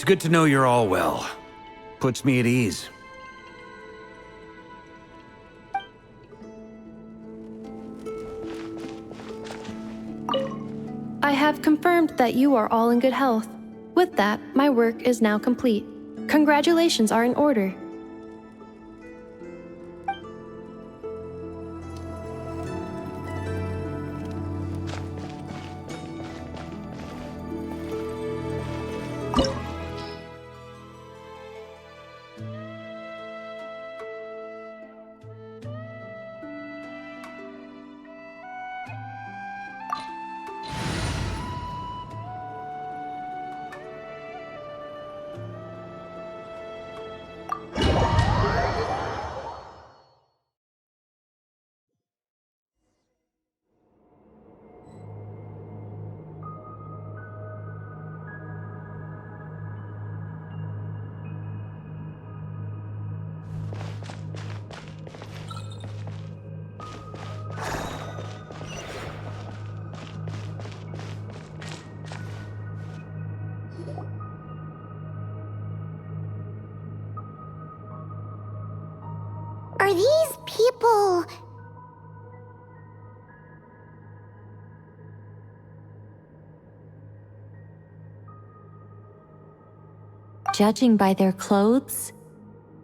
It's good to know you're all well. Puts me at ease. I have confirmed that you are all in good health. With that, my work is now complete. Congratulations are in order. Are these people... Judging by their clothes,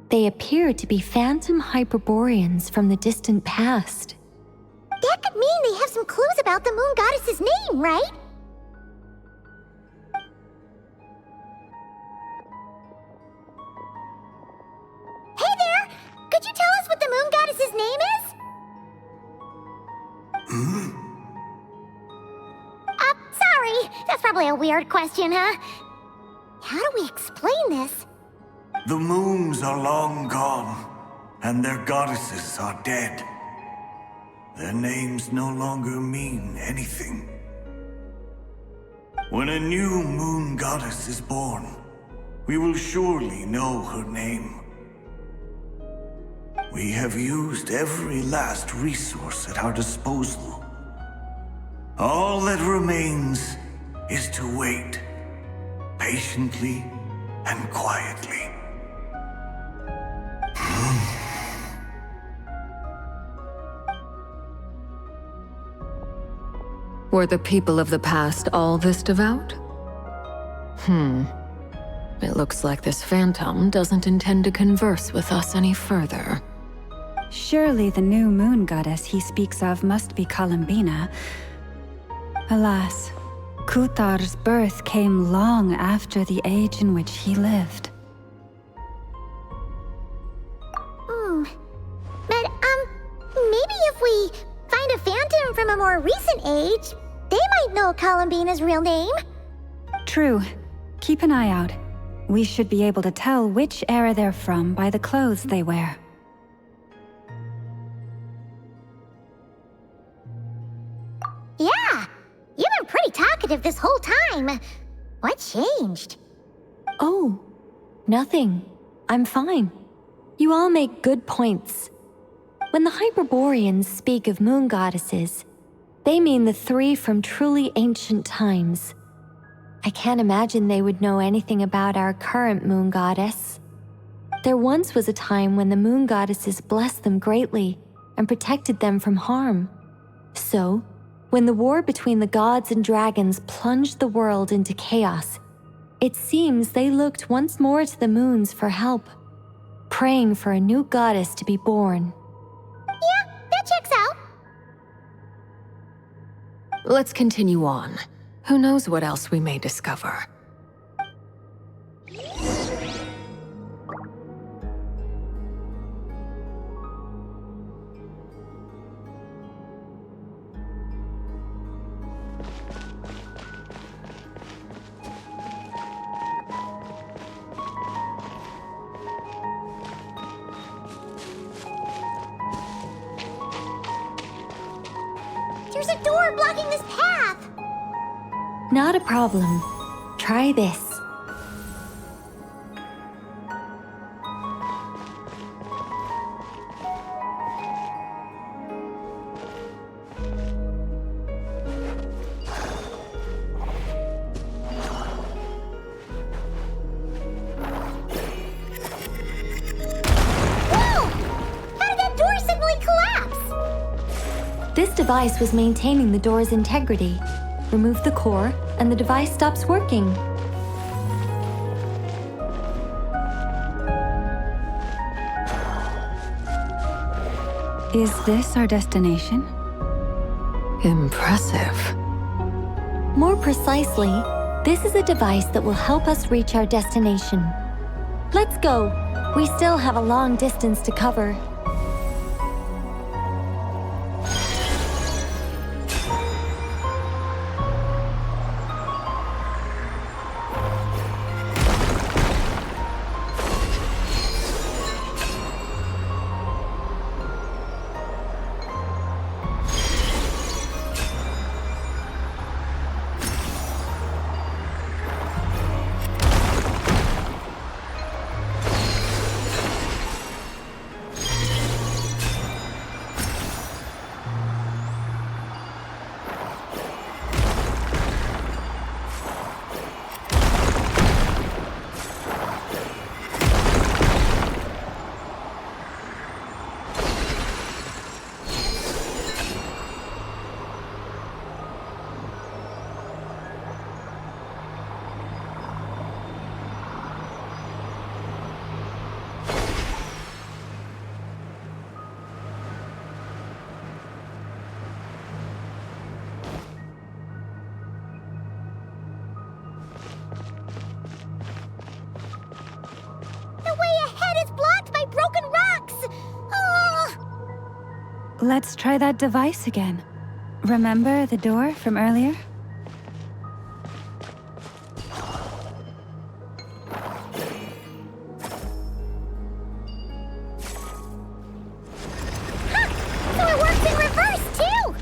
they appear to be phantom Hyperboreans from the distant past. That could mean they have some clues about the moon goddess's name, right? Hey there! Could you tell us what the moon goddess's name is? Sorry. That's probably a weird question, huh? How do we explain this? The moons are long gone, and their goddesses are dead. Their names no longer mean anything. When a new moon goddess is born, we will surely know her name. We have used every last resource at our disposal. All that remains is to wait, patiently and quietly. Were the people of the past all this devout? It looks like this phantom doesn't intend to converse with us any further. Surely the new moon goddess he speaks of must be Columbina. Alas, Kuthar's birth came long after the age in which he lived. But, maybe if we find a phantom from a more recent age, they might know Columbina's real name. True. Keep an eye out. We should be able to tell which era they're from by the clothes they wear. Yeah, you've been pretty talkative this whole time. What changed? Oh, nothing. I'm fine. You all make good points. When the Hyperboreans speak of moon goddesses, they mean the three from truly ancient times. I can't imagine they would know anything about our current moon goddess. There once was a time when the moon goddesses blessed them greatly and protected them from harm. So, when the war between the gods and dragons plunged the world into chaos, it seems they looked once more to the moons for help, praying for a new goddess to be born. Yeah, that checks out. Let's continue on. Who knows what else we may discover? There's a door blocking this path. Not a problem. Try this. This device was maintaining the door's integrity. Remove the core, and the device stops working. Is this our destination? Impressive. More precisely, this is a device that will help us reach our destination. Let's go. We still have a long distance to cover. Let's try that device again. Remember the door from earlier? So it works in reverse, too!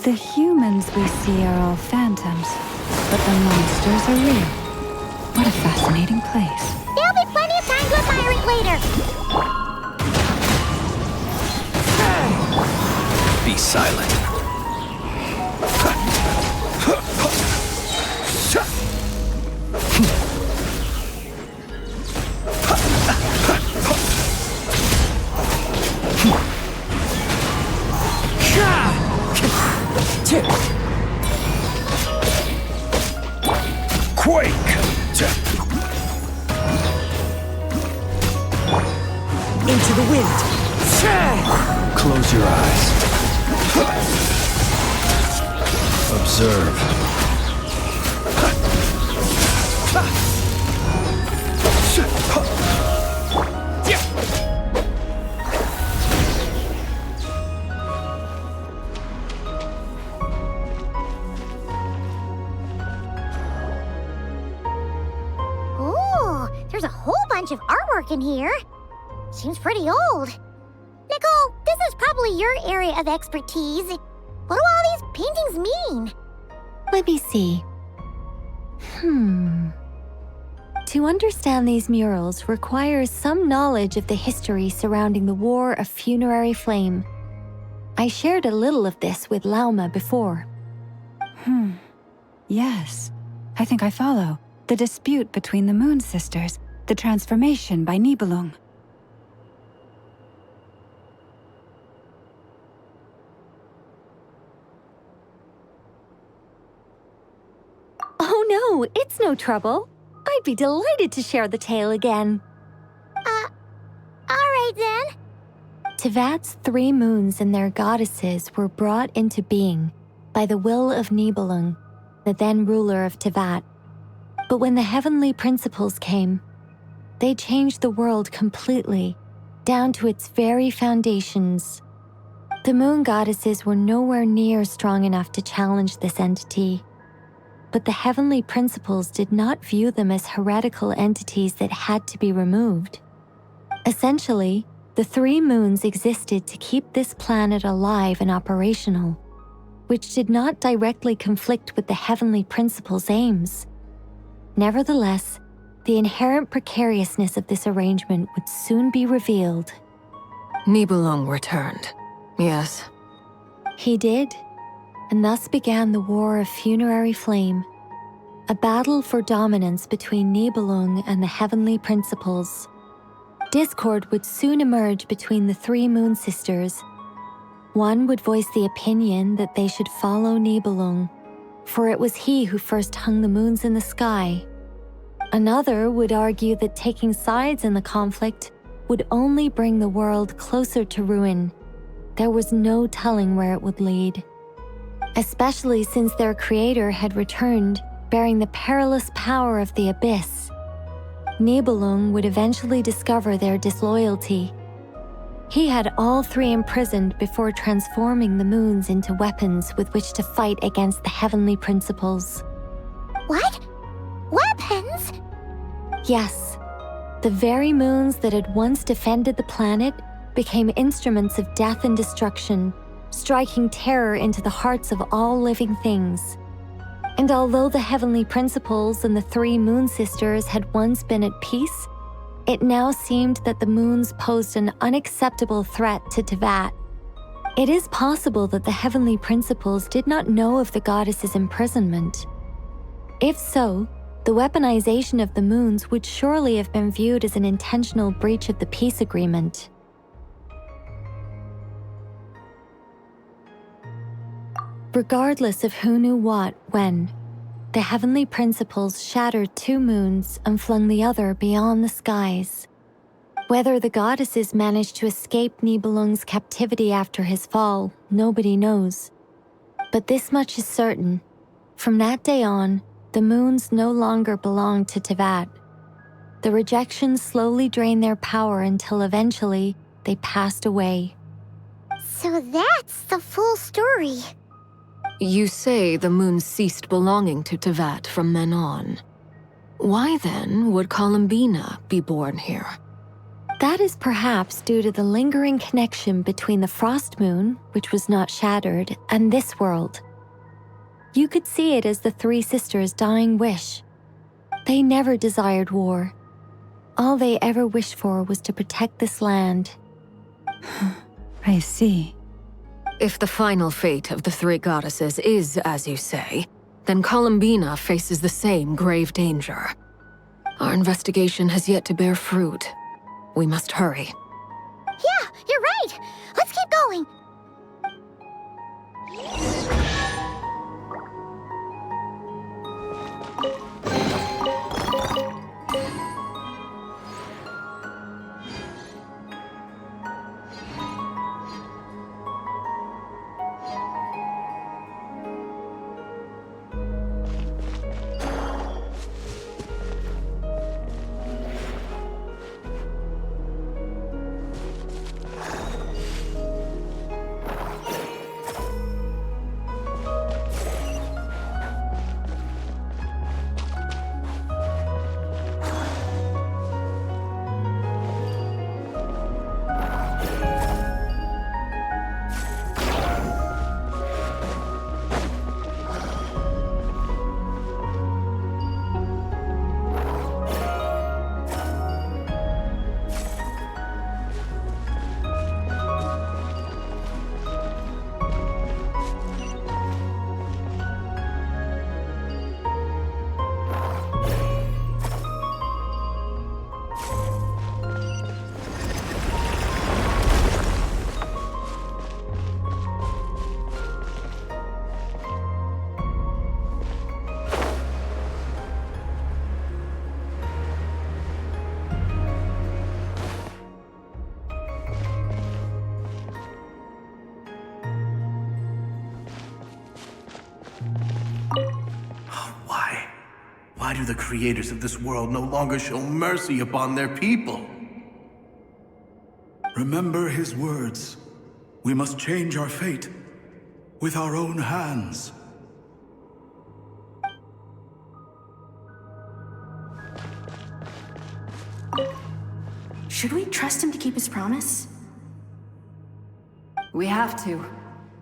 The humans we see are all phantoms, but the monsters are real. What a fascinating place. There'll be plenty of time to admire it later. Be silent. Quake! Into the wind! Close your eyes. Observe. Ooh, there's a whole bunch of artwork in here. Seems pretty old. Nicole, this is probably your area of expertise. What do all these paintings mean? Let me see. To understand these murals requires some knowledge of the history surrounding the War of Funerary Flame. I shared a little of this with Lauma before. Yes, I think I follow. The dispute between the Moon Sisters, the transformation by Nibelung. Oh no, it's no trouble. I'd be delighted to share the tale again. Alright then. Tevat's 3 moons and their goddesses were brought into being by the will of Nibelung, the then ruler of Tevat. But when the heavenly principles came, they changed the world completely, down to its very foundations. The moon goddesses were nowhere near strong enough to challenge this entity. But the heavenly principles did not view them as heretical entities that had to be removed. Essentially, the 3 moons existed to keep this planet alive and operational, which did not directly conflict with the heavenly principles' aims. Nevertheless, the inherent precariousness of this arrangement would soon be revealed. Nibelung returned. Yes. He did, and thus began the War of Funerary Flame, a battle for dominance between Nibelung and the heavenly principles. Discord would soon emerge between the three Moon Sisters. One would voice the opinion that they should follow Nibelung, for it was he who first hung the moons in the sky. Another would argue that taking sides in the conflict would only bring the world closer to ruin. There was no telling where it would lead, especially since their creator had returned bearing the perilous power of the abyss. Nibelung would eventually discover their disloyalty. He had all three imprisoned before transforming the moons into weapons with which to fight against the heavenly principles. What? Weapons? Yes, the very moons that had once defended the planet became instruments of death and destruction, striking terror into the hearts of all living things. And although the heavenly principles and the three Moon Sisters had once been at peace, it now seemed that the moons posed an unacceptable threat to Teyvat. It is possible that the heavenly principles did not know of the goddess's imprisonment. If so, the weaponization of the moons would surely have been viewed as an intentional breach of the peace agreement. Regardless of who knew what, when, the heavenly principles shattered two moons and flung the other beyond the skies. Whether the goddesses managed to escape Nibelung's captivity after his fall, nobody knows. But this much is certain. From that day on, the moons no longer belonged to Teyvat. The rejections slowly drained their power until eventually they passed away. So that's the full story. You say the moons ceased belonging to Teyvat from then on. Why then would Columbina be born here? That is perhaps due to the lingering connection between the Frost Moon, which was not shattered, and this world. You could see it as the three sisters' dying wish. They never desired war. All they ever wished for was to protect this land. I see. If the final fate of the three goddesses is as you say, then Columbina faces the same grave danger. Our investigation has yet to bear fruit. We must hurry. Yeah, you're right. Let's keep going. Why do the creators of this world no longer show mercy upon their people? Remember his words. We must change our fate with our own hands. Should we trust him to keep his promise? We have to.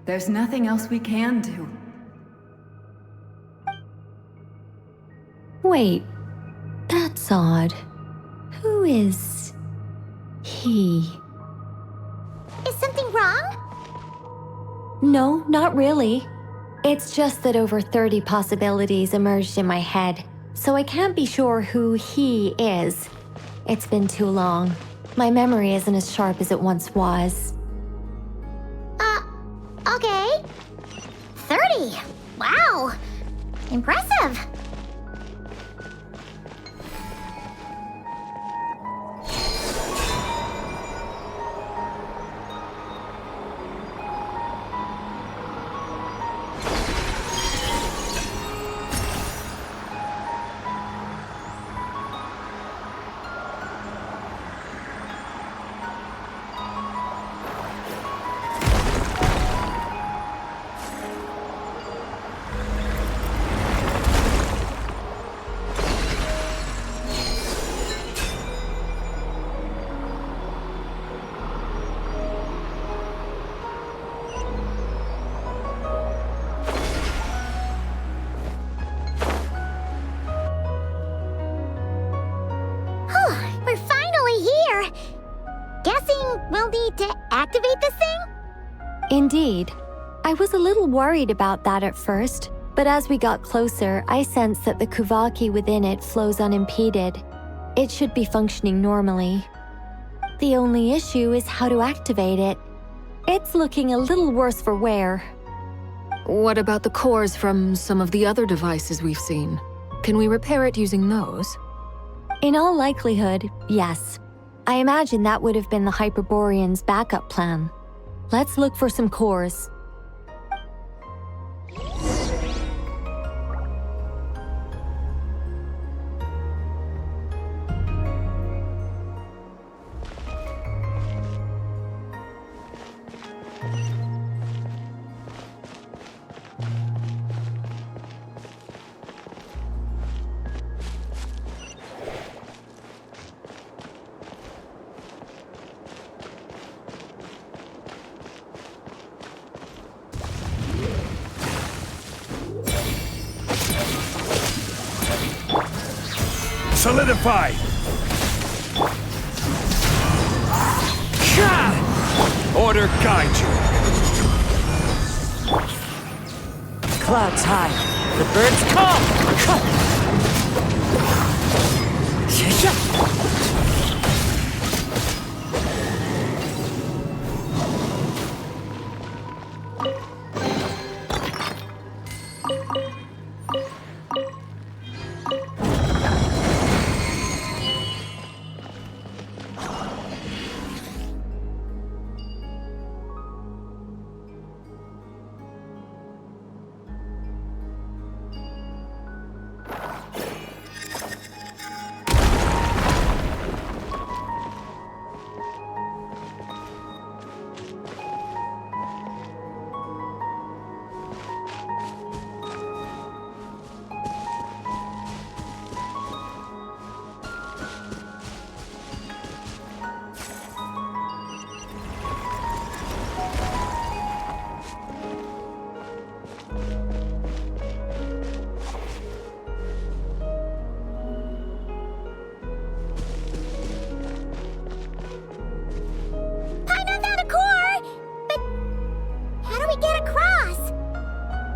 There's nothing else we can do. Wait, that's odd. Who is he? Is something wrong? No, not really. It's just that over 30 possibilities emerged in my head, so I can't be sure who he is. It's been too long. My memory isn't as sharp as it once was. Okay. 30. Wow. Impressive. We're finally here. Guessing we'll need to activate this thing? Indeed. I was a little worried about that at first, but as we got closer, I sensed that the Kuvaki within it flows unimpeded. It should be functioning normally. The only issue is how to activate it. It's looking a little worse for wear. What about the cores from some of the other devices we've seen? Can we repair it using those? In all likelihood, yes. I imagine that would have been the Hyperborean's backup plan. Let's look for some cores. Solidify! Order guide you. Clouds high. The birds come!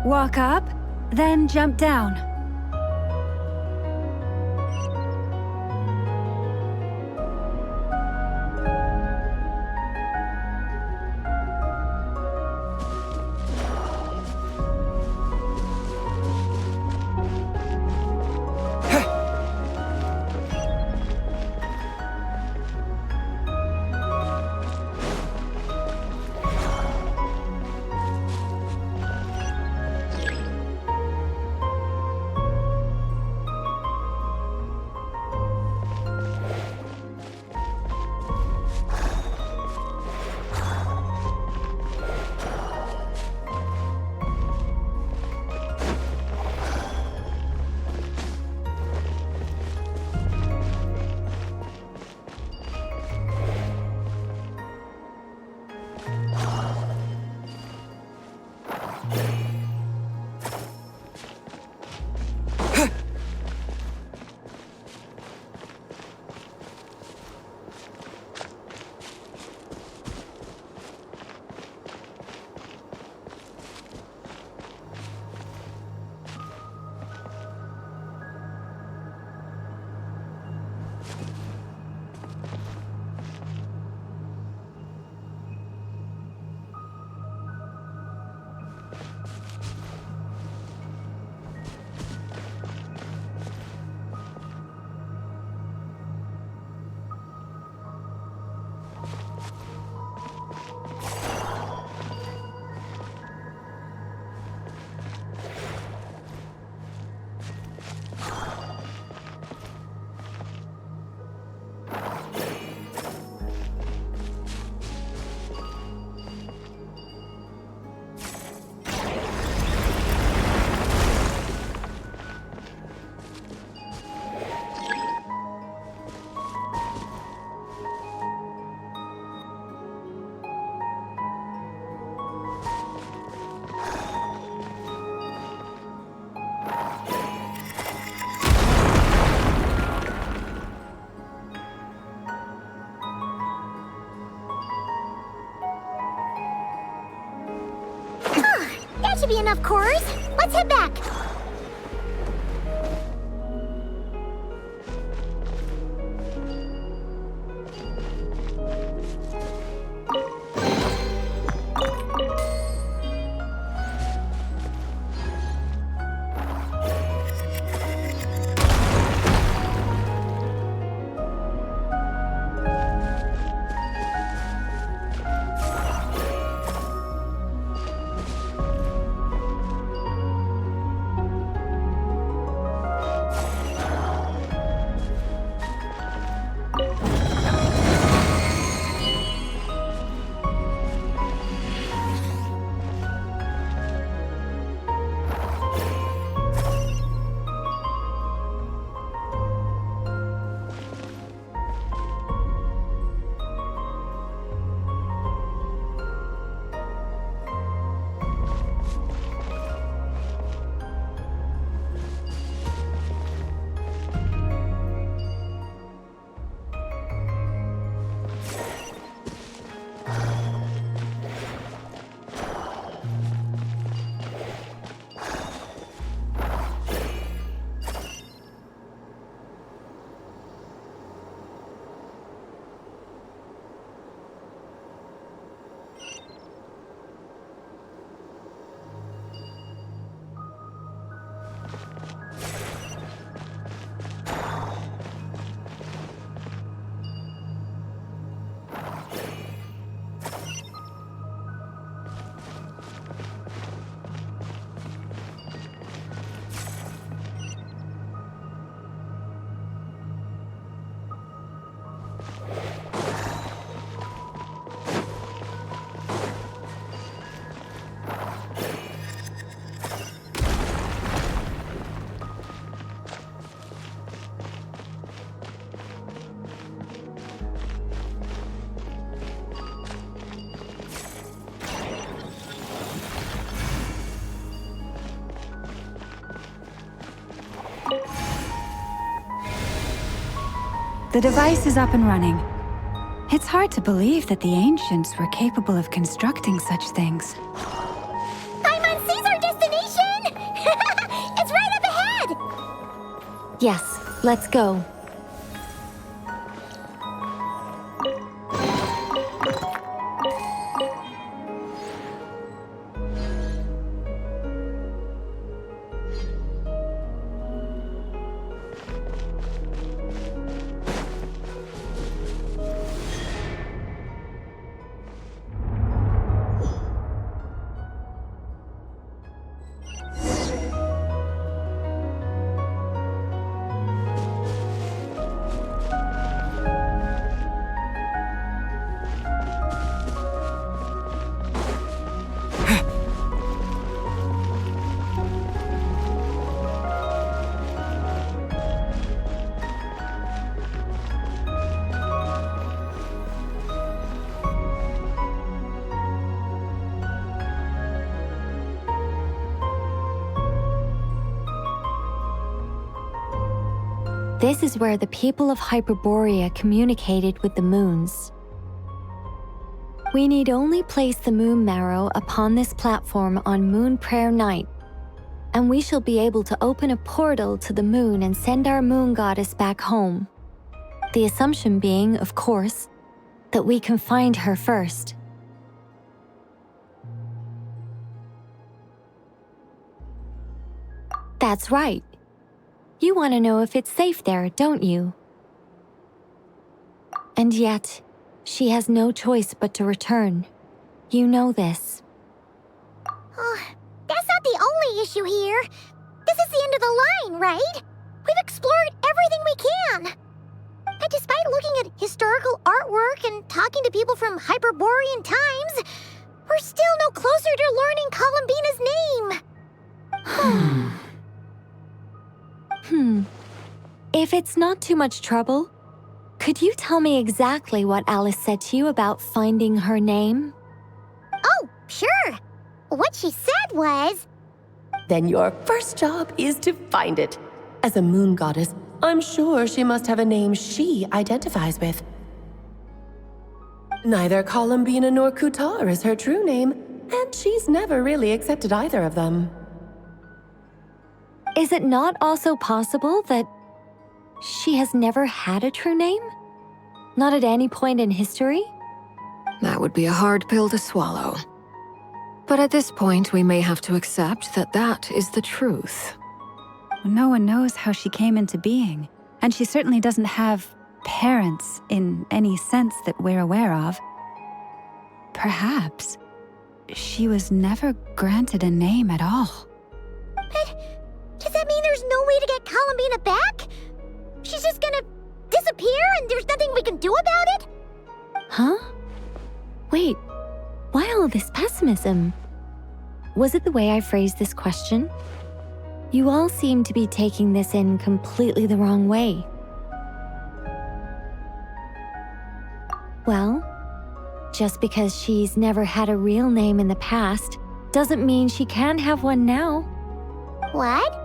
Walk up, then jump down. That should be enough cores. Let's head back. The device is up and running. It's hard to believe that the ancients were capable of constructing such things. Paimon sees our destination! It's right up ahead! Yes, let's go. This is where the people of Hyperborea communicated with the moons. We need only place the moon marrow upon this platform on Moon Prayer Night, and we shall be able to open a portal to the moon and send our moon goddess back home. The assumption being, of course, that we can find her first. That's right. You want to know if it's safe there, don't you? And yet, she has no choice but to return. You know this. Oh, that's not the only issue here. This is the end of the line, right? We've explored everything we can. And despite looking at historical artwork and talking to people from Hyperborean times, we're still no closer to learning Columbina's name. If it's not too much trouble, could you tell me exactly what Alice said to you about finding her name? Oh, sure. What she said was... Then your first job is to find it. As a moon goddess, I'm sure she must have a name she identifies with. Neither Columbina nor Kutar is her true name, And she's never really accepted either of them. Is it not also possible that she has never had a true name? Not at any point in history? That would be a hard pill to swallow. But at this point, we may have to accept that that is the truth. No one knows how she came into being, and she certainly doesn't have parents in any sense that we're aware of. Perhaps she was never granted a name at all. But does that mean there's no way to get Columbina back? She's just gonna disappear and there's nothing we can do about it? Huh? Wait, why all this pessimism? Was it the way I phrased this question? You all seem to be taking this in completely the wrong way. Well, just because she's never had a real name in the past doesn't mean she can't have one now. What?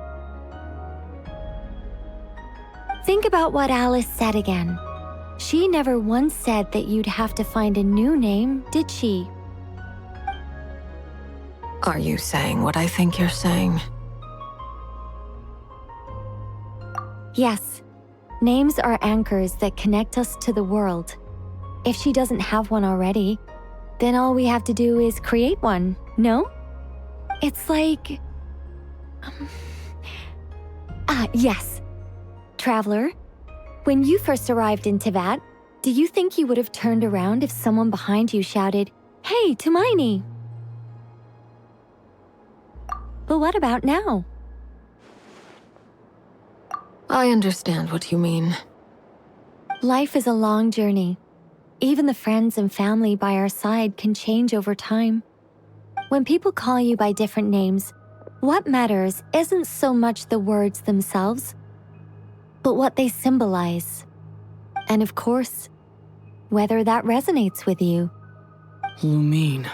Think about what Alice said again. She never once said that you'd have to find a new name, did she? Are you saying what I think you're saying? Yes. Names are anchors that connect us to the world. If she doesn't have one already, then all we have to do is create one, no? It's like... yes. Traveler, when you first arrived in Teyvat, do you think you would have turned around if someone behind you shouted, "Hey, Tumaini"? But what about now? I understand what you mean. Life is a long journey. Even the friends and family by our side can change over time. When people call you by different names, what matters isn't so much the words themselves, but what they symbolize. And of course, whether that resonates with you. Lumine.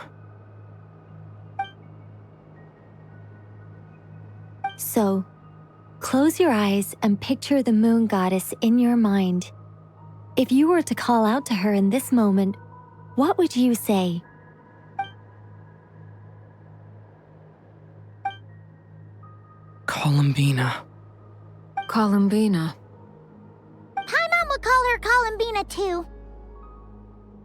So, close your eyes and picture the moon goddess in your mind. If you were to call out to her in this moment, what would you say? Columbina. Columbina. Paimon would call her Columbina too.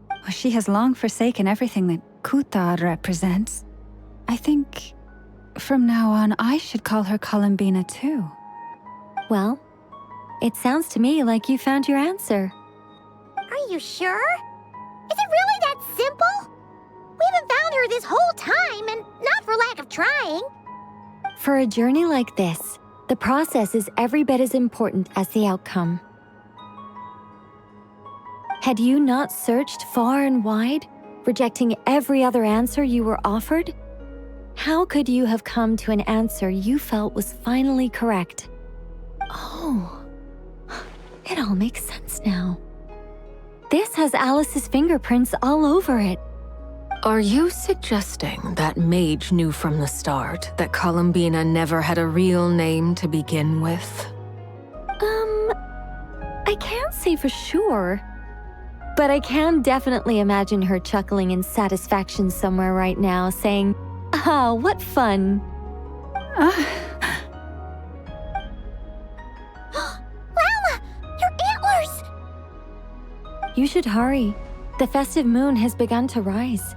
Well, she has long forsaken everything that Kutar represents. I think from now on I should call her Columbina too. Well, it sounds to me like you found your answer. Are you sure? Is it really that simple? We haven't found her this whole time, and not for lack of trying. For a journey like this, the process is every bit as important as the outcome. Had you not searched far and wide, rejecting every other answer you were offered? How could you have come to an answer you felt was finally correct? Oh, it all makes sense now. This has Alice's fingerprints all over it. Are you suggesting that Mage knew from the start that Columbina never had a real name to begin with? I can't say for sure. But I can definitely imagine her chuckling in satisfaction somewhere right now, saying, "Ah, what fun." Llama! Your antlers! You should hurry. The festive moon has begun to rise.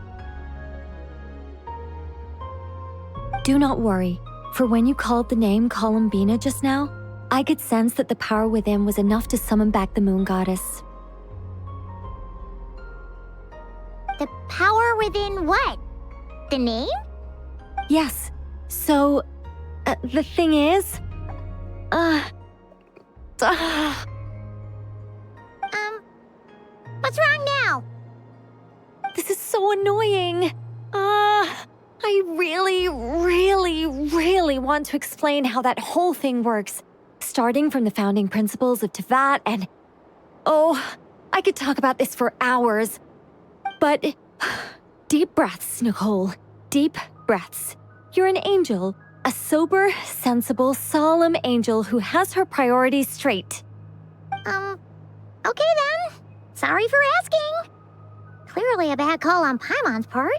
Do not worry, for when you called the name Columbina just now, I could sense that the power within was enough to summon back the moon goddess. The power within what? The name? Yes. So, the thing is... What's wrong now? This is so annoying. I really want to explain how that whole thing works. Starting from the founding principles of Teyvat and... Oh, I could talk about this for hours. But... Deep breaths, Nicole. Deep breaths. You're an angel. A sober, sensible, solemn angel who has her priorities straight. Okay then. Sorry for asking. Clearly a bad call on Paimon's part.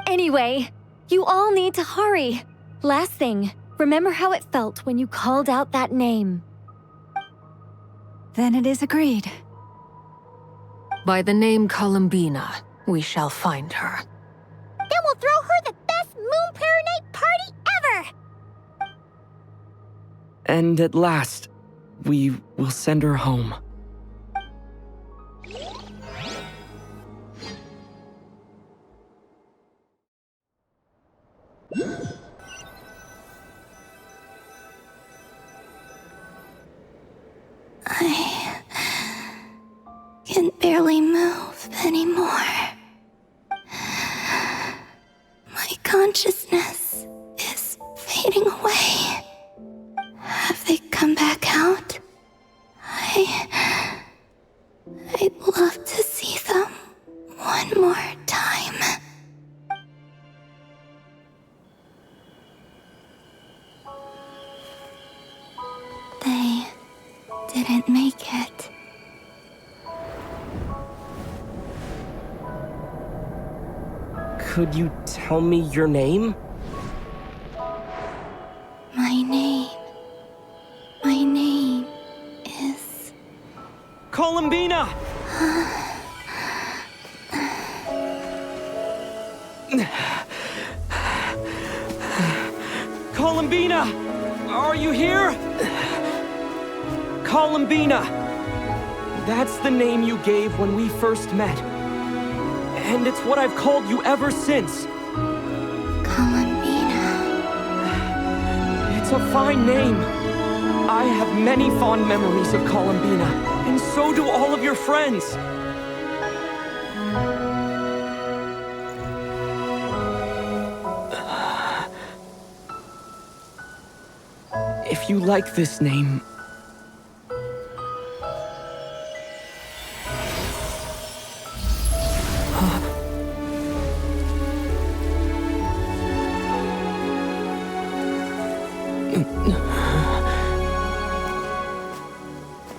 Anyway, you all need to hurry. Last thing, remember how it felt when you called out that name. Then it is agreed. By the name Columbina, we shall find her. Then we'll throw her the best Moon Pair Night party ever! And at last, we will send her home. I can barely move anymore. My consciousness is fading away. Have they come back out? I'd love to see them one more time. They didn't make it. Could you tell me your name? My name is... Columbina! Columbina! Are you here? Columbina! That's the name you gave when we first met. And it's what I've called you ever since. Columbina. It's a fine name. I have many fond memories of Columbina, and so do all of your friends. If you like this name,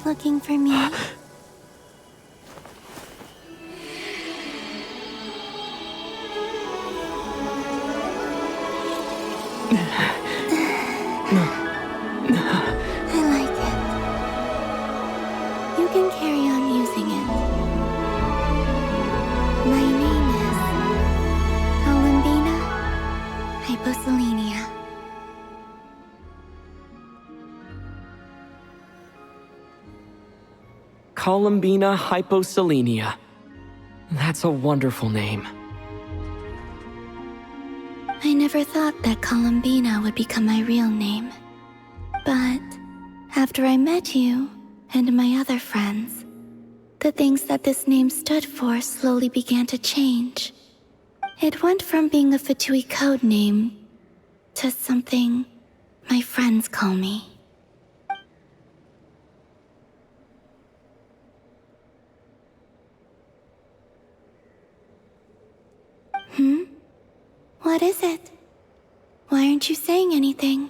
Looking for me? I like it. You can carry on using it. My name is Columbina Hyposelenia. Columbina Hyposelenia. That's a wonderful name. I never thought that Columbina would become my real name. But after I met you and my other friends, the things that this name stood for slowly began to change. It went from being a Fatui code name to something my friends call me. What is it? Why aren't you saying anything?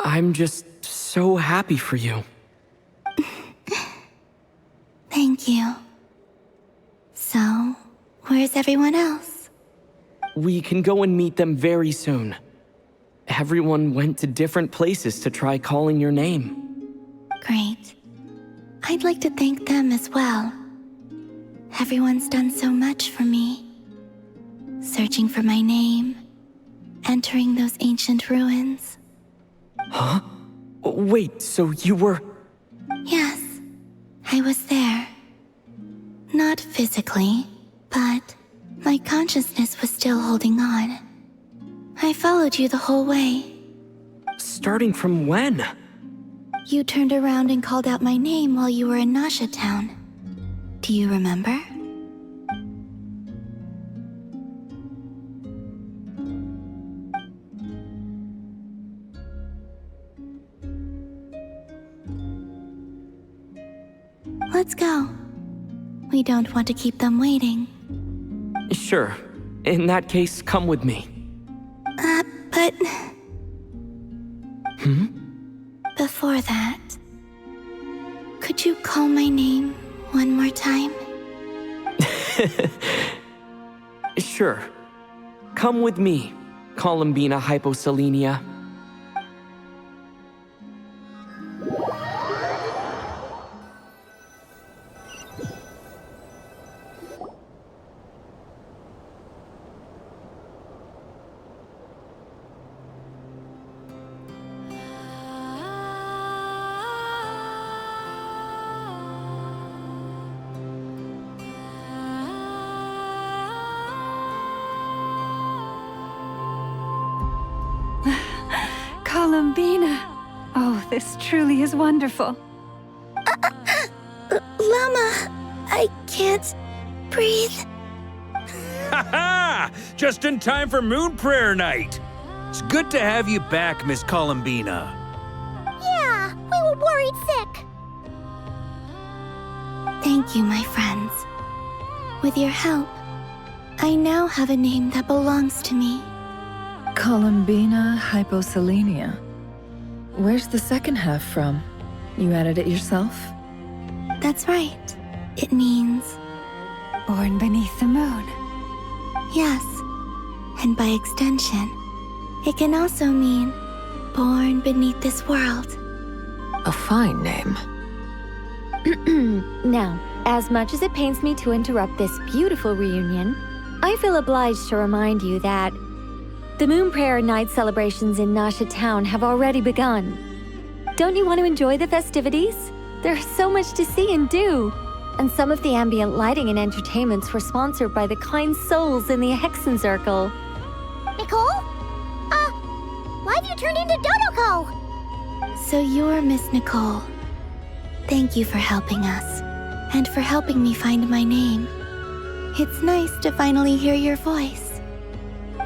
I'm just so happy for you. Thank you. So, where's everyone else? We can go and meet them very soon. Everyone went to different places to try calling your name. Great. I'd like to thank them as well. Everyone's done so much for me. Searching for my name, entering those ancient ruins. Huh? Wait, so you were... Yes, I was there. Not physically, but my consciousness was still holding on. I followed you the whole way. Starting from when? You turned around and called out my name while you were in Nasha Town. Do you remember? Let's go. We don't want to keep them waiting. Sure. In that case, come with me. But... Before that, could you call my name one more time? Sure. Come with me, Columbina Hyposelenia. Columbina! Oh, this truly is wonderful. Llama, I can't breathe. Ha ha! Just in time for Moon Prayer Night. It's good to have you back, Miss Columbina. Yeah, we were worried sick. Thank you, my friends. With your help, I now have a name that belongs to me. Columbina Hyposelenia. Where's the second half from? You added it yourself? That's right. It means... Born beneath the moon. Yes. And by extension, it can also mean born beneath this world. A fine name. Now, as much as it pains me to interrupt this beautiful reunion, I feel obliged to remind you that the Moon Prayer Night celebrations in Nasha Town have already begun. Don't you want to enjoy the festivities? There's so much to see and do. And some of the ambient lighting and entertainments were sponsored by the kind souls in the Hexen Circle. Nicole? Why have you turned into Dodoko? So you're Miss Nicole. Thank you for helping us, and for helping me find my name. It's nice to finally hear your voice.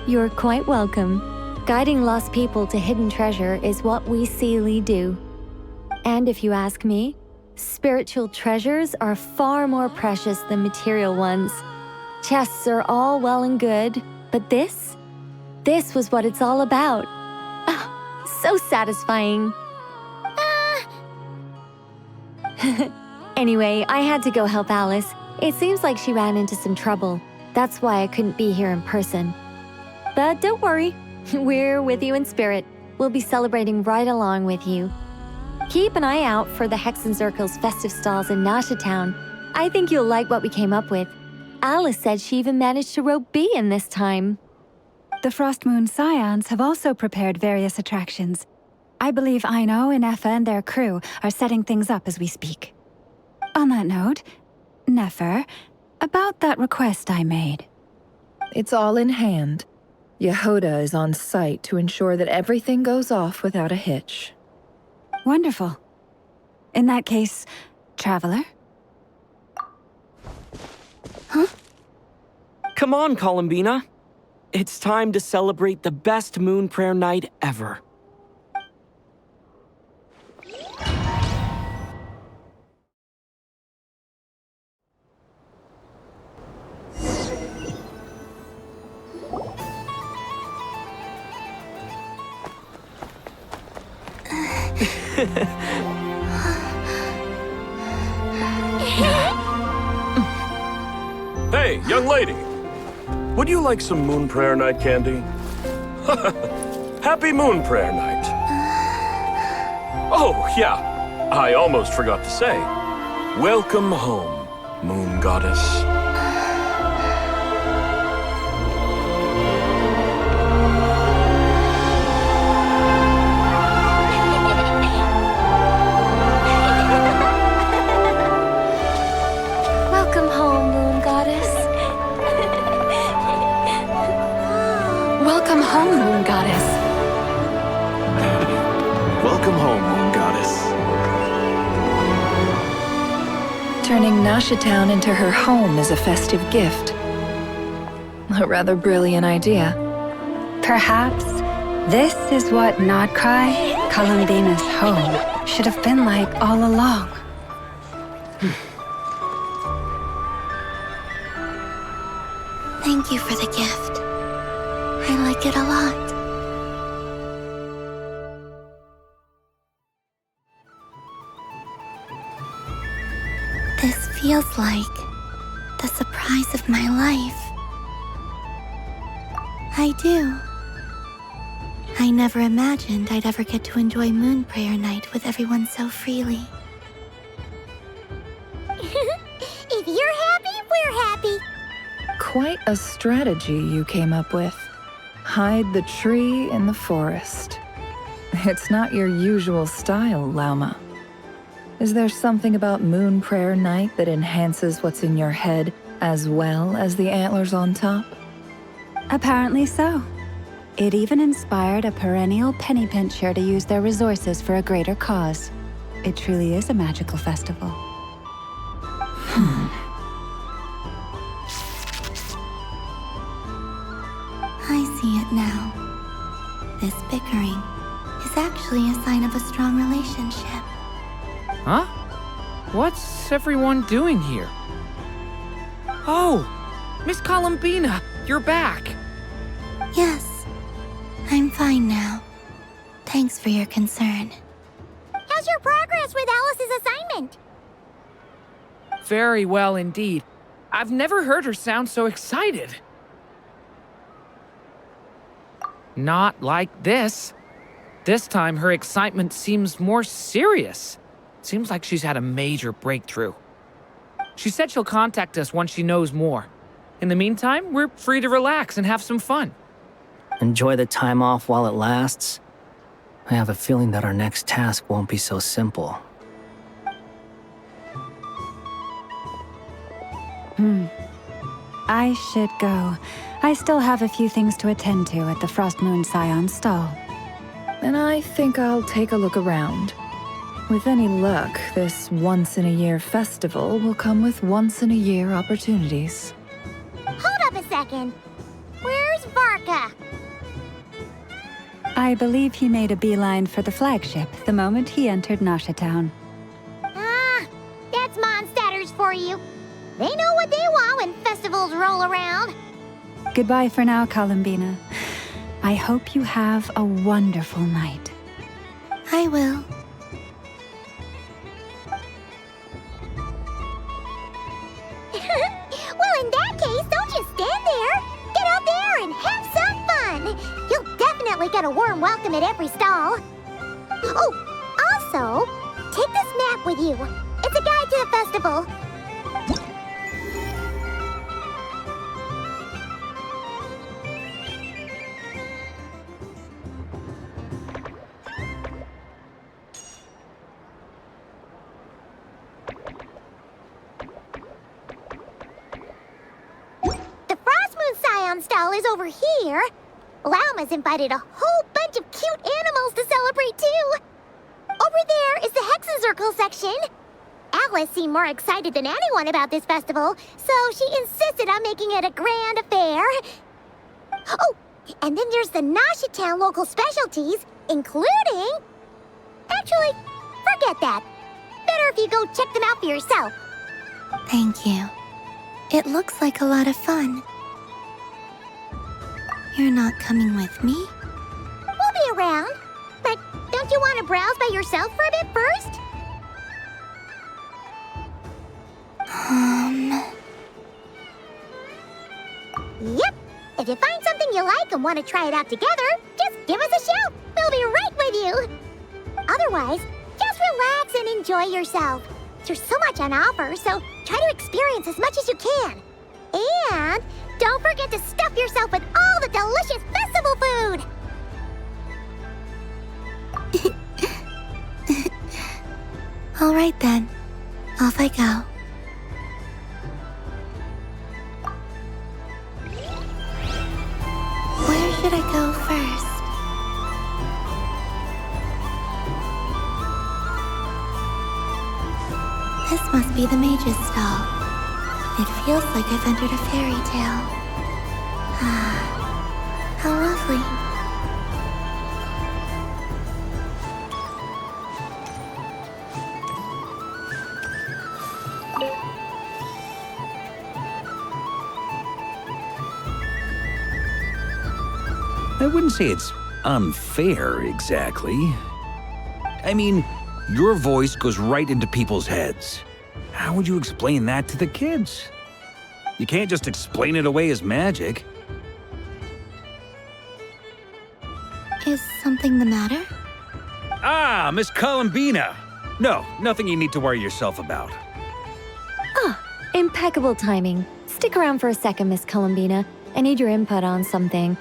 You're quite welcome. Guiding lost people to hidden treasure is what we Seelie do. And if you ask me, spiritual treasures are far more precious than material ones. Chests are all well and good, but this was what it's all about. Ah, so satisfying. Anyway, I had to go help Alice. It seems like she ran into some trouble. That's why I couldn't be here in person. But don't worry, we're with you in spirit. We'll be celebrating right along with you. Keep an eye out for the Hexen Circle's festive stalls in Nasha Town. I think you'll like what we came up with. Alice said she even managed to rope B in this time. The Frost Moon Scions have also prepared various attractions. I believe Aino, Ineffa, and their crew are setting things up as we speak. On that note, Nefer, about that request I made. It's all in hand. Yehoda is on site to ensure that everything goes off without a hitch. Wonderful. In that case, Traveler? Huh? Come on, Columbina. It's time to celebrate the best Moon Prayer Night ever. Hey, young lady. Would you like some Moon Prayer Night candy? Happy Moon Prayer Night. Oh, yeah. I almost forgot to say. Welcome home, Moon Goddess. Welcome home, Moon Goddess. Welcome home, Moon Goddess. Welcome home, Moon Goddess. Turning Nasha Town into her home is a festive gift. A rather brilliant idea. Perhaps this is what Nodcry, Columbina's home, should have been like all along. Thank you for the gift. I like it a lot. This feels like the surprise of my life. I do. I never imagined I'd ever get to enjoy Moon Prayer Night with everyone so freely. If you're happy, we're happy. Quite a strategy you came up with. Hide the tree in the forest. It's not your usual style, Lauma. Is there something about Moon Prayer Night that enhances what's in your head as well as the antlers on top? Apparently so. It even inspired a perennial penny pincher to use their resources for a greater cause. It truly is a magical festival. I see it now. This bickering is actually a sign of a strong relationship. Huh? What's everyone doing here? Oh! Miss Columbina, you're back! Yes, I'm fine now. Thanks for your concern. How's your progress with Alice's assignment? Very well indeed. I've never heard her sound so excited. Not like this. This time, her excitement seems more serious. Seems like she's had a major breakthrough. She said she'll contact us once she knows more. In the meantime, we're free to relax and have some fun. Enjoy the time off while it lasts. I have a feeling that our next task won't be so simple. I should go. I still have a few things to attend to at the Frost Moon Scion stall. And I think I'll take a look around. With any luck, this once-in-a-year festival will come with once-in-a-year opportunities. Hold up a second. Where's Varka? I believe he made a beeline for the flagship the moment he entered Nasha Town. Ah, that's Mondstadters for you. They know what they want when festivals roll around. Goodbye for now, Columbina. I hope you have a wonderful night. I will. Well, in that case, don't just stand there. Get out there and have some fun. You'll definitely get a warm welcome at every stall. Oh, also, take this map with you. It's a guide to the festival. Stall is over here. Lauma's invited a whole bunch of cute animals to celebrate too. Over there is the Hexen section. Alice seemed more excited than anyone about this festival, so she insisted on making it a grand affair. Oh, and then there's the Nasha Town local specialties, including... Actually, forget that. Better if you go check them out for yourself. Thank you. It looks like a lot of fun. You're not coming with me? We'll be around. But don't you want to browse by yourself for a bit first? Yep. If you find something you like and want to try it out together, just give us a shout. We'll be right with you. Otherwise, just relax and enjoy yourself. There's so much on offer, so try to experience as much as you can. And don't forget to stuff yourself with all the delicious festival food! All right then. Off I go. Where should I go first? This must be the mage's stall. It feels like I've entered a fairy tale. Ah, how lovely. I wouldn't say it's unfair, exactly. I mean, your voice goes right into people's heads. How would you explain that to the kids? You can't just explain it away as magic. Is something the matter? Ah, Miss Columbina! No, nothing you need to worry yourself about. Ah, impeccable timing. Stick around for a second, Miss Columbina. I need your input on something.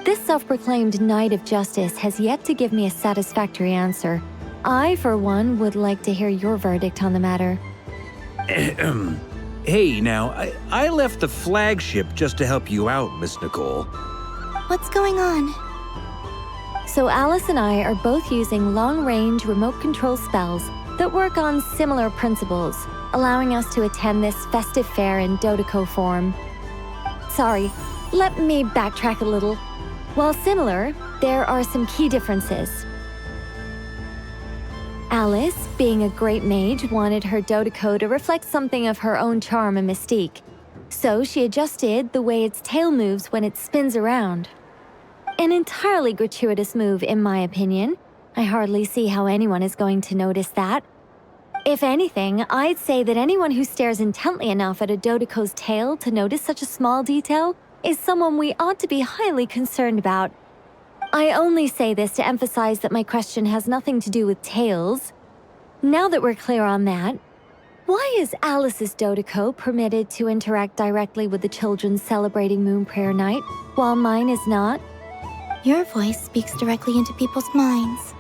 This self-proclaimed Knight of Justice has yet to give me a satisfactory answer. I, for one, would like to hear your verdict on the matter. Hey, now, I left the flagship just to help you out, Miss Nicole. What's going on? So Alice and I are both using long-range remote control spells that work on similar principles, allowing us to attend this festive fair in Dodeco form. Sorry, let me backtrack a little. While similar, there are some key differences. Alice, being a great mage, wanted her Dodeco to reflect something of her own charm and mystique. So she adjusted the way its tail moves when it spins around. An entirely gratuitous move, in my opinion. I hardly see how anyone is going to notice that. If anything, I'd say that anyone who stares intently enough at a Dodeco's tail to notice such a small detail is someone we ought to be highly concerned about. I only say this to emphasize that my question has nothing to do with tails. Now that we're clear on that, why is Alice's Dodeco permitted to interact directly with the children celebrating Moon Prayer Night, while mine is not? Your voice speaks directly into people's minds.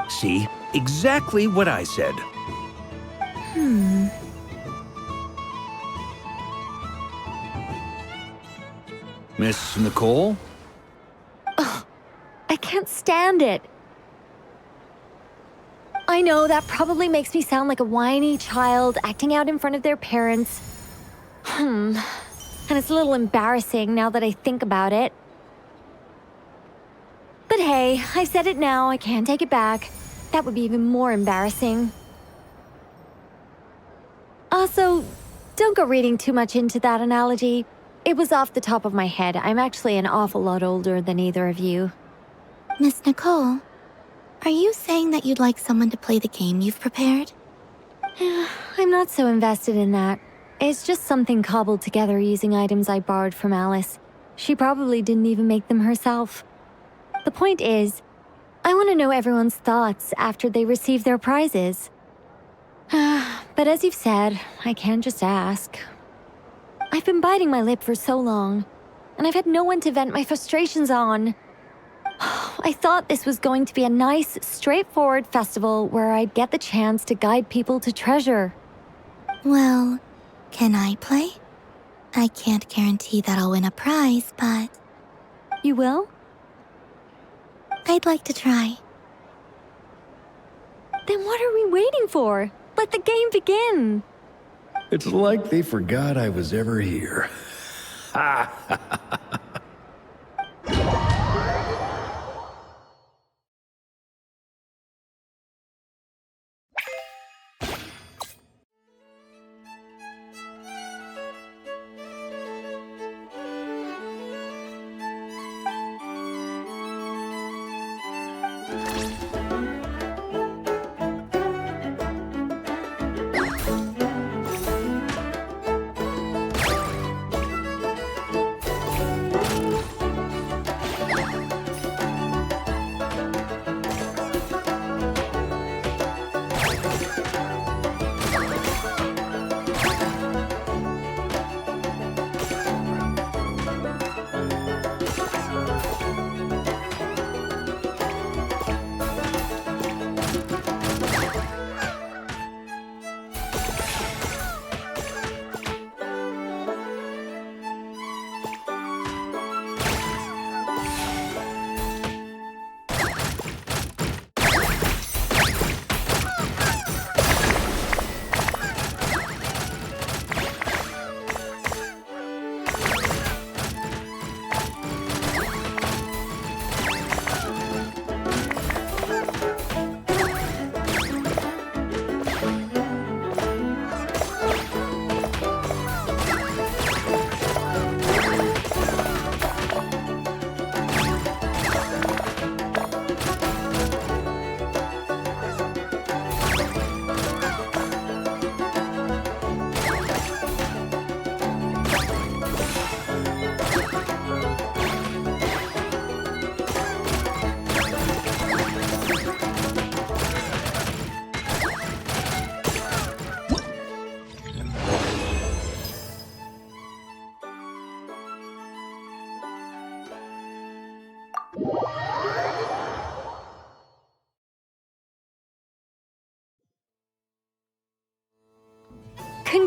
See? Exactly what I said. Miss Nicole? Ugh, I can't stand it. I know that probably makes me sound like a whiny child acting out in front of their parents. And it's a little embarrassing now that I think about it. But hey, I've said it now, I can't take it back. That would be even more embarrassing. Also, don't go reading too much into that analogy. It was off the top of my head. I'm actually an awful lot older than either of you. Miss Nicole, are you saying that you'd like someone to play the game you've prepared? I'm not so invested in that. It's just something cobbled together using items I borrowed from Alice. She probably didn't even make them herself. The point is, I want to know everyone's thoughts after they receive their prizes. But as you've said, I can't just ask. I've been biting my lip for so long, and I've had no one to vent my frustrations on. I thought this was going to be a nice, straightforward festival where I'd get the chance to guide people to treasure. Well, can I play? I can't guarantee that I'll win a prize, but... You will? I'd like to try. Then what are we waiting for? Let the game begin! It's like they forgot I was ever here.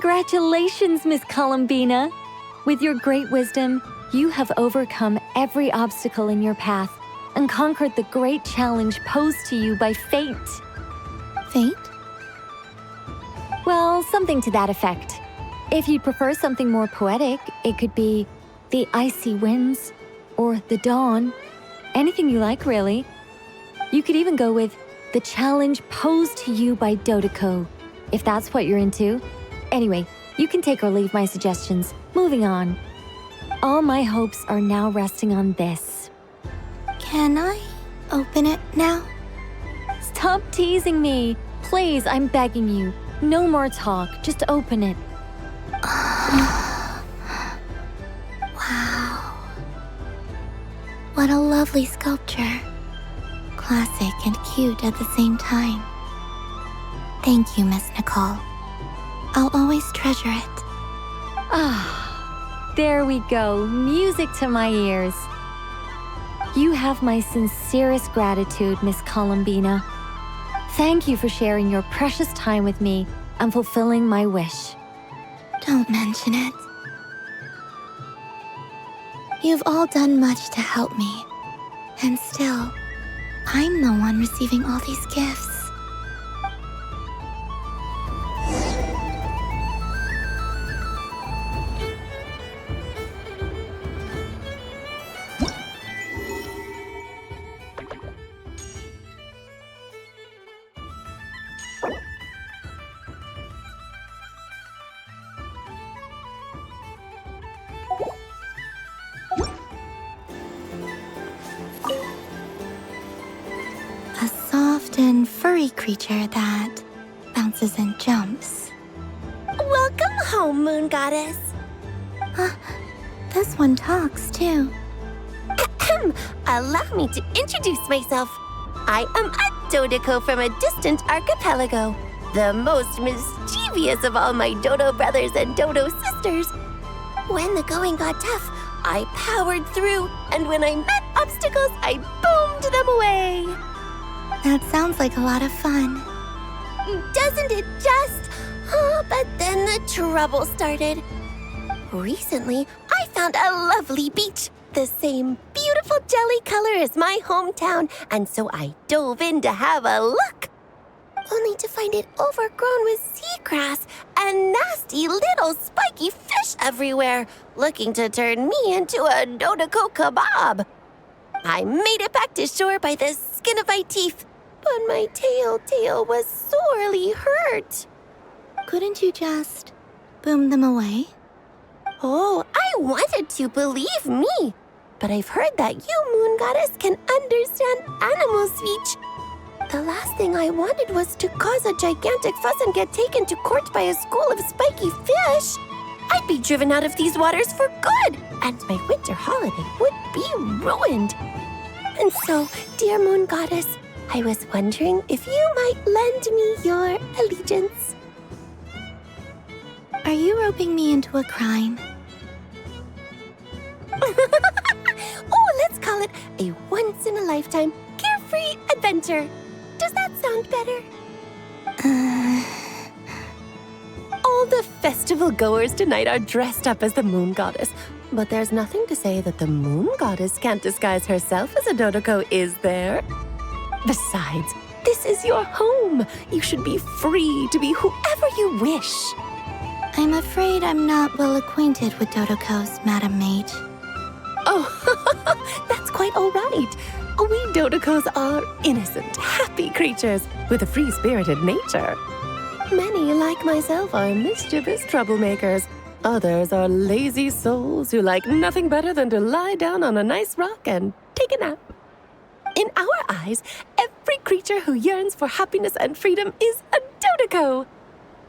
Congratulations, Miss Columbina! With your great wisdom, you have overcome every obstacle in your path and conquered the great challenge posed to you by fate. Fate? Well, something to that effect. If you'd prefer something more poetic, it could be the icy winds or the dawn. Anything you like, really. You could even go with the challenge posed to you by Dodoko, if that's what you're into. Anyway, you can take or leave my suggestions. Moving on. All my hopes are now resting on this. Can I open it now? Stop teasing me. Please, I'm begging you. No more talk. Just open it. Wow. What a lovely sculpture. Classic and cute at the same time. Thank you, Miss Nicole. I'll always treasure it. Ah, there we go. Music to my ears. You have my sincerest gratitude, Miss Columbina. Thank you for sharing your precious time with me and fulfilling my wish. Don't mention it. You've all done much to help me. And still, I'm the one receiving all these gifts. A soft and furry creature that bounces and jumps. Welcome home, Moon Goddess. This one talks too. Allow me to introduce myself. I am a Dodoko from a distant archipelago, the most mischievous of all my Dodo brothers and Dodo sisters. When the going got tough, I powered through, and when I met obstacles, I boomed them away. That sounds like a lot of fun. Doesn't it just? But then the trouble started. Recently, I found a lovely beach, the same beautiful jelly color as my hometown, and so I dove in to have a look. Only to find it overgrown with seagrass and nasty little spiky fish everywhere, looking to turn me into a Dodoko kebab. I made it back to shore by the skin of my teeth, but my tail was sorely hurt. Couldn't you just boom them away? Oh, I wanted to, believe me. But I've heard that you, Moon Goddess, can understand animal speech. The last thing I wanted was to cause a gigantic fuss and get taken to court by a school of spiky fish. I'd be driven out of these waters for good, and my winter holiday would be ruined. And so, dear Moon Goddess, I was wondering if you might lend me your allegiance. Are you roping me into a crime? Oh, let's call it a once-in-a-lifetime carefree adventure. Does that sound better? All the festival goers tonight are dressed up as the Moon Goddess, but there's nothing to say that the Moon Goddess can't disguise herself as a Dodoko, is there? Besides, this is your home. You should be free to be whoever you wish. I'm afraid I'm not well acquainted with Dodokos, Madam Mage. Oh, that's quite all right. We Dodokos are innocent, happy creatures with a free-spirited nature. Many, like myself, are mischievous troublemakers. Others are lazy souls who like nothing better than to lie down on a nice rock and take a nap. In our eyes, every creature who yearns for happiness and freedom is a Dodoko.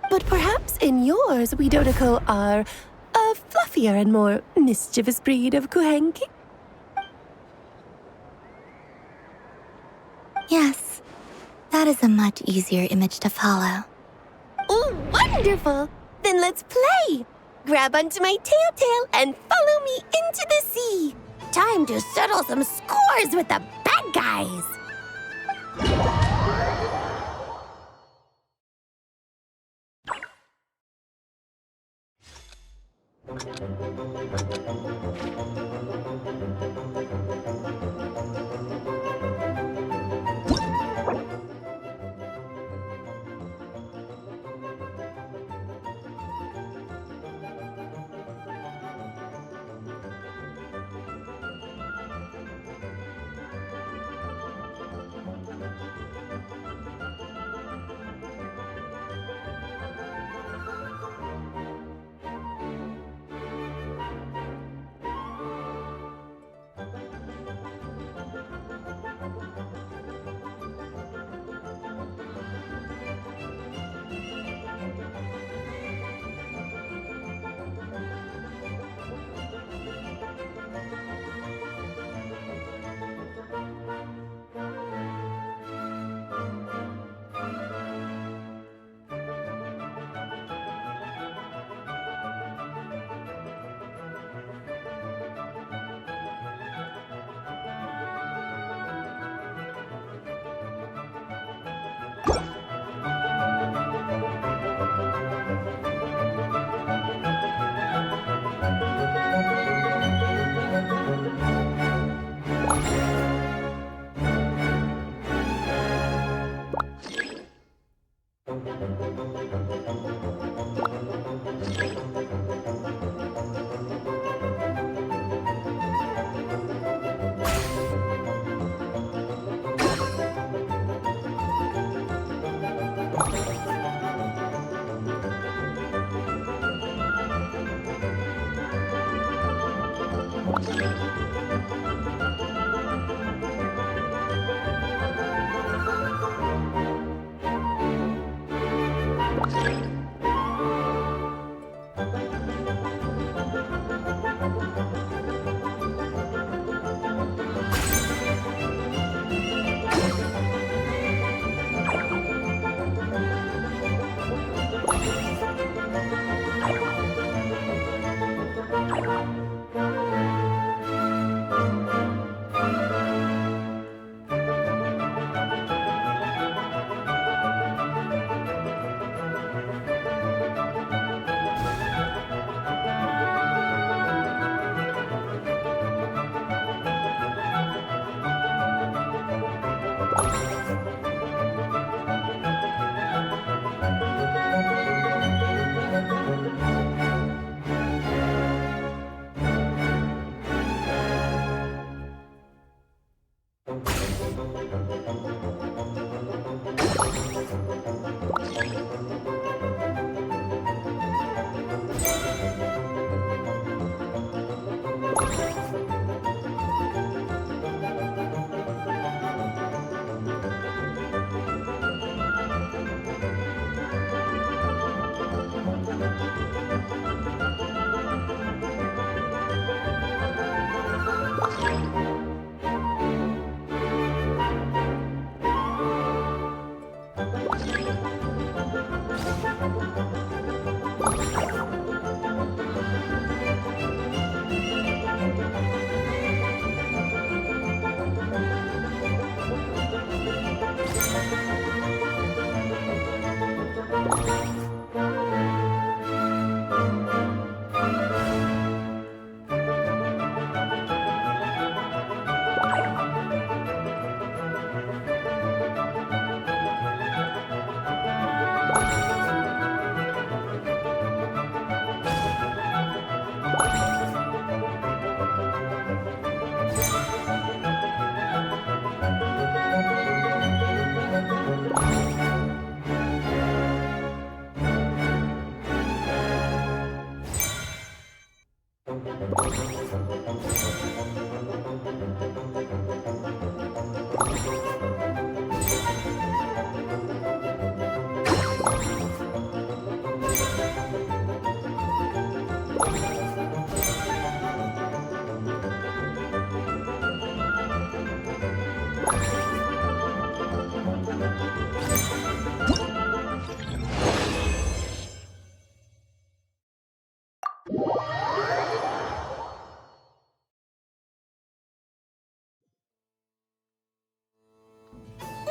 But perhaps in yours, we Dodoko are a fluffier and more mischievous breed of Kuhenki? Yes, that is a much easier image to follow. Oh, wonderful! Then let's play! Grab onto my tail and follow me into the sea. Time to settle some scores with the bad guys.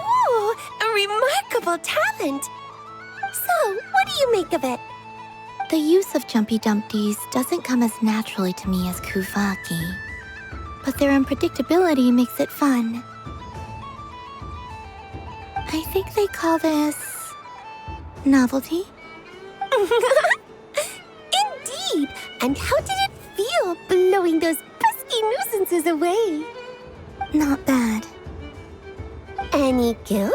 Ooh, a remarkable talent! So, what do you make of it? The use of Jumpy Dumpties doesn't come as naturally to me as Kuvaki, but their unpredictability makes it fun. I think they call this... novelty? Indeed! And how did it feel blowing those pesky nuisances away? Not bad. Any guilt?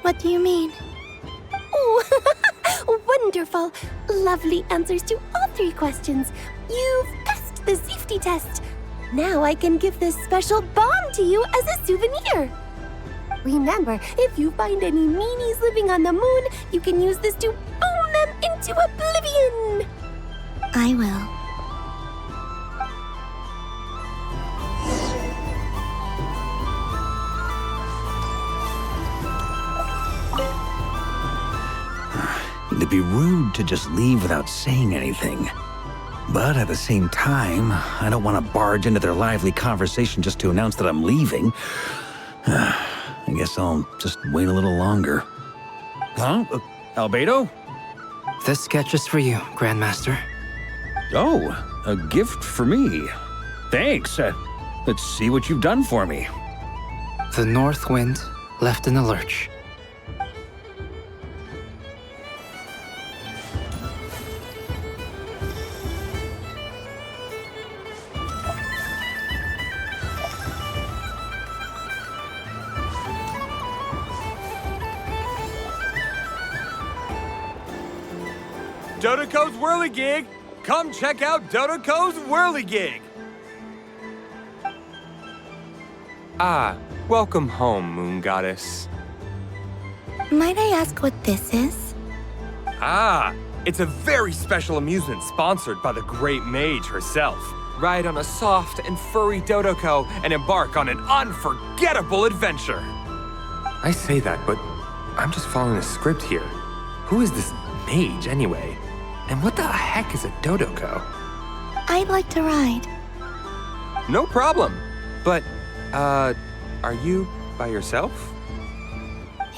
What do you mean? Oh, wonderful! Lovely answers to all 3 questions. You've passed the safety test. Now I can give this special bomb to you as a souvenir. Remember, if you find any meanies living on the moon, you can use this to boom them into oblivion. I will. It'd be rude to just leave without saying anything. But at the same time, I don't want to barge into their lively conversation just to announce that I'm leaving. I guess I'll just wait a little longer. Huh? Albedo? This sketch is for you, Grandmaster. Oh, a gift for me. Thanks. Let's see what you've done for me. The North Wind left in a lurch. Dodoko's Whirligig! Come check out Dodoko's Whirligig! Ah, welcome home, Moon Goddess. Might I ask what this is? Ah, it's a very special amusement sponsored by the Great Mage herself. Ride on a soft and furry Dodoko and embark on an unforgettable adventure. I say that, but I'm just following a script here. Who is this mage, anyway? And what the heck is a Dodoko? I'd like to ride. No problem. But, are you by yourself?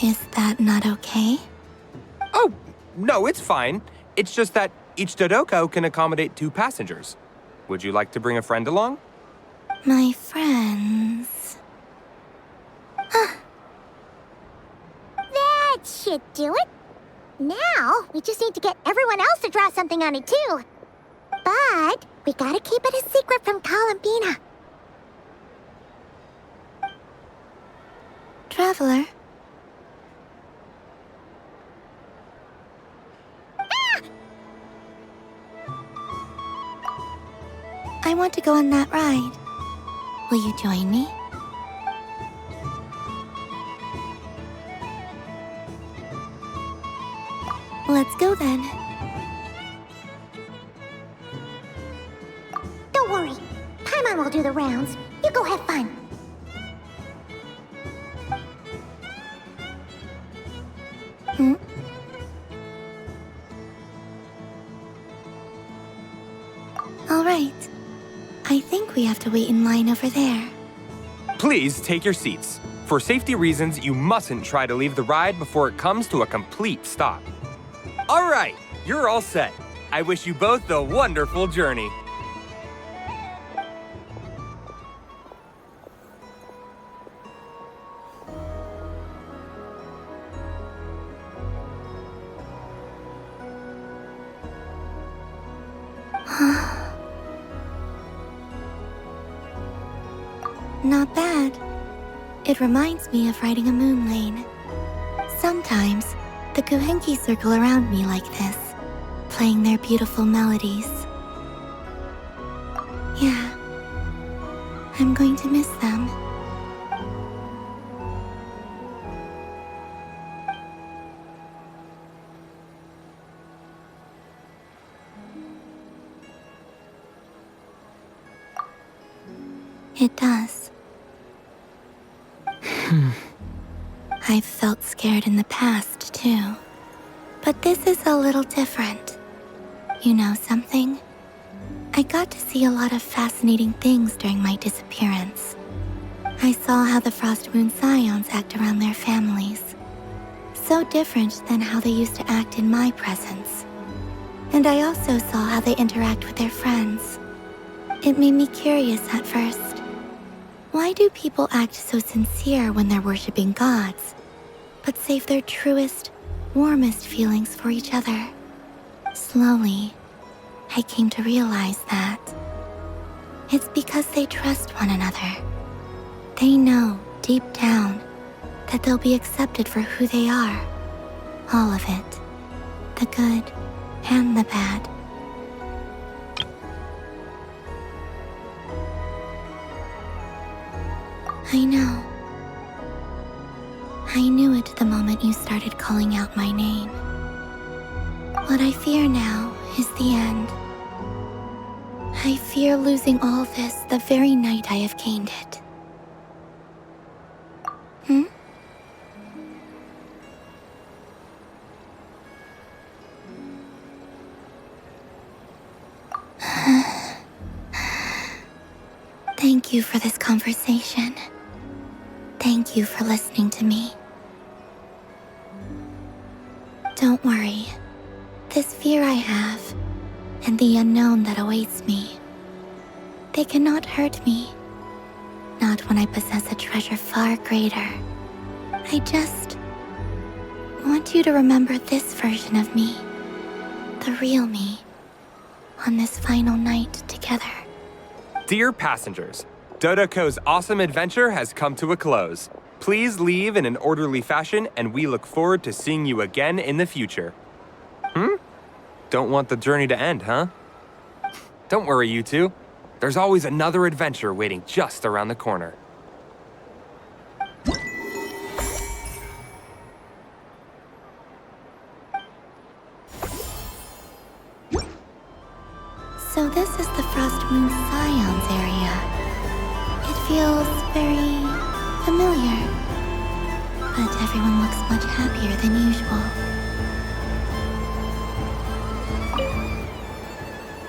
Is that not okay? Oh, no, it's fine. It's just that each Dodoko can accommodate 2 passengers. Would you like to bring a friend along? My friends... should do it. Now, we just need to get everyone else to draw something on it too. But we gotta keep it a secret from Columbina. Traveler. I want to go on that ride. Will you join me? Let's go then. Don't worry. Paimon will do the rounds. You go have fun. Hmm? All right. I think we have to wait in line over there. Please take your seats. For safety reasons, you mustn't try to leave the ride before it comes to a complete stop. All right, you're all set. I wish you both a wonderful journey. Not bad. It reminds me of riding a moon lane. Sometimes, the Kuhenki circle around me like this, playing their beautiful melodies. Yeah, I'm going to miss them. It does. I've felt scared in the past, too. But this is a little different. You know something? I got to see a lot of fascinating things during my disappearance. I saw how the Frost Moon Scions act around their families. So different than how they used to act in my presence. And I also saw how they interact with their friends. It made me curious at first. Why do people act so sincere when they're worshipping gods, but save their truest, warmest feelings for each other? Slowly, I came to realize that it's because they trust one another. They know, deep down, that they'll be accepted for who they are. All of it. The good and the bad. I know. I knew it the moment you started calling out my name. What I fear now is the end. I fear losing all this the very night I have gained it. Hmm? Thank you for this conversation. Thank you for listening to me. Don't worry. This fear I have, and the unknown that awaits me, they cannot hurt me. Not when I possess a treasure far greater. I just want you to remember this version of me, the real me, on this final night together. Dear passengers, Dodoko's awesome adventure has come to a close. Please leave in an orderly fashion, and we look forward to seeing you again in the future. Don't want the journey to end, huh? Don't worry, you two. There's always another adventure waiting just around the corner. So this is the Frost Moon Scions area. It feels very familiar. But everyone looks much happier than usual.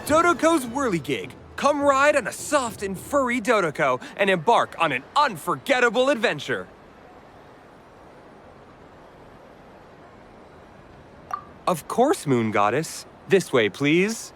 Dodoko's Whirligig. Come ride on a soft and furry Dodoko and embark on an unforgettable adventure. Of course, Moon Goddess. This way, please.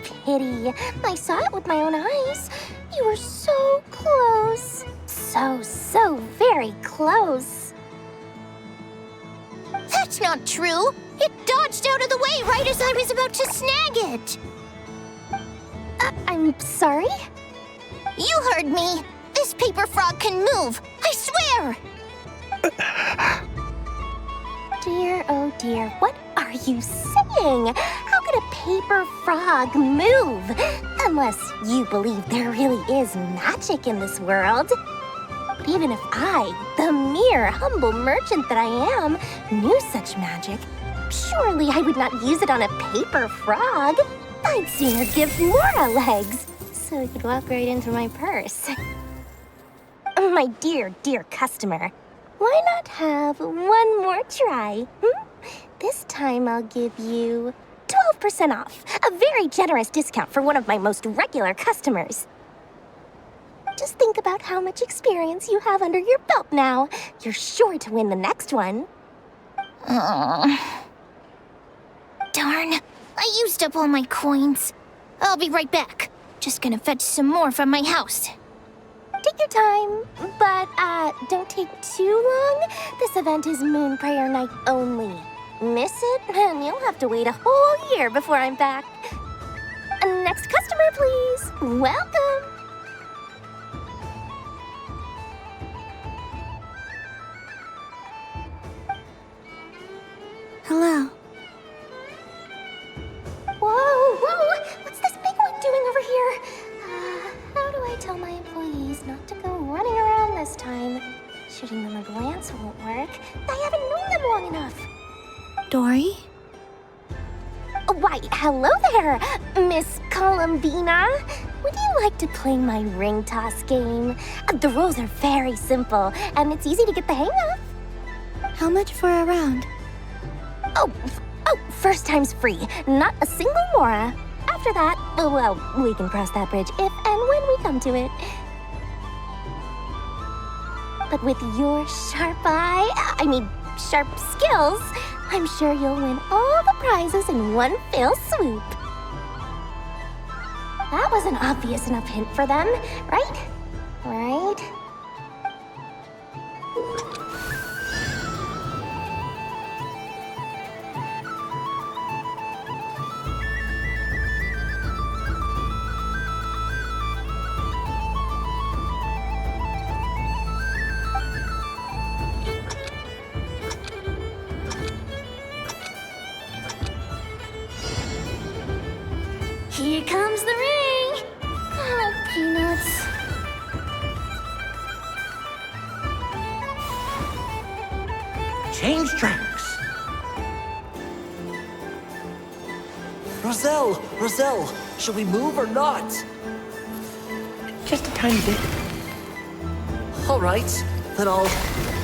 pity. I saw it with my own eyes. You were so close. So very close. That's not true. It dodged out of the way right as I was about to snag it. I'm sorry? You heard me. This paper frog can move. I swear. Dear, oh dear, what are you saying? How could a paper frog move? Unless you believe there really is magic in this world. But even if I, the mere humble merchant that I am, knew such magic, surely I would not use it on a paper frog. I'd sooner give Mora legs, so he could walk right into my purse. My dear, dear customer, why not have one more try? This time I'll give you 12% off, a very generous discount for one of my most regular customers. Just think about how much experience you have under your belt now. You're sure to win the next one. Darn, I used up all my coins. I'll be right back. Just gonna fetch some more from my house. Take your time, but don't take too long. This event is Moon Prayer Night only. Miss it, and you'll have to wait a whole year before I'm back. Next customer, please. Welcome. Hello. Whoa! What's this big one doing over here? How do I tell my employees not to go running around this time? Shooting them a glance won't work. I haven't known them long enough. Dory? Why, hello there, Miss Columbina. Would you like to play my ring toss game? The rules are very simple, and it's easy to get the hang of. How much for a round? Oh, first time's free. Not a single Mora. After that, well, we can cross that bridge if and when we come to it. But with your sharp skills, I'm sure you'll win all the prizes in one fell swoop. That was an obvious enough hint for them, right? Right? Here comes the ring! Oh, peanuts. Change tracks! Roselle, should we move or not? Just a tiny bit. All right, then I'll...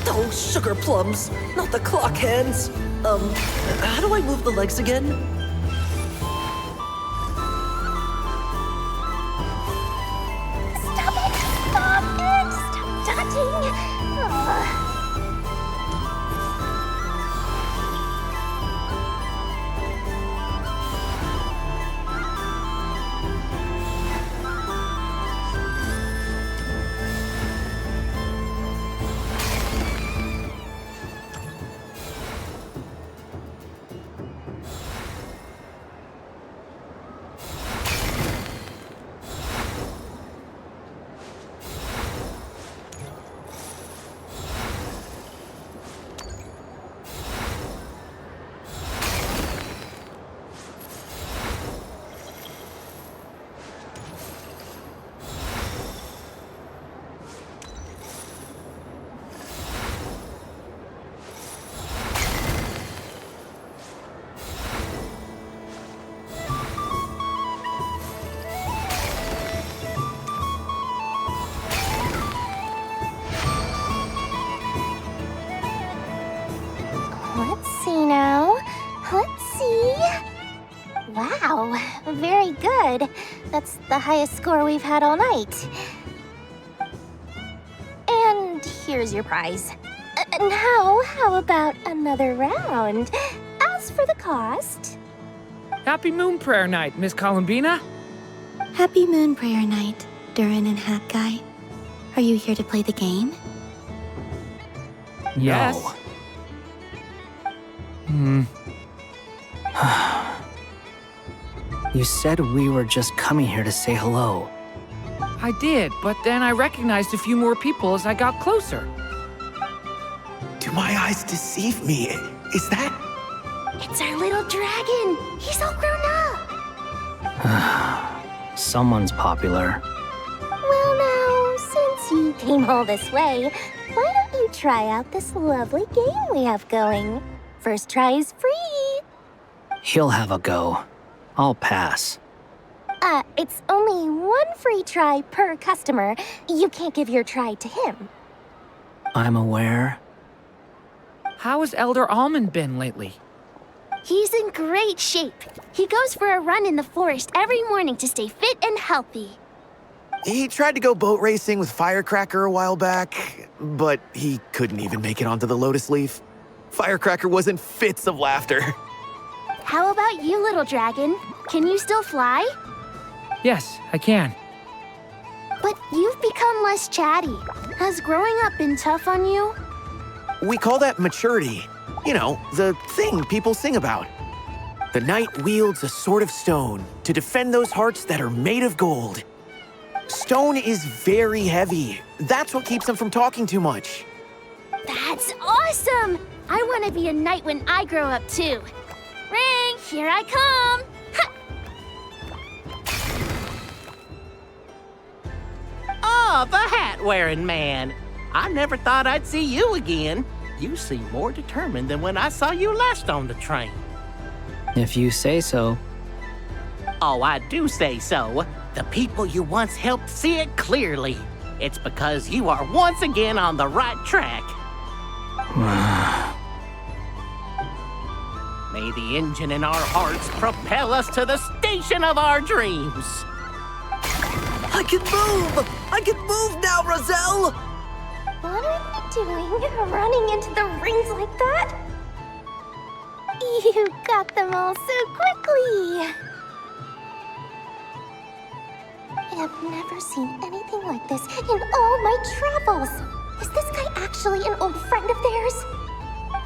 Oh, sugar plums, not the clock hands. How do I move the legs again? Wow, very good. That's the highest score we've had all night. And here's your prize. Now, how about another round? As for the cost... Happy Moon Prayer Night, Miss Columbina. Happy Moon Prayer Night, Durin and Hat Guy. Are you here to play the game? Yes. You said we were just coming here to say hello. I did, but then I recognized a few more people as I got closer. Do my eyes deceive me? Is that... It's our little dragon. He's all grown up. Someone's popular. Well now, since you came all this way, why don't you try out this lovely game we have going? First try is free. He'll have a go. I'll pass. It's only one free try per customer. You can't give your try to him. I'm aware. How has Elder Almond been lately? He's in great shape. He goes for a run in the forest every morning to stay fit and healthy. He tried to go boat racing with Firecracker a while back, but he couldn't even make it onto the Lotus Leaf. Firecracker was in fits of laughter. How about you, little dragon? Can you still fly? Yes, I can. But you've become less chatty. Has growing up been tough on you? We call that maturity. You know, the thing people sing about. The knight wields a sword of stone to defend those hearts that are made of gold. Stone is very heavy. That's what keeps them from talking too much. That's awesome! I want to be a knight when I grow up, too. Ring, here I come! Oh, the hat-wearing man. I never thought I'd see you again. You seem more determined than when I saw you last on the train. If you say so. Oh, I do say so. The people you once helped see it clearly. It's because you are once again on the right track. May the engine in our hearts propel us to the station of our dreams. I can move! I can move now, Roselle! What are you doing, running into the rings like that? You got them all so quickly. I have never seen anything like this in all my travels. Is this guy actually an old friend of theirs?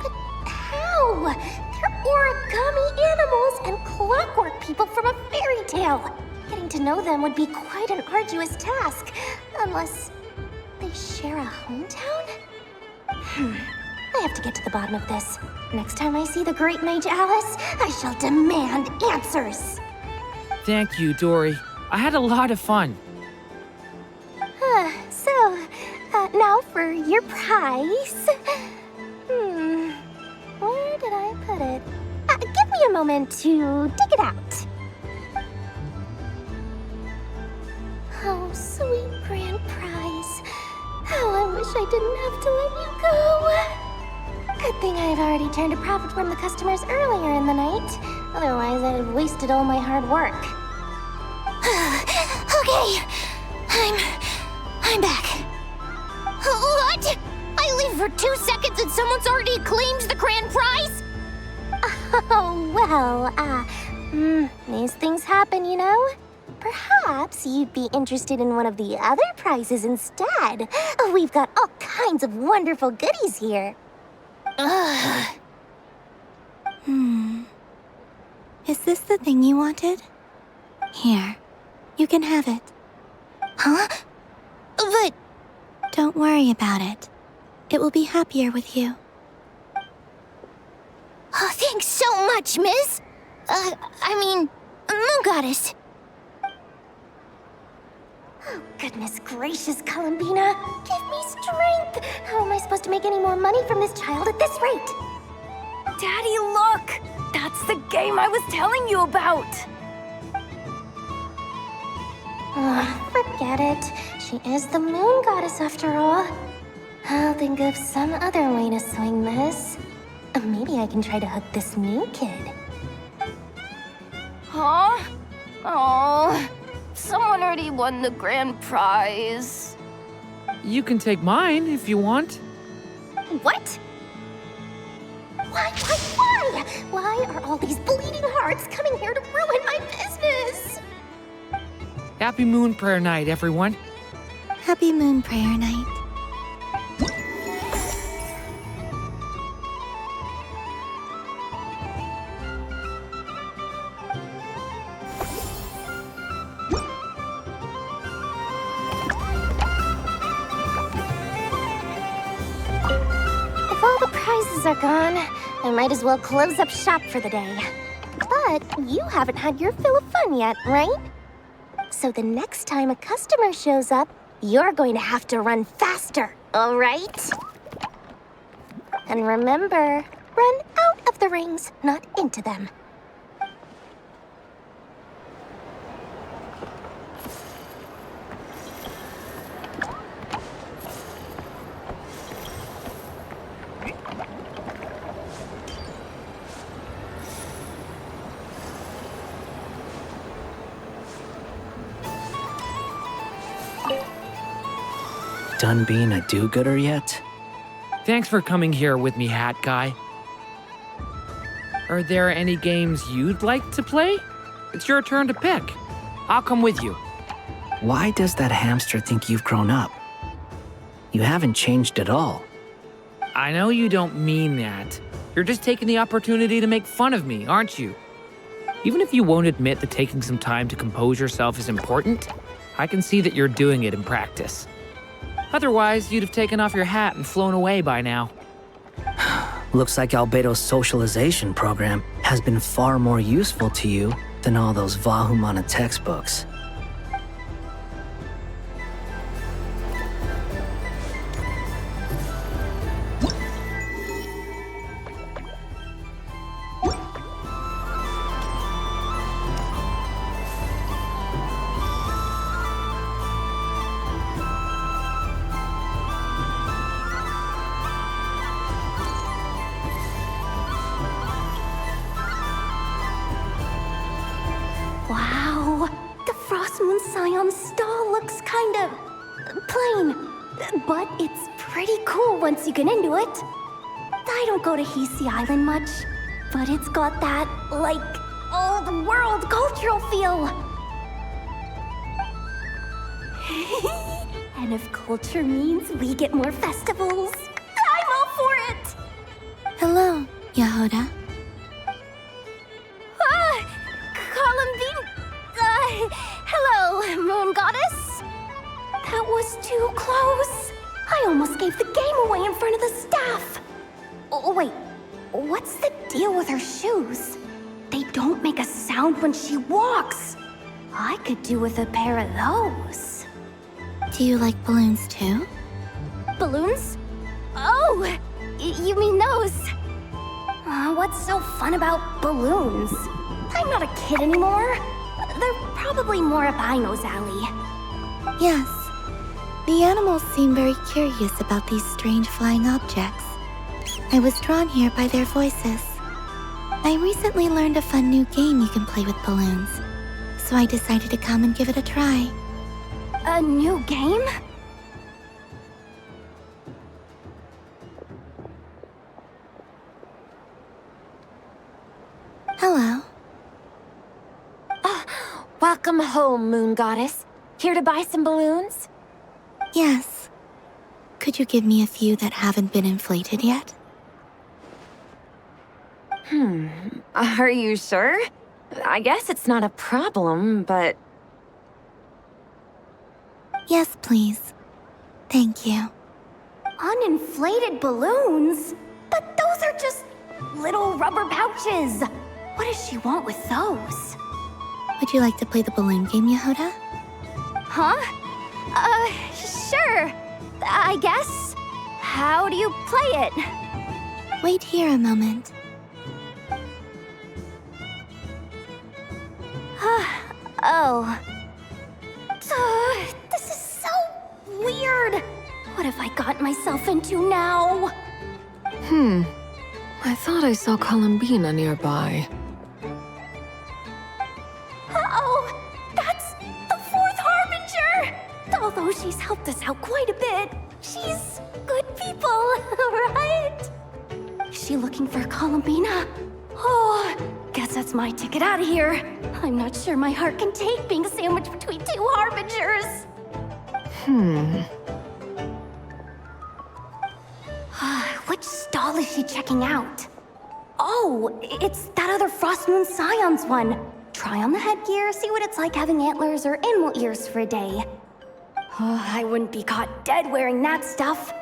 But how? They're origami animals and clockwork people from a fairy tale. Getting to know them would be quite an arduous task, unless they share a hometown? I have to get to the bottom of this. Next time I see the Great Mage Alice, I shall demand answers. Thank you, Dory. I had a lot of fun. Now for your prize. Where did I put it? Give me a moment to dig it out. Oh, sweet grand prize. How I wish I didn't have to let you go. Good thing I've already turned a profit from the customers earlier in the night. Otherwise, I'd have wasted all my hard work. Okay, I'm back. What? I leave for 2 seconds and someone's already claimed the grand prize? Oh, well, these things happen, you know? Perhaps you'd be interested in one of the other prizes instead. We've got all kinds of wonderful goodies here. Is this the thing you wanted? Here, you can have it. Huh? But... Don't worry about it. It will be happier with you. Oh, thanks so much, miss. Moon Goddess. Oh, goodness gracious, Columbina. Give me strength. How am I supposed to make any more money from this child at this rate? Daddy, look! That's the game I was telling you about! Forget it. She is the Moon Goddess after all. I'll think of some other way to swing this. Maybe I can try to hook this new kid. Huh? Oh, someone already won the grand prize. You can take mine if you want. What? Why? Why are all these bleeding hearts coming here to ruin my business? Happy Moon Prayer Night, everyone. Happy Moon Prayer Night. If all the prizes are gone, I might as well close up shop for the day. But you haven't had your fill of fun yet, right? So the next time a customer shows up, you're going to have to run faster, all right? And remember, run out of the rings, not into them. Done being a do-gooder yet? Thanks for coming here with me, Hat Guy. Are there any games you'd like to play? It's your turn to pick. I'll come with you. Why does that hamster think you've grown up? You haven't changed at all. I know you don't mean that. You're just taking the opportunity to make fun of me, aren't you? Even if you won't admit that taking some time to compose yourself is important, I can see that you're doing it in practice. Otherwise, you'd have taken off your hat and flown away by now. Looks like Albedo's socialization program has been far more useful to you than all those Vahumana textbooks. Wow, the Frost Moon Scion stall looks kind of plain, but it's pretty cool once you get into it. I don't go to Hisi Island much, but it's got that, like, old world cultural feel. And if culture means we get more festivals, I'm all for it! Hello, Yahoda. Hello, Moon Goddess. That was too close. I almost gave the game away in front of the staff. Oh, wait, what's the deal with her shoes? They don't make a sound when she walks. I could do with a pair of those. Do you like balloons too? Balloons? Oh, you mean those? What's so fun about balloons? I'm not a kid anymore. They're probably more up Aino's alley. Yes. The animals seem very curious about these strange flying objects. I was drawn here by their voices. I recently learned a fun new game you can play with balloons, so I decided to come and give it a try. A new game? Hello. Welcome home, Moon Goddess. Here to buy some balloons? Yes. Could you give me a few that haven't been inflated yet? Are you sure? I guess it's not a problem, but... Yes, please. Thank you. Uninflated balloons? But those are just little rubber pouches. What does she want with those? Would you like to play the balloon game, Yahoda? Huh? Sure. I guess. How do you play it? Wait here a moment. Oh. This is so weird. What have I got myself into now? I thought I saw Columbina nearby. Uh-oh! That's the Fourth Harbinger! Although she's helped us out quite a bit, she's good people, right? Is she looking for Columbina? that's my ticket out of here. I'm not sure my heart can take being sandwiched between two harbingers. Which stall is she checking out? Oh, it's that other Frost Moon Scion's one. Try on the headgear, see what it's like having antlers or animal ears for a day. I wouldn't be caught dead wearing that stuff.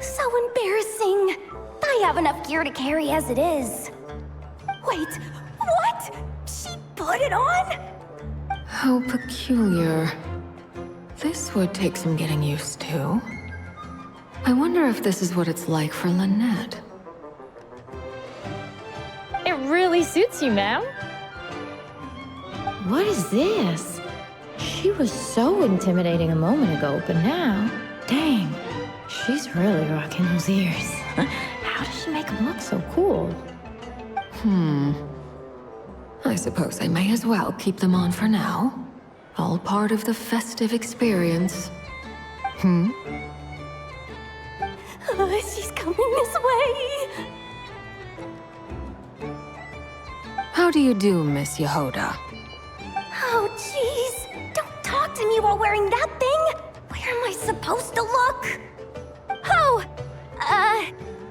So embarrassing. I have enough gear to carry as it is. Wait, what? She put it on? How peculiar. This would take some getting used to. I wonder if this is what it's like for Lynette. It really suits you, ma'am. What is this? She was so intimidating a moment ago, but now, dang, she's really rocking those ears. How does she make them look so cool? I suppose I may as well keep them on for now. All part of the festive experience. She's coming this way. How do you do, Miss Yehoda? Oh, jeez. Don't talk to me while wearing that thing. Where am I supposed to look? Oh,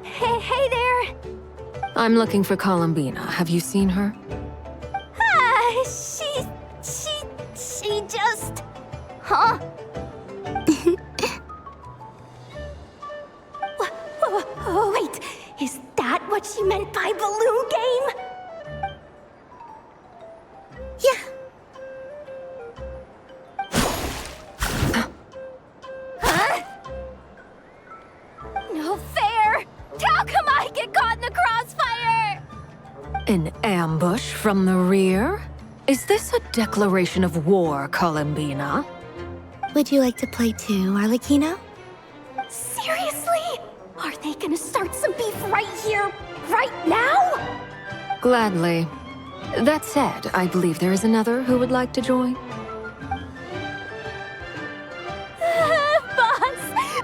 hey there. I'm looking for Columbina. Have you seen her? She just... Huh? Wait, is that what she meant by balloon game? Yeah. Huh? No fair! How come I get caught in the crossfire? An ambush from the rear? Is this a declaration of war, Columbina? Would you like to play too, Arlecchino? Seriously? Are they gonna start some beef right here, right now? Gladly. That said, I believe there is another who would like to join.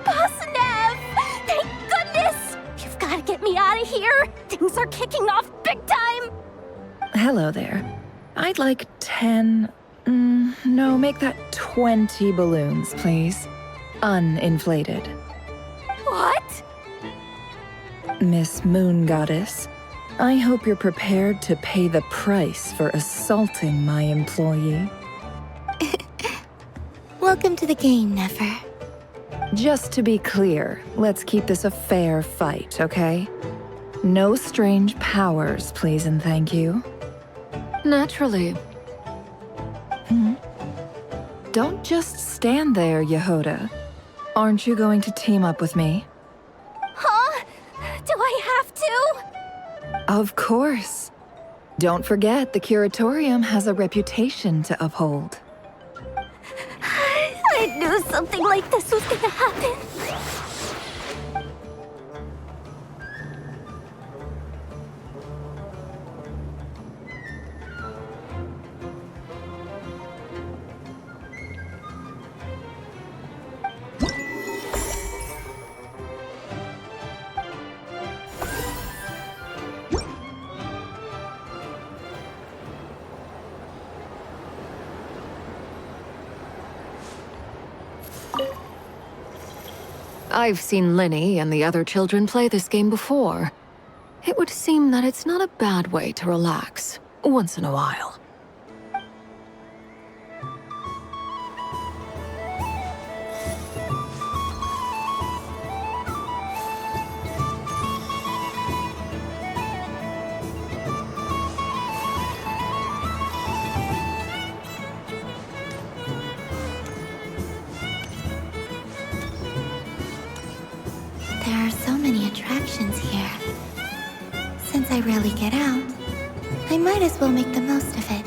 Boss Nev! Thank goodness! You've gotta get me out of here! Things are kicking off big time! Hello there. I'd like 10... no, make that 20 balloons, please. Uninflated. What? Miss Moon Goddess, I hope you're prepared to pay the price for assaulting my employee. Welcome to the game, Nefer. Just to be clear, let's keep this a fair fight, okay? No strange powers, please and thank you. Naturally. Don't just stand there, Yehoda. Aren't you going to team up with me? Huh? Do I have to? Of course. Don't forget, the Curatorium has a reputation to uphold. I knew something like this was gonna happen. I've seen Linny and the other children play this game before. It would seem that it's not a bad way to relax, once in a while. There are so many attractions here. Since I rarely get out, I might as well make the most of it.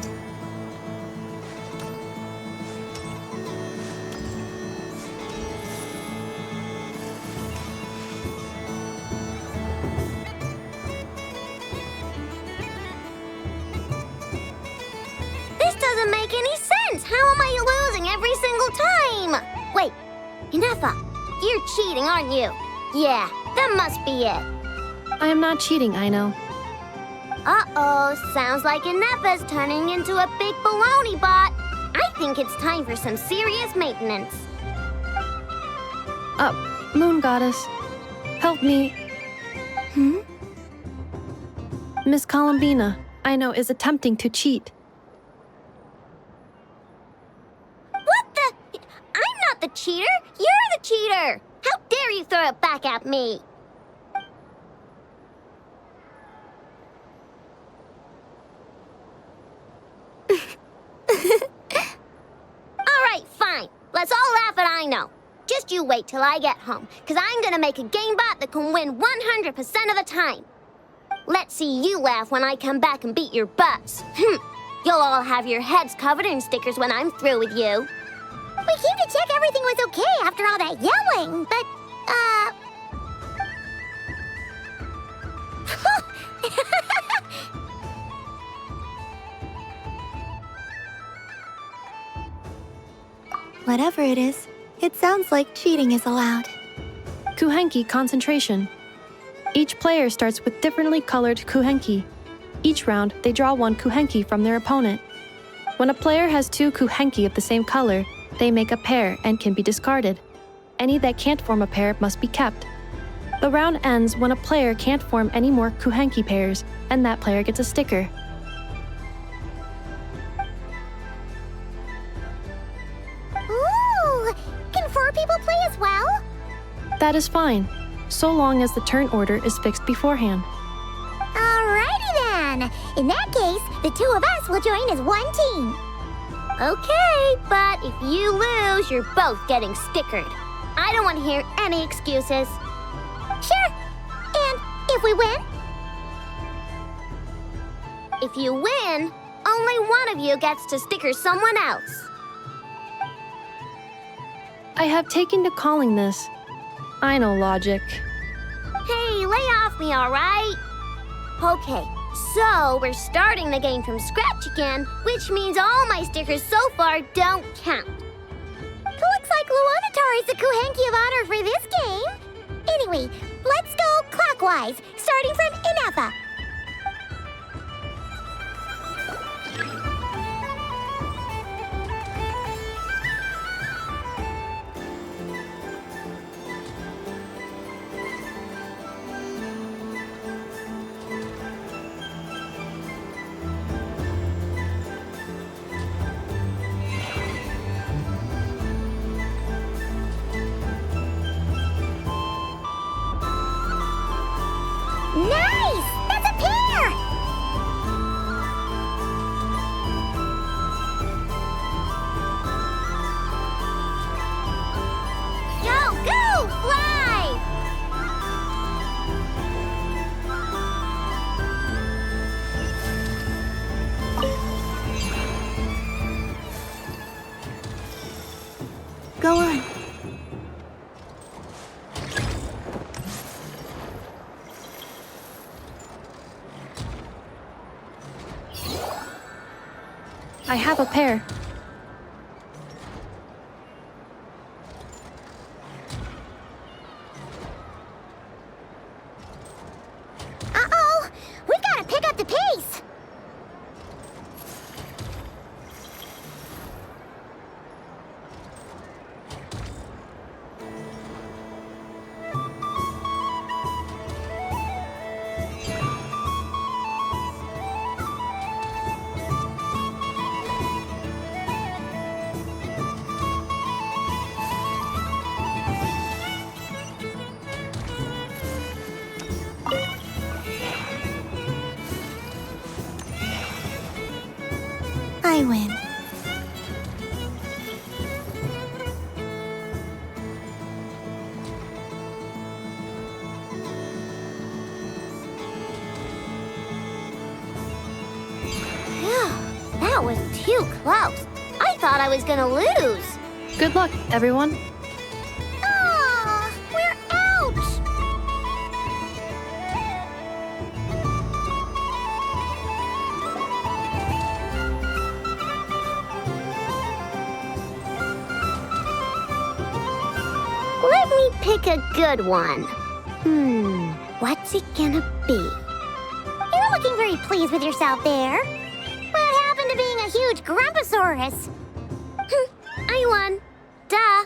This doesn't make any sense! How am I losing every single time? Wait, Inefa, you're cheating, aren't you? Yeah, that must be it. I am not cheating, I know. Uh-oh, sounds like Inepa's turning into a big baloney bot. I think it's time for some serious maintenance. Moon Goddess, help me. Miss Columbina, I know, is attempting to cheat. What the? I'm not the cheater. You're the cheater. How dare you throw it back at me? All right, fine. Let's all laugh at I know. Just you wait till I get home, because I'm gonna make a game bot that can win 100% of the time. Let's see you laugh when I come back and beat your butts. You'll all have your heads covered in stickers when I'm through with you. We came to check everything was okay after all that yelling, but, Whatever it is, it sounds like cheating is allowed. Kuhenki concentration. Each player starts with differently colored kuhenki. Each round, they draw one kuhenki from their opponent. When a player has two kuhenki of the same color, they make a pair and can be discarded. Any that can't form a pair must be kept. The round ends when a player can't form any more kuhenki pairs, and that player gets a sticker. ooh, can 4 people play as well? That is fine, so long as the turn order is fixed beforehand. Alrighty then. In that case, the 2 of us will join as one team. Okay, but if you lose, you're both getting stickered. I don't want to hear any excuses. Sure. And if we win? If you win, only one of you gets to sticker someone else. I have taken to calling this. I know logic. Hey, lay off me, all right? Okay, so we're starting the game from scratch again, which means all my stickers so far don't count. Looks like Luonatar is the Kuhenki of honor for this game. Anyway, let's go clockwise, starting from Inepa. Nice! That's a pair! Go, go, fly! Go on. I have a pair. Uh-oh! We've got to pick up the pace! I win. Phew, that was too close. I thought I was gonna lose. Good luck, everyone. Aw, we're out! Let me pick a good one. What's it gonna be? You're looking looking very pleased with yourself there. What happened to being a huge Grumposaurus? I won. Duh.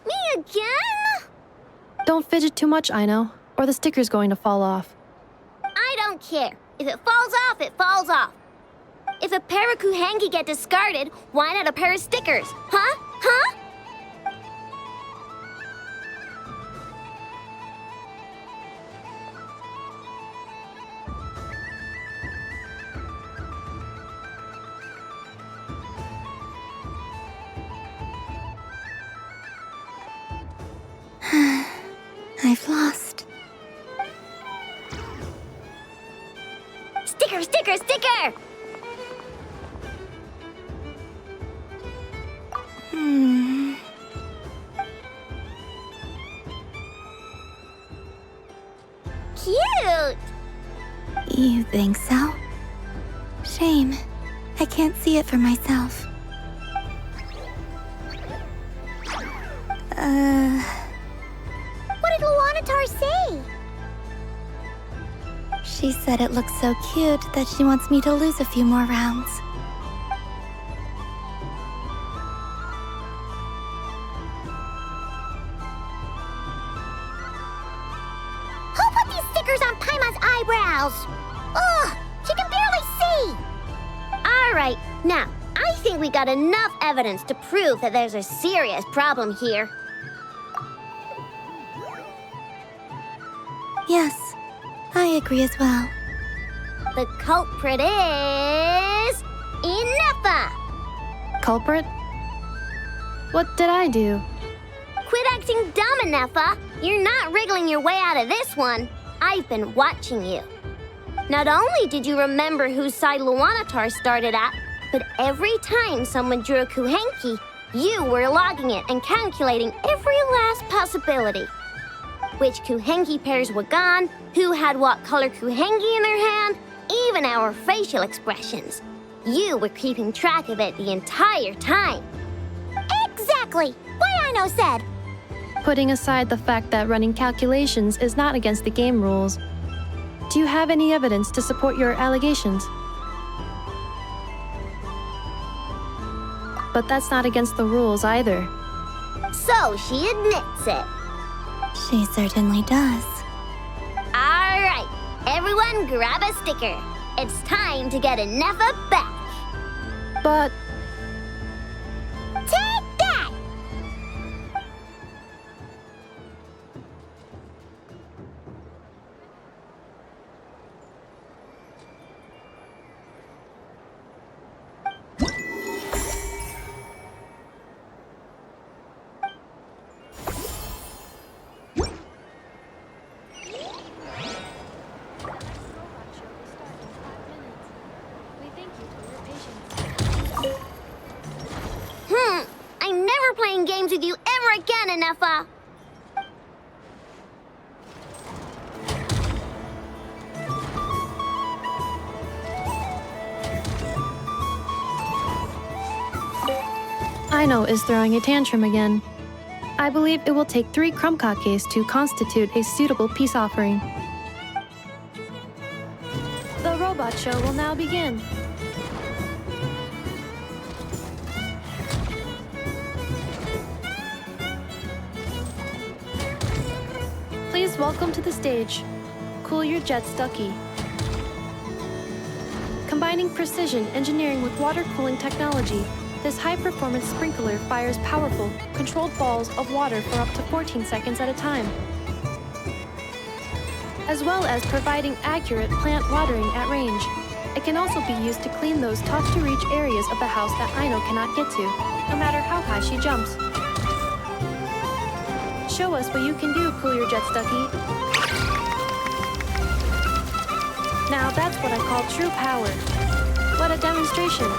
Me again? Don't fidget too much, Aino, or the sticker's going to fall off. I don't care. If it falls off, it falls off. If a pair of Kuhenki get discarded, why not a pair of stickers? Huh? Huh? I've lost. Sticker, sticker, sticker! Cute! You think so? Shame. I can't see it for myself. What did Luanatar say? She said it looks so cute that she wants me to lose a few more rounds. Who put these stickers on Paimon's eyebrows? Ugh, she can barely see! Alright, now, I think we got enough evidence to prove that there's a serious problem here. Yes, I agree as well. The culprit is... Inefa! Culprit? What did I do? Quit acting dumb, Inefa! You're not wriggling your way out of this one. I've been watching you. Not only did you remember whose side Luanatar started at, but every time someone drew a Kuhenki, you were logging it and calculating every last possibility. Which Kuhenki pairs were gone, who had what color Kuhenki in their hand, even our facial expressions. You were keeping track of it the entire time. Exactly! What Aino said! Putting aside the fact that running calculations is not against the game rules, do you have any evidence to support your allegations? But that's not against the rules either. So she admits it. She certainly does. All right, everyone grab a sticker. It's time to get Inefa back. But... Take that! I'm never playing games with you ever again, Inefa. Aino is throwing a tantrum again. I believe it will take 3 Krumkakes to constitute a suitable peace offering. The robot show will now begin. Please welcome to the stage, Cool Your Jets Ducky. Combining precision engineering with water cooling technology, this high-performance sprinkler fires powerful, controlled balls of water for up to 14 seconds at a time, as well as providing accurate plant watering at range. It can also be used to clean those tough-to-reach areas of the house that Aino cannot get to, no matter how high she jumps. Show us what you can do, Cool Your Jets Ducky. Now that's what I call true power. What a demonstration.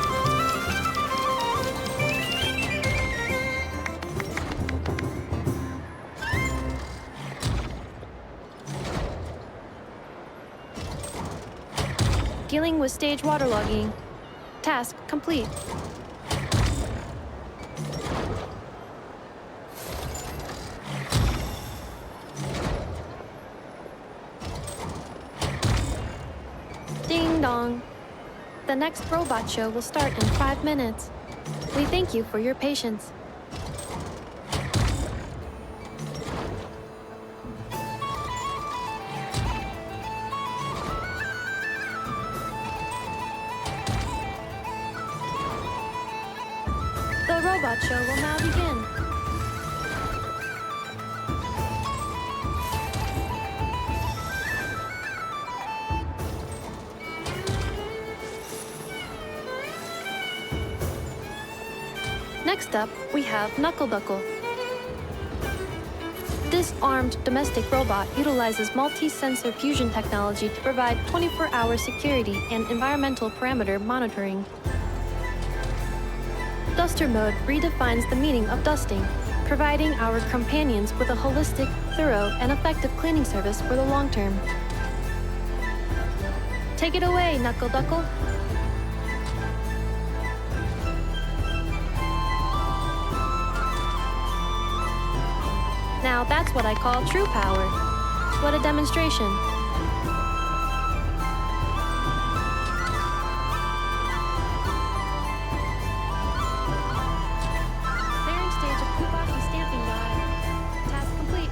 Dealing with stage waterlogging. Task complete. Ding dong. The next robot show will start in 5 minutes. We thank you for your patience. The robot show will now begin. Next up, we have Knuckle Duckle. This armed domestic robot utilizes multi-sensor fusion technology to provide 24-hour security and environmental parameter monitoring. Duster mode redefines the meaning of dusting, providing our companions with a holistic, thorough, and effective cleaning service for the long term. Take it away, Knuckle Duckle. Now that's what I call true power. What a demonstration. Clearing stage of Kubaki stamping die. Task complete.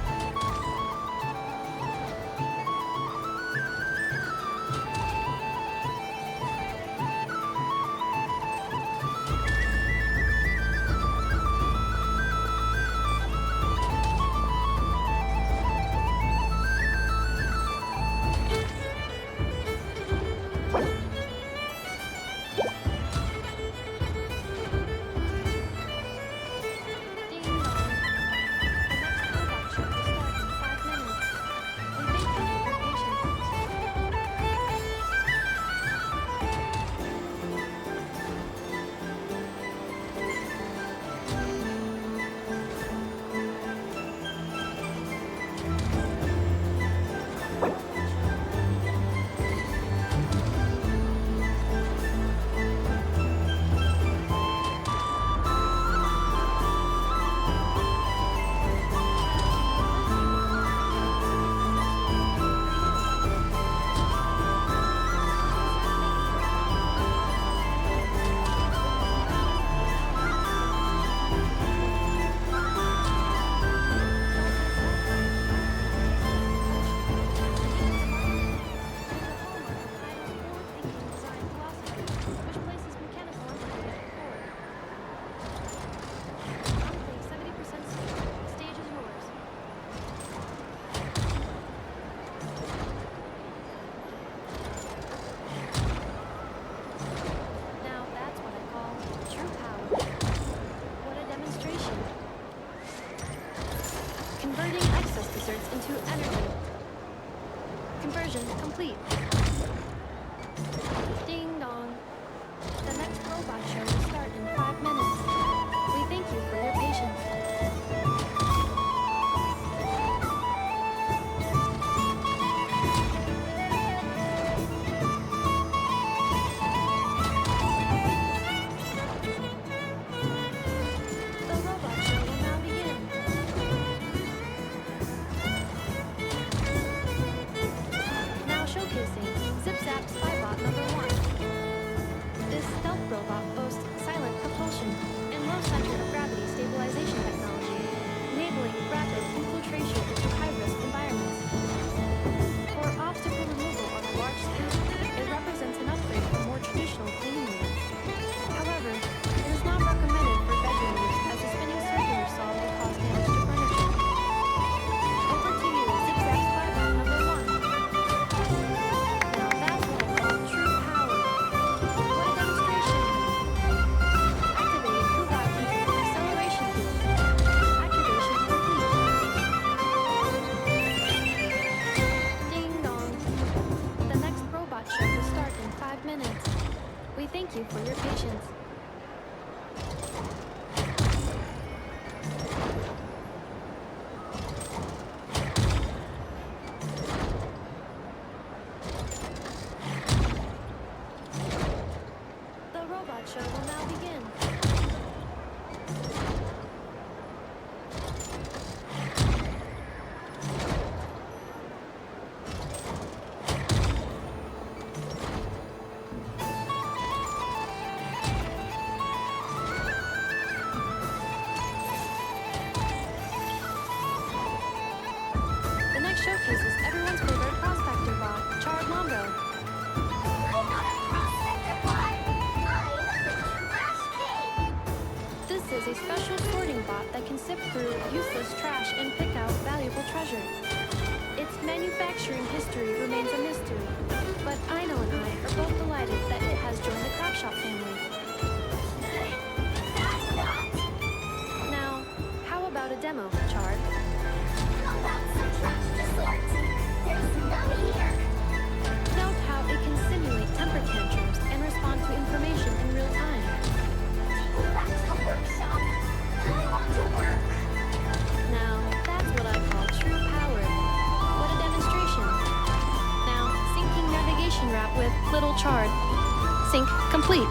Converting excess desserts into energy. Conversion complete. Ding dong. The next robot show will start in 5 minutes. We thank you for your patience. Thank you for your patience. treasure. Its manufacturing history remains a mystery, but Aino and I are both delighted that it has joined the craft shop family. Now, how about a demo, Chard? Note how it can simulate temper tantrums and respond to information in real time. Now, that's what I call true power. What a demonstration. Now, syncing navigation wrap with Little Chard. Sync complete.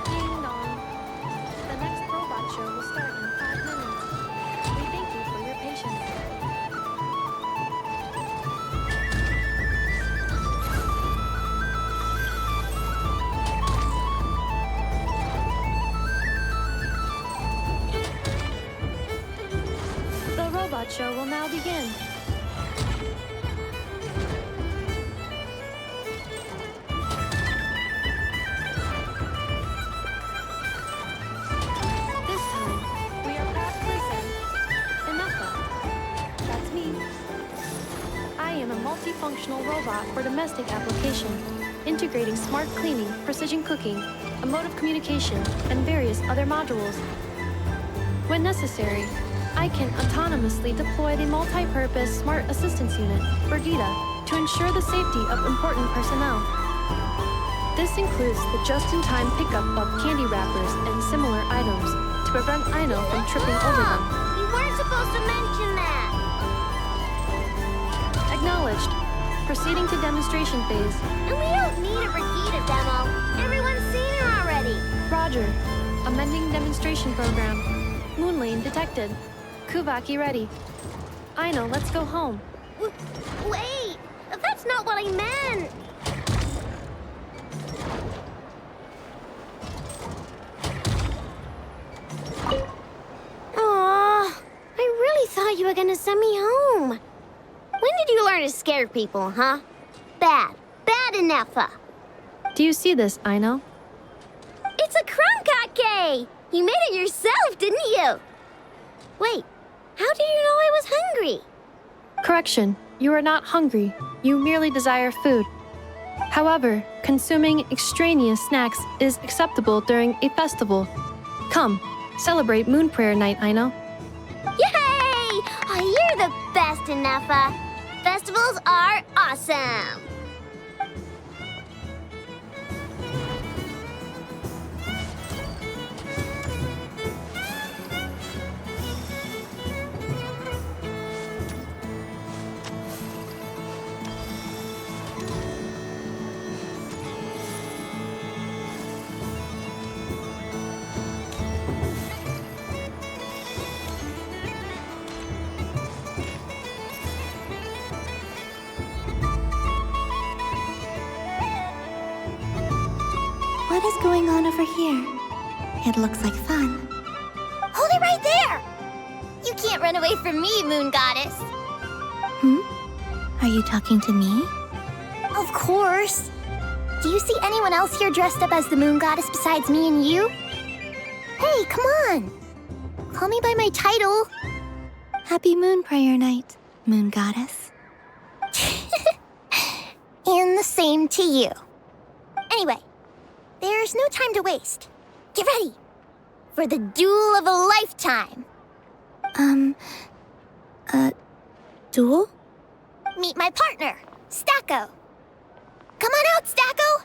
Ding dong. The next robot show will start in 5 minutes. We thank you for your patience. The robot show will now begin. This time, we are proud to present Enougha. That's me. I am a multifunctional robot for domestic application, integrating smart cleaning, precision cooking, emotive communication, and various other modules. When necessary, I can autonomously deploy the multi-purpose Smart Assistance Unit, Brigida, to ensure the safety of important personnel. This includes the just-in-time pickup of candy wrappers and similar items to prevent Aino from tripping over them. You weren't supposed to mention that! Acknowledged. Proceeding to demonstration phase. And we don't need a Brigida demo. Everyone's seen her already. Roger. Amending demonstration program. Moon lane detected. Kuvaki ready. Aino, let's go home. Wait! That's not what I meant! Aw, I really thought you were gonna send me home. When did you learn to scare people, huh? Bad. Bad enough. Do you see this, Aino? It's a crunkake! You made it yourself, didn't you? Wait, how do you know I was hungry? Correction. You are not hungry. You merely desire food. However, consuming extraneous snacks is acceptable during a festival. Come, celebrate Moon Prayer Night, Aino. Yay! Oh, you're the best, Enougha. Festivals are awesome. What is going on over here? It looks like fun. Hold it right there! You can't run away from me, Moon Goddess. Are you talking to me? Of course. Do you see anyone else here dressed up as the Moon Goddess besides me and you? Hey, come on. Call me by my title. Happy Moon Prayer Night, Moon Goddess. And the same to you. Anyway, there's no time to waste. Get ready for the duel of a lifetime. Duel? Meet my partner, Stacko. Come on out, Stacko.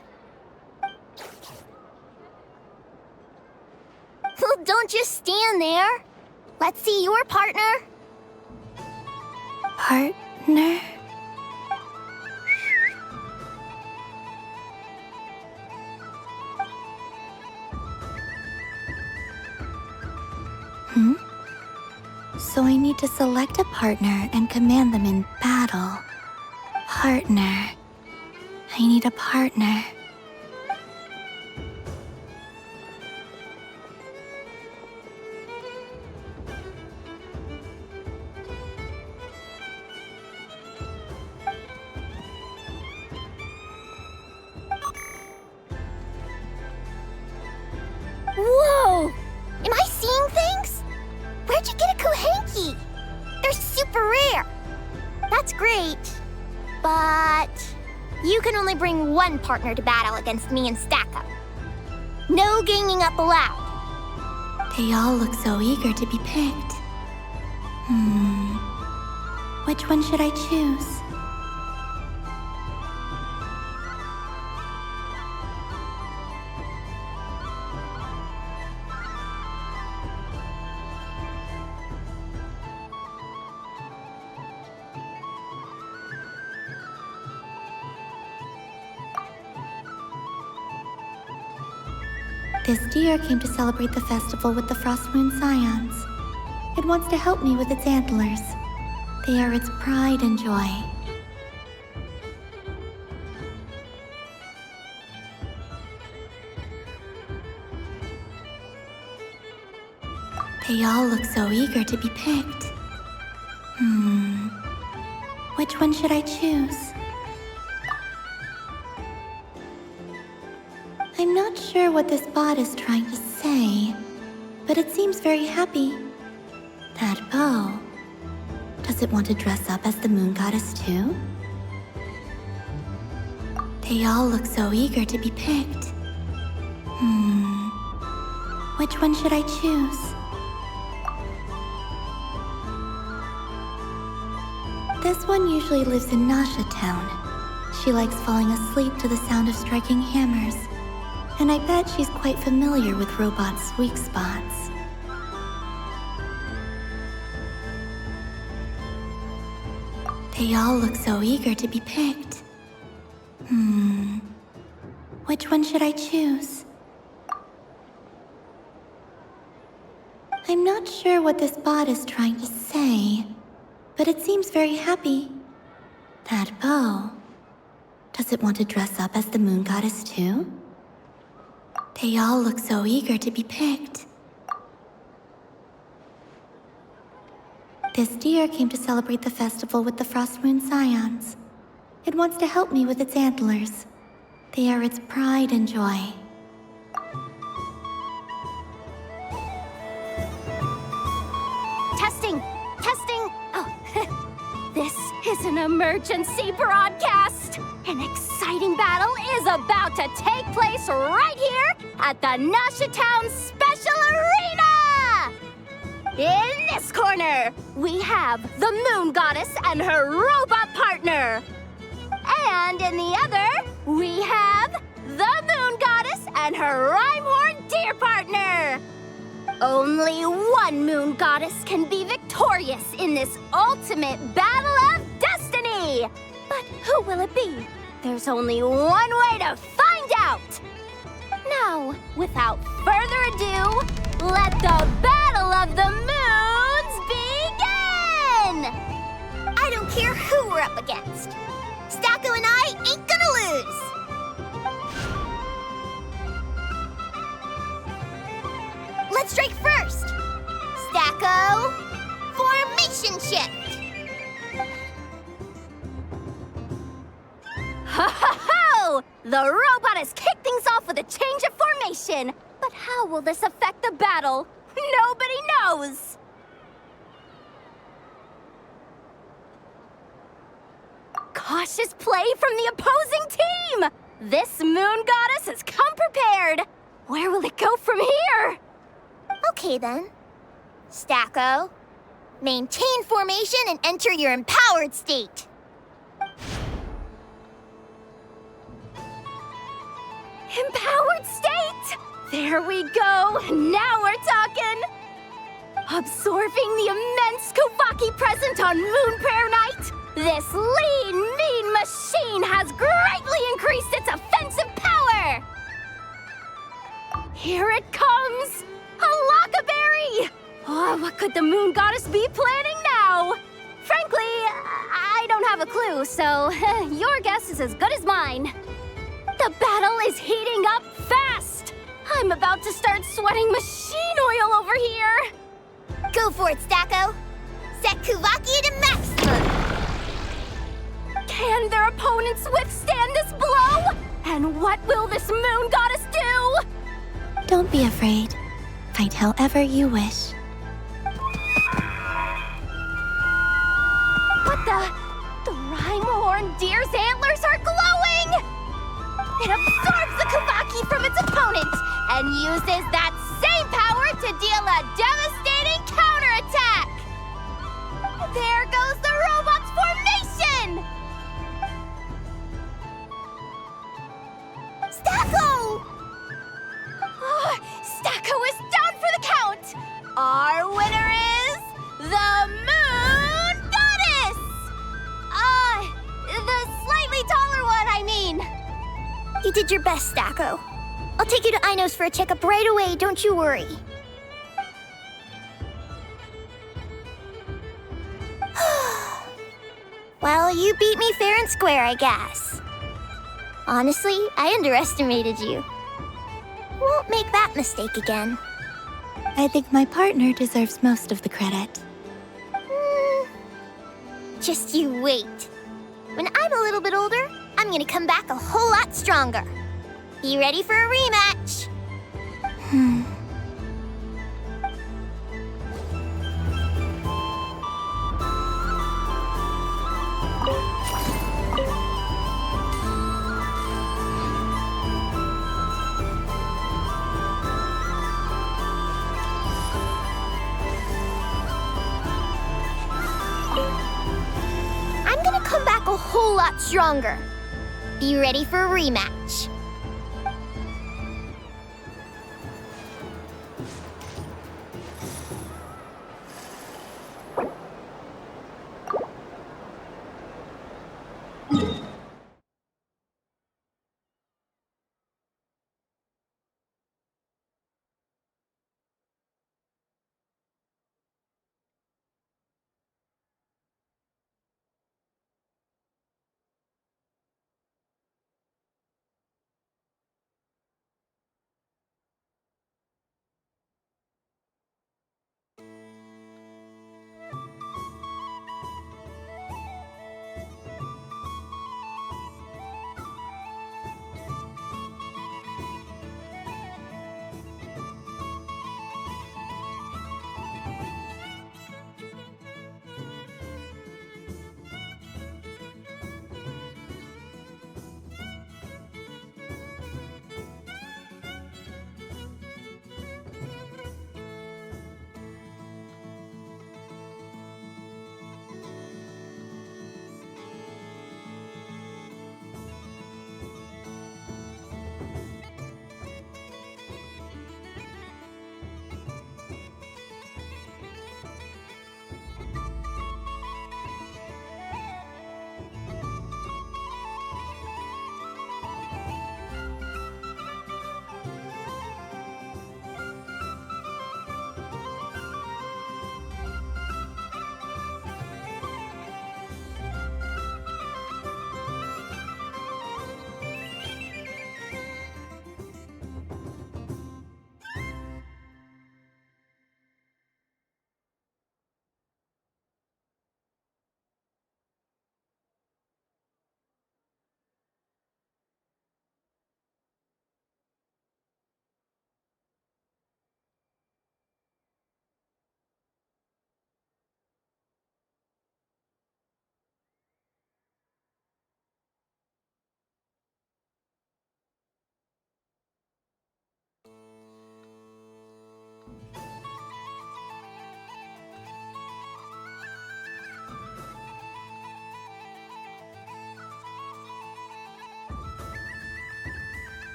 Well, don't just stand there. Let's see your partner. Partner? So I need to select a partner and command them in battle. Partner. I need a partner. only bring one partner to battle against me and Stacko. No ganging up allowed. They all look so eager to be picked. Which one should I choose? This deer came to celebrate the festival with the Frost Moon Scions. It wants to help me with its antlers. They are its pride and joy. They all look so eager to be picked. Which one should I choose? I'm not sure what this bot is trying to say, but it seems very happy. That bow. Does it want to dress up as the moon goddess too? They all look so eager to be picked. Which one should I choose? This one usually lives in Nasha Town. She likes falling asleep to the sound of striking hammers. And I bet she's quite familiar with robots' weak spots. They all look so eager to be picked. Which one should I choose? I'm not sure what this bot is trying to say, but it seems very happy. That bow. Does it want to dress up as the moon goddess too? They all look so eager to be picked. This deer came to celebrate the festival with the Frost Moon Scions. It wants to help me with its antlers. They are its pride and joy. Testing! Testing! Oh, this is an emergency broadcast! An exciting battle is about to take place right here at the Nasha Town Special Arena! In this corner, we have the Moon Goddess and her robot partner. And in the other, we have the Moon Goddess and her Rhyme-Horn Deer partner. Only one Moon Goddess can be victorious in this ultimate battle of destiny. But who will it be? There's only one way to find out! Now, without further ado, let the Battle of the Moons begin! I don't care who we're up against. Stacko and I ain't gonna lose! Let's strike first! Stacko, formation shift! Ho-ho-ho! The robot has kicked things off with a change of formation. But how will this affect the battle? Nobody knows! Cautious play from the opposing team! This moon goddess has come prepared! Where will it go from here? Okay then. Stacko, maintain formation and enter your empowered state. Empowered state! There we go! Now we're talking! Absorbing the immense Kuvaki present on Moon Prayer Night, this lean, mean machine has greatly increased its offensive power! Here it comes! A Lockaberry! Oh, what could the Moon Goddess be planning now? Frankly, I don't have a clue, so your guess is as good as mine. The battle is heating up fast! I'm about to start sweating machine oil over here! Go for it, Stacko! Set Kuvaki to maximum! Can their opponents withstand this blow? And what will this moon goddess do? Don't be afraid. Fight however you wish. What the? The Rhyme-Horn Deer's antlers are glowing! It absorbs the Kavaki from its opponent and uses that same power to deal a devastating counterattack! There goes the robot's formation! Stacko! Oh, Stacko is down for the count! Our winner is the Moon Goddess! The slightly taller one, I mean. You did your best, Stacko. I'll take you to Ainos for a checkup right away, don't you worry. Well, you beat me fair and square, I guess. Honestly, I underestimated you. Won't make that mistake again. I think my partner deserves most of the credit. Just you wait. When I'm a little bit older, I'm gonna come back a whole lot stronger. Be ready for a rematch. I'm gonna come back a whole lot stronger. Be ready for a rematch.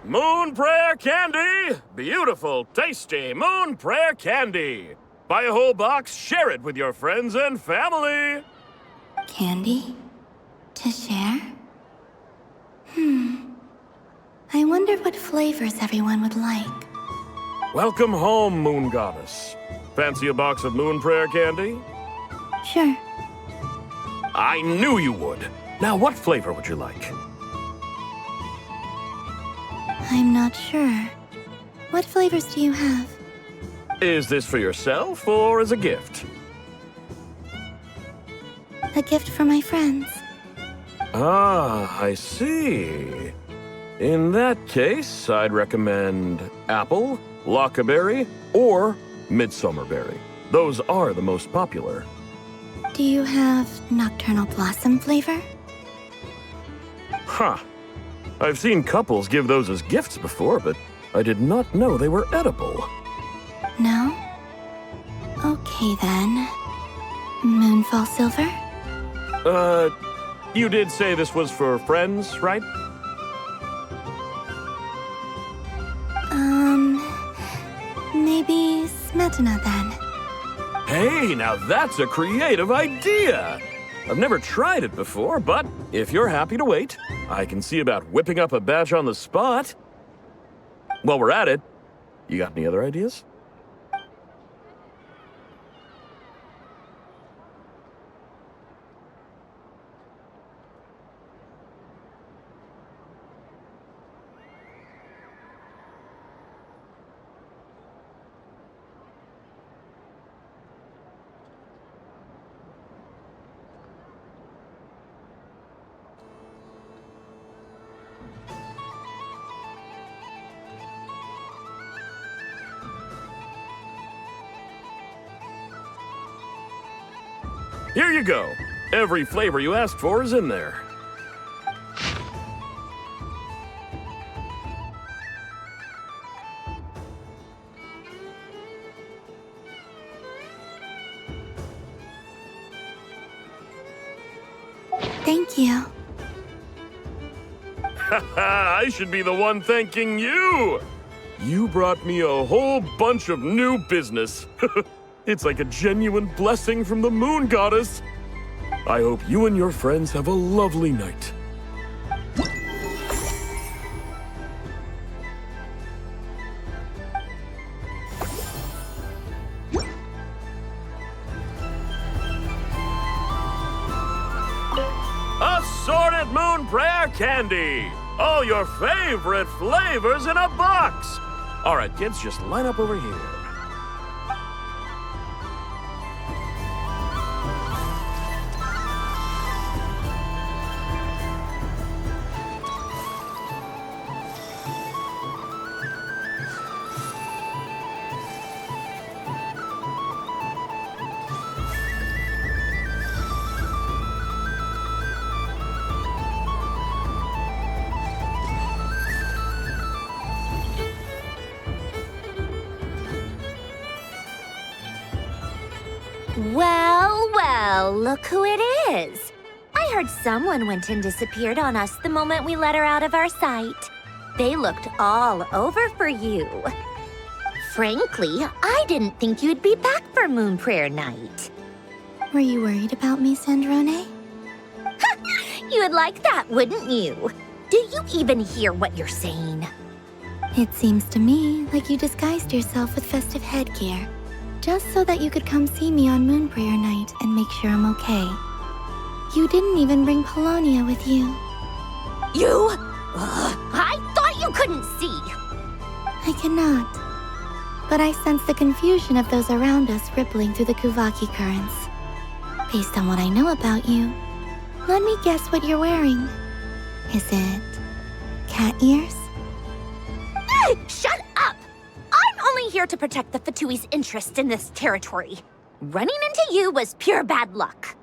Moon Prayer Candy! Beautiful, tasty Moon Prayer Candy! Buy a whole box, share it with your friends and family! Candy? To share? I wonder what flavors everyone would like. Welcome home, Moon Goddess. Fancy a box of Moon Prayer Candy? Sure. I knew you would. Now, what flavor would you like? I'm not sure. What flavors do you have? Is this for yourself or as a gift? A gift for my friends. Ah, I see. In that case, I'd recommend apple, lockaberry, or midsummerberry. Those are the most popular. Do you have nocturnal blossom flavor? Huh. I've seen couples give those as gifts before, but I did not know they were edible. No? Okay then. Moonfall silver? You did say this was for friends, right? Maybe smetana then. Hey, now that's a creative idea! I've never tried it before, but if you're happy to wait, I can see about whipping up a batch on the spot. While we're at it, you got any other ideas? Here you go. Every flavor you asked for is in there. Thank you. I should be the one thanking you! You brought me a whole bunch of new business. It's like a genuine blessing from the Moon Goddess. I hope you and your friends have a lovely night. Assorted Moon Prayer Candy! All your favorite flavors in a box! All right, kids, just line up over here. Well, well, look who it is. I heard someone went and disappeared on us the moment we let her out of our sight. They looked all over for you. Frankly, I didn't think you'd be back for Moon Prayer Night. Were you worried about me, Sandrone? You would like that, wouldn't you? Do you even hear what you're saying? It seems to me like you disguised yourself with festive headgear, just so that you could come see me on Moon Prayer Night and make sure I'm okay. You didn't even bring Polonia with you. You? I thought you couldn't see. I cannot. But I sense the confusion of those around us rippling through the Kuvaki currents. Based on what I know about you, let me guess what you're wearing. Is it cat ears? Shut up! I'm only here to protect the Fatui's interest in this territory. Running into you was pure bad luck.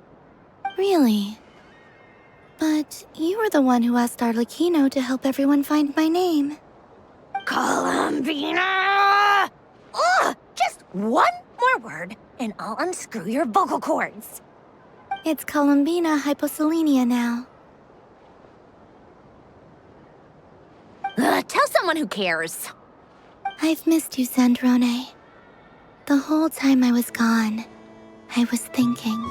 Really? But you were the one who asked Arlecchino to help everyone find my name. Columbina! Ugh! Just one more word, and I'll unscrew your vocal cords. It's Columbina hyposelenia now. Tell someone who cares. I've missed you, Sandrone. The whole time I was gone, I was thinking.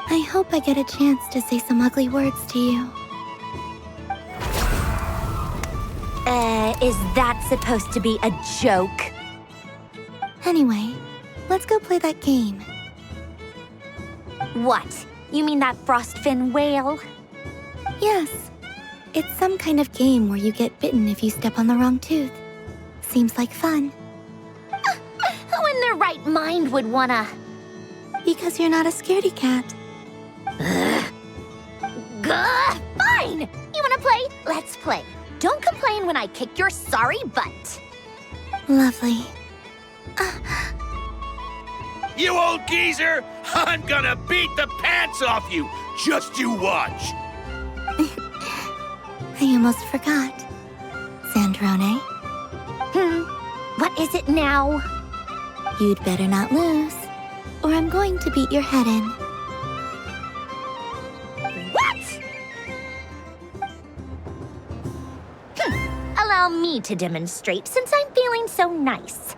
I hope I get a chance to say some ugly words to you. Is that supposed to be a joke? Anyway, let's go play that game. What? You mean that frostfin whale? Yes. It's some kind of game where you get bitten if you step on the wrong tooth. Seems like fun. Who in their right mind would wanna? Because you're not a scaredy cat. Gah! Fine! You wanna play? Let's play. Don't complain when I kick your sorry butt. Lovely. You old geezer! I'm gonna beat the pants off you! Just you watch! I almost forgot. Sandrone? What is it now? You'd better not lose, or I'm going to beat your head in. What? Allow me to demonstrate since I'm feeling so nice.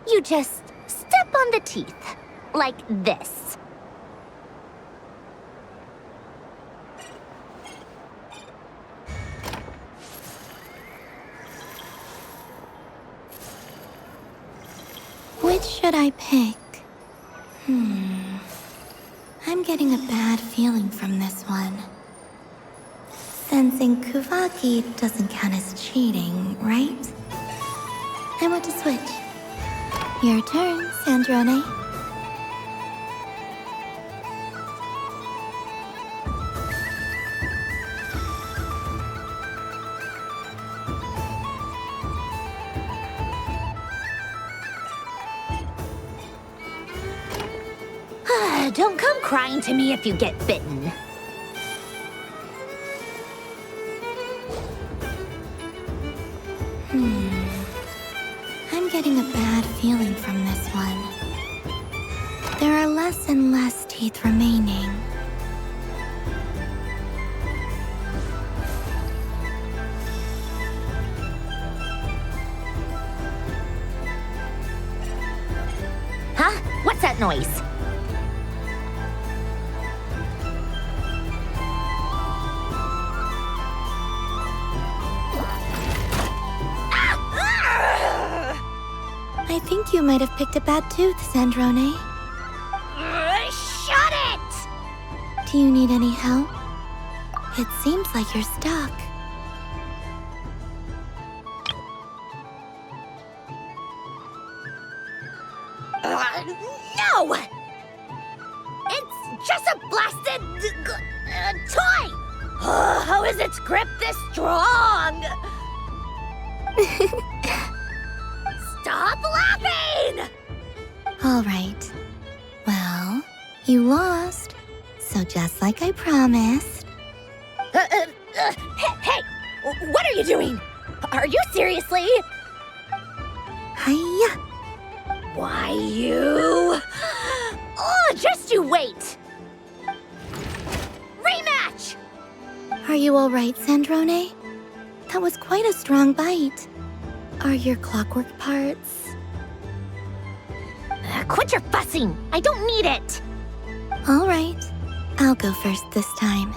You just step on the teeth, like this. Which should I pick? I'm getting a bad feeling from this one. Sensing Kuvaki doesn't count as cheating, right? I want to switch. Your turn, Sandrone. Don't come crying to me if you get bitten. I'm getting a bad feeling from this one. There are less and less teeth remaining. Huh? What's that noise? I think you might have picked a bad tooth, Sandrone. Shut it! Do you need any help? It seems like you're stuck. No! It's just a blasted toy! How is its grip this strong? Stop laughing! All right. Well, you lost. So just like I promised. Hey! What are you doing? Are you seriously? Hiya! Why, you... Oh, just you wait! Rematch! Are you all right, Sandrone? That was quite a strong bite. Are your clockwork parts? Quit your fussing! I don't need it! All right. I'll go first this time.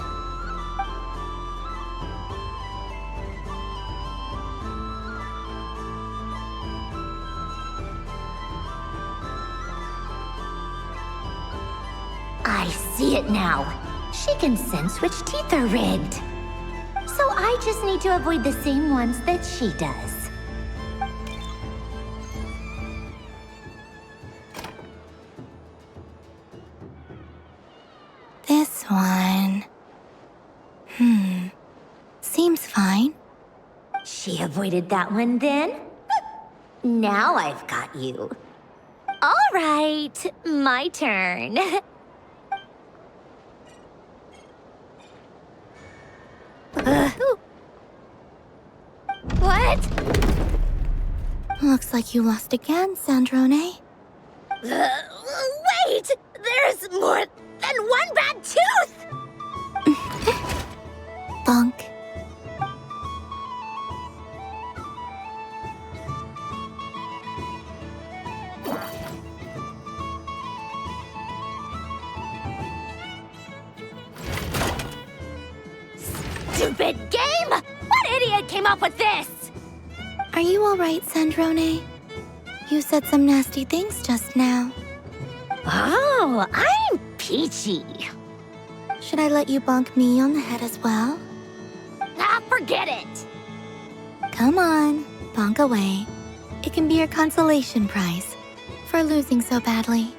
I see it now. She can sense which teeth are rigged. So I just need to avoid the same ones that she does. This one... Seems fine. She avoided that one then? Now I've got you. All right, my turn. What? Looks like you lost again, Sandrone. Wait! There's more than one bad tooth! Bonk. Stupid game! What idiot came up with this? Are you alright, Sandrone? You said some nasty things just now. Oh, I'm peachy. Should I let you bonk me on the head as well? Ah, forget it. Come on, bonk away. It can be your consolation prize for losing so badly.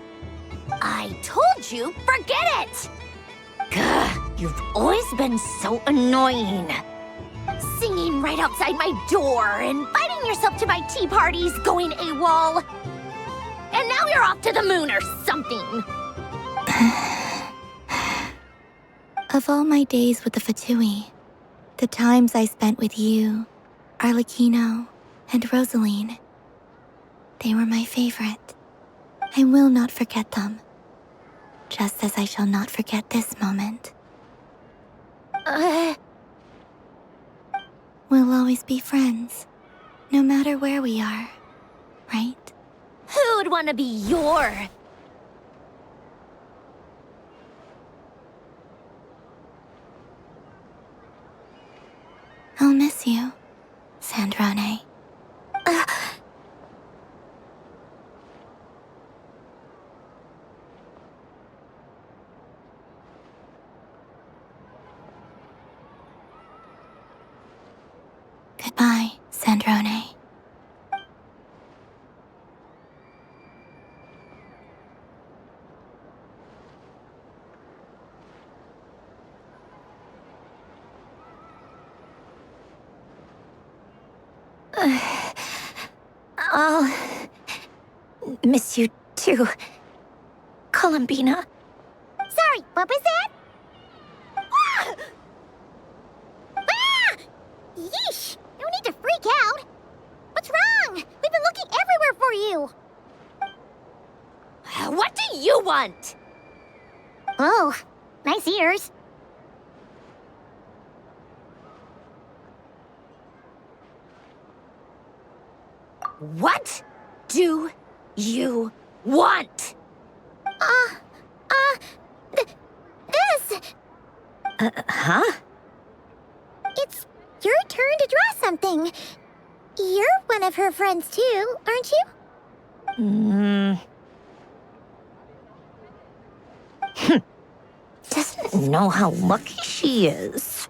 I told you, forget it! Gah, you've always been so annoying. Singing right outside my door, inviting yourself to my tea parties, going AWOL. And now you're off to the moon or something. Of all my days with the Fatui, the times I spent with you, Arlecchino, and Rosaline, they were my favorite. I will not forget them. Just as I shall not forget this moment. We'll always be friends, no matter where we are, right? Who'd want to be your... I'll miss you, Sandrone. Goodbye, Sandrone. I'll miss you too, Columbina. Sorry, what was that? Ah! Ah! Yeesh! No need to freak out. What's wrong? We've been looking everywhere for you. What do you want? Oh, nice ears. What do you want? This! Huh? It's your turn to draw something. You're one of her friends too, aren't you? Doesn't know how lucky she is.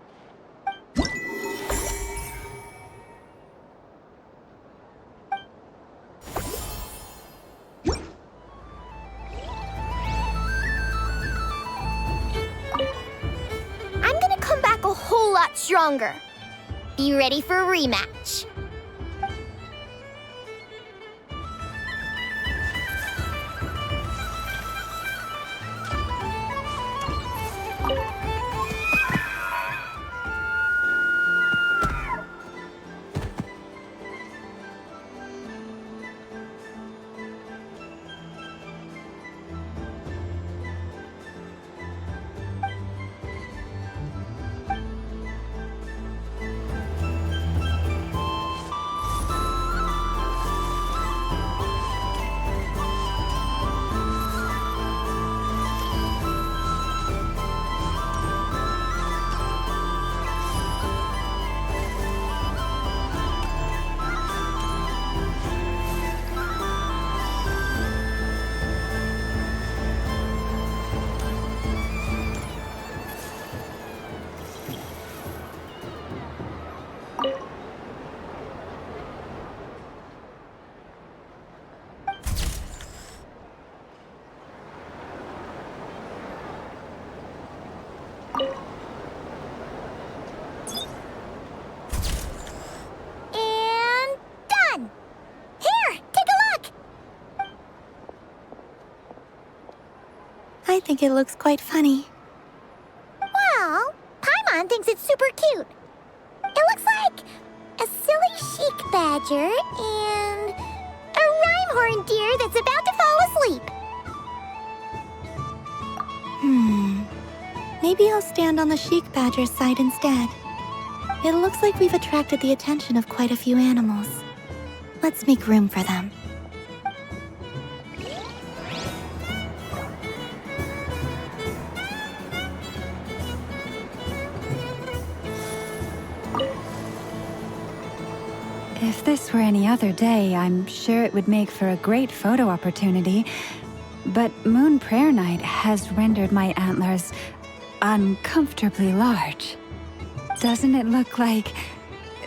I'm gonna come back a whole lot stronger. Be ready for a rematch. And done! Here, take a look! I think it looks quite funny. Well, Paimon thinks it's super cute. It looks like a silly chic badger and a rhyme-horn deer that's about to fall asleep. Maybe I'll stand on the chic badger's side instead. It looks like we've attracted the attention of quite a few animals. Let's make room for them. If this were any other day, I'm sure it would make for a great photo opportunity. But Moon Prayer Night has rendered my antlers uncomfortably large. Doesn't it look like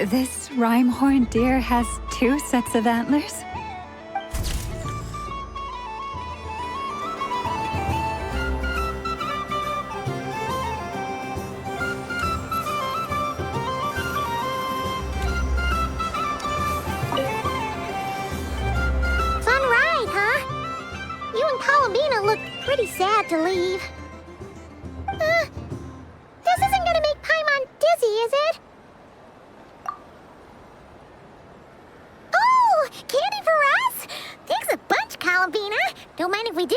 this rhyme-horned deer has 2 sets of antlers? Fun ride, huh? You and Columbina look pretty sad to leave. This isn't gonna make Paimon dizzy, is it? Oh, candy for us? Thanks a bunch, Columbina. Don't mind if we do.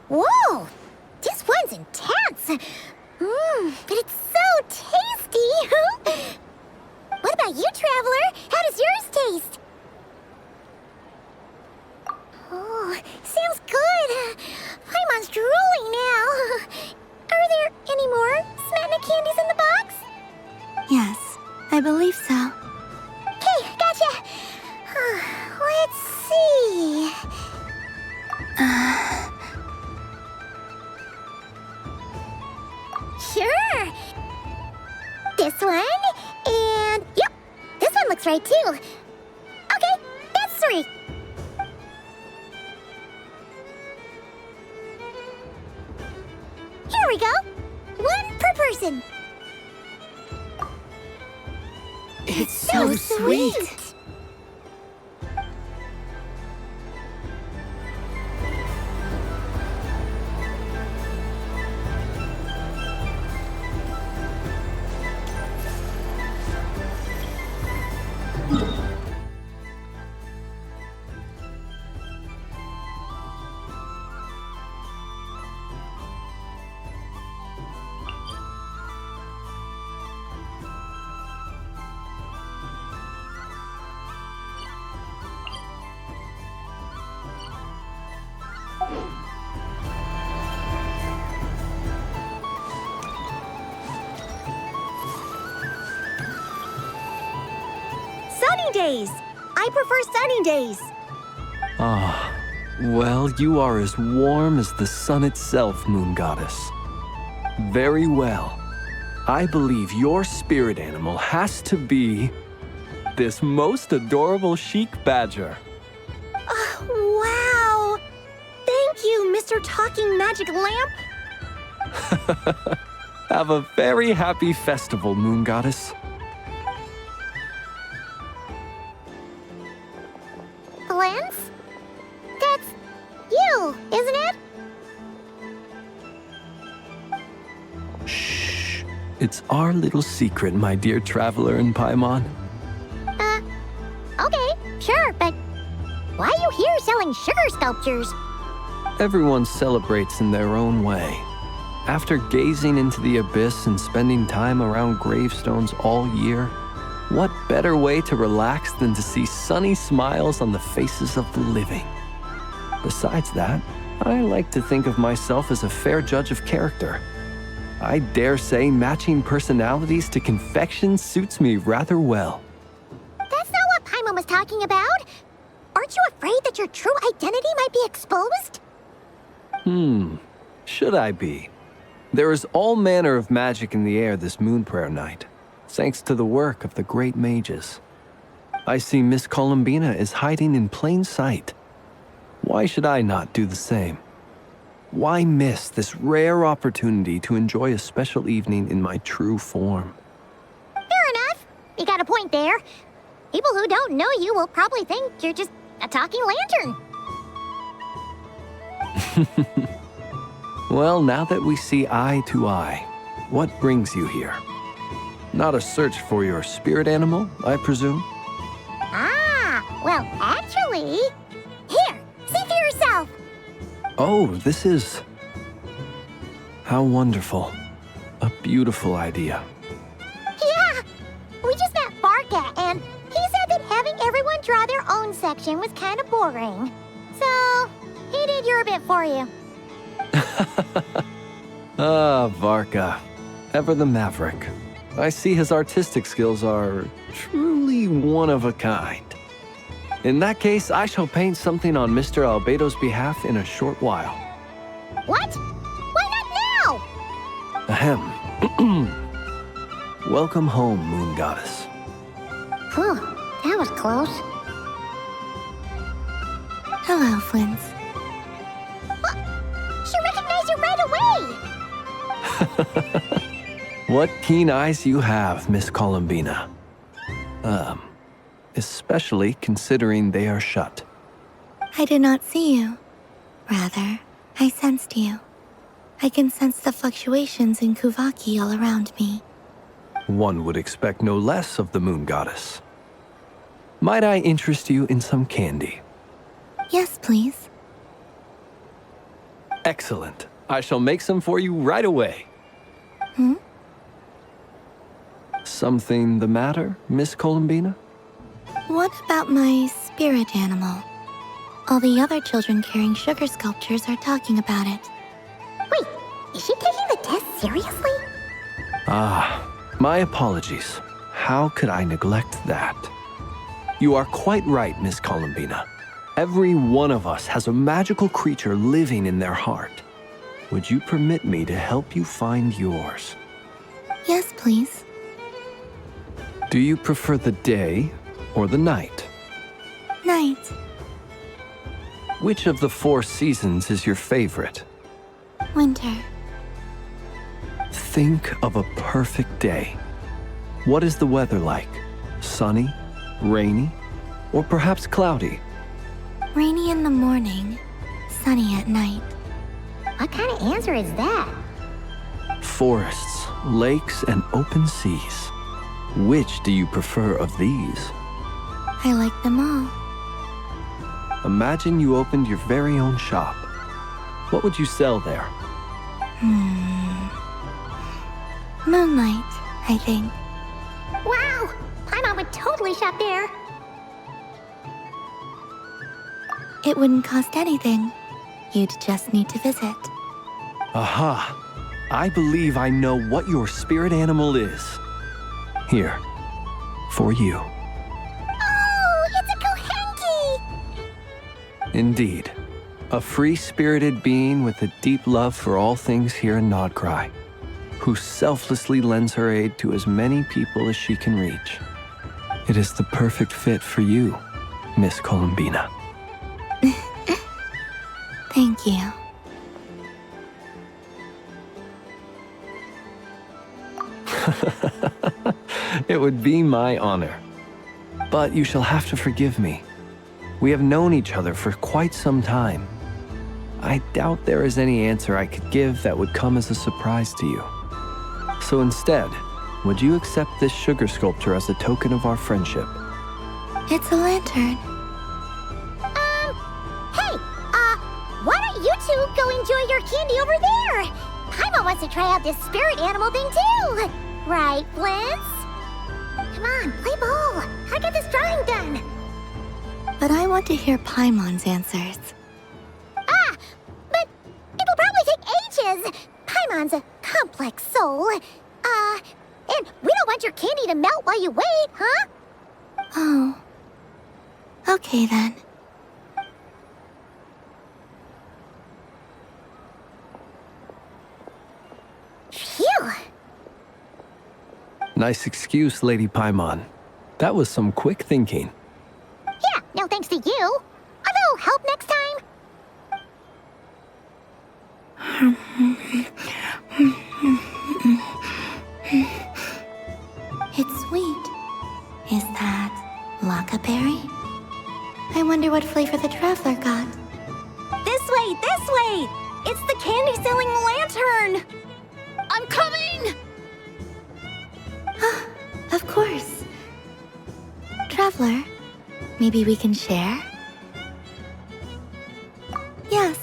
Whoa, this one's intense. But it's so tasty. What about you, Traveler? How does yours taste? Oh, sounds good. Paimon's drooling now. Are there any more Smetna candies in the box? Yes, I believe so. Okay, gotcha. Let's see. Sure. This one, and yep, this one looks right too. Okay, that's 3. Here we go. 1 per person. It's so sweet. Sunny days! I prefer sunny days. Ah, well, you are as warm as the sun itself, Moon Goddess. Very well. I believe your spirit animal has to be this most adorable chic badger. Wow! Thank you, Mr. Talking Magic Lamp. Have a very happy festival, Moon Goddess. Lance? That's you, isn't it? Shh. It's our little secret, my dear traveler in Paimon. Okay, sure, but why are you here selling sugar sculptures? Everyone celebrates in their own way. After gazing into the abyss and spending time around gravestones all year, what better way to relax than to see sunny smiles on the faces of the living? Besides that, I like to think of myself as a fair judge of character. I dare say matching personalities to confection suits me rather well. That's not what Paimon was talking about. Aren't you afraid that your true identity might be exposed? Should I be? There is all manner of magic in the air this Moon Prayer night, thanks to the work of the great mages. I see Miss Columbina is hiding in plain sight. Why should I not do the same? Why miss this rare opportunity to enjoy a special evening in my true form? Fair enough. You got a point there. People who don't know you will probably think you're just a talking lantern. Well, now that we see eye to eye, what brings you here? Not a search for your spirit animal, I presume? Ah, well, actually... Here, see for yourself. Oh, this is... How wonderful. A A beautiful idea. Yeah! We just met Varka, and he said that having everyone draw their own section was kind of boring. So, he did your bit for you. Ah, Varka. Ever the maverick. I see his artistic skills are truly one of a kind. In that case, I shall paint something on Mr. Albedo's behalf in a short while. What? Why not now? Ahem. Welcome home, Moon Goddess. Whew, that was close. Hello, Flint. She recognized you right away! What keen eyes you have, Miss Columbina. Especially considering they are shut. I did not see you. Rather, I sensed you. I can sense the fluctuations in Kuvaki all around me. One would expect no less of the Moon Goddess. Might I interest you in some candy? Yes, please. Excellent. I shall make some for you right away. Hmm? Something the matter, Miss Columbina? What about my spirit animal? All the other children carrying sugar sculptures are talking about it. Wait, is she taking the test seriously? Ah, my apologies. How could I neglect that? You are quite right, Miss Columbina. Every one of us has a magical creature living in their heart. Would you permit me to help you find yours? Yes, please. Do you prefer the day or the night? Night. Which of the 4 seasons is your favorite? Winter. Think of a perfect day. What is the weather like? Sunny, rainy, or perhaps cloudy? Rainy in the morning, sunny at night. What kind of answer is that? Forests, lakes, and open seas. Which do you prefer of these? I like them all. Imagine you opened your very own shop. What would you sell there? Moonlight, I think. Wow! Paimon would totally shop there. It wouldn't cost anything. You'd just need to visit. Aha! I believe I know what your spirit animal is. Here, for you. Oh, it's a Kohenki! Indeed. A free-spirited being with a deep love for all things here in Nodcry, who selflessly lends her aid to as many people as she can reach. It is the perfect fit for you, Miss Columbina. Thank you. It would be my honor. But you shall have to forgive me. We have known each other for quite some time. I doubt there is any answer I could give that would come as a surprise to you. So instead, would you accept this sugar sculpture as a token of our friendship? It's a lantern. Hey, why don't you two go enjoy your candy over there? Paimon wants to try out this spirit animal thing too. Right, Blitz? Come on, play ball. I got this drawing done. But I want to hear Paimon's answers. But it'll probably take ages. Paimon's a complex soul. And we don't want your candy to melt while you wait, huh? Oh. Okay then. Phew. Nice excuse, Lady Paimon. That was some quick thinking. Yeah, no thanks to you. Although, help next time. It's sweet. Is that Lockaberry? I wonder what flavor the traveler got. This way, this way! It's the candy-selling lantern! I'm coming! Of course. Traveler, maybe we can share? Yes.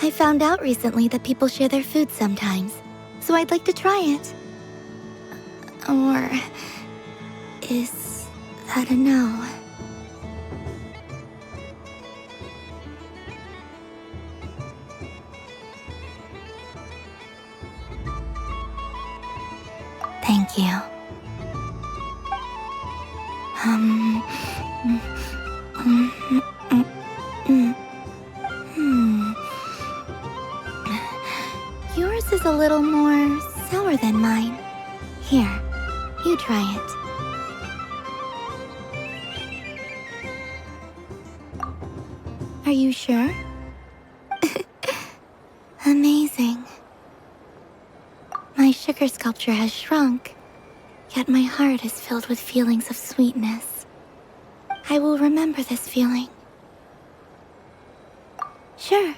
I found out recently that people share their food sometimes. so I'd like to try it. Or is that a no? Thank you. Yours is a little more sour than mine. Here, you try it. Are you sure? Amazing. My sugar sculpture has shrunk, yet my heart is filled with feelings of sweetness. I will remember this feeling. Sure.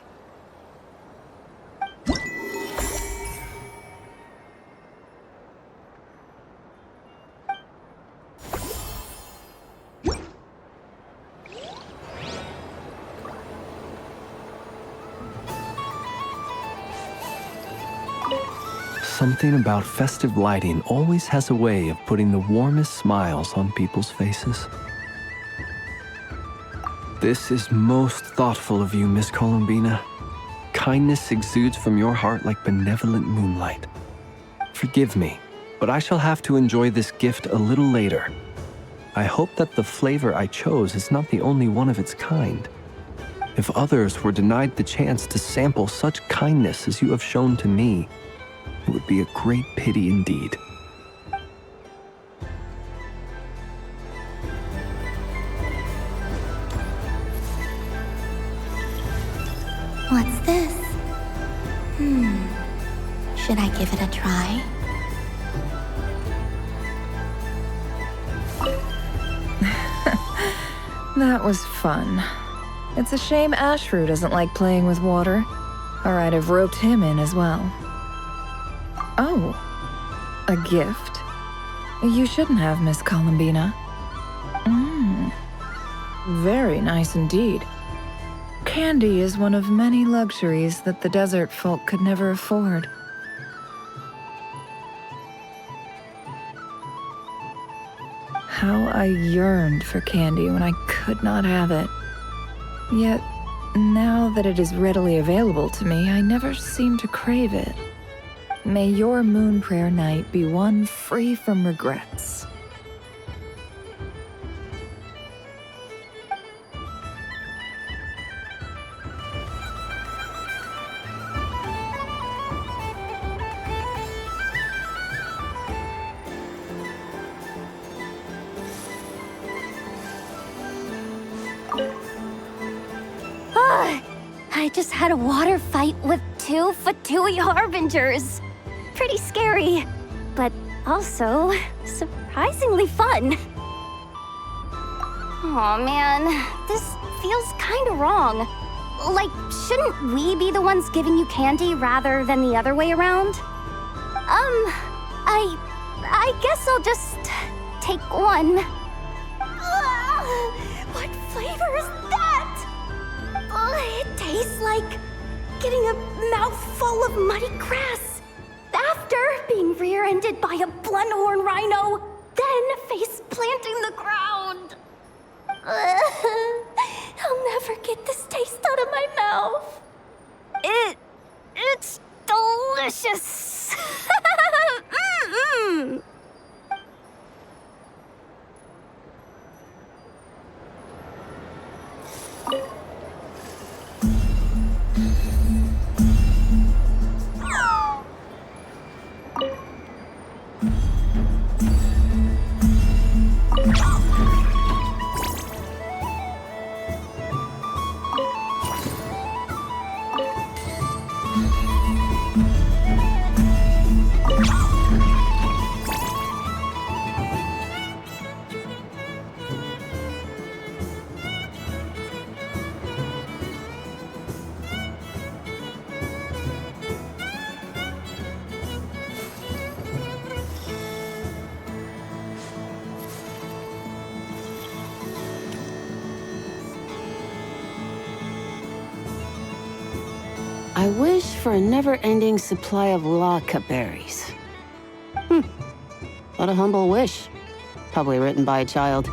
Something about festive lighting always has a way of putting the warmest smiles on people's faces. This is most thoughtful of you, Miss Columbina. Kindness exudes from your heart like benevolent moonlight. Forgive me, but I shall have to enjoy this gift a little later. I hope that the flavor I chose is not the only one of its kind. If others were denied the chance to sample such kindness as you have shown to me, it would be a great pity indeed. What's this? Should I give it a try? That was fun. It's a shame Ashru doesn't like playing with water, or I'd have roped him in as well. Oh, a gift? You shouldn't have, Miss Columbina. Very nice indeed. Candy is one of many luxuries that the desert folk could never afford. How I yearned for candy when I could not have it. Yet, now that it is readily available to me, I never seem to crave it. May your moon prayer night be one free from regrets. I just had a water fight with 2 Fatui Harbingers. Pretty scary, but also surprisingly fun. Aw, man, this feels kinda wrong. Like, shouldn't we be the ones giving you candy rather than the other way around? I guess I'll just take one. What flavor is that? It tastes like getting a mouthful of muddy grass. After being rear-ended by a blunt-horn rhino, then face-planting the ground. I'll never get this taste out of my mouth. It's delicious. I wish for a never-ending supply of laka berries. What a humble wish. Probably written by a child.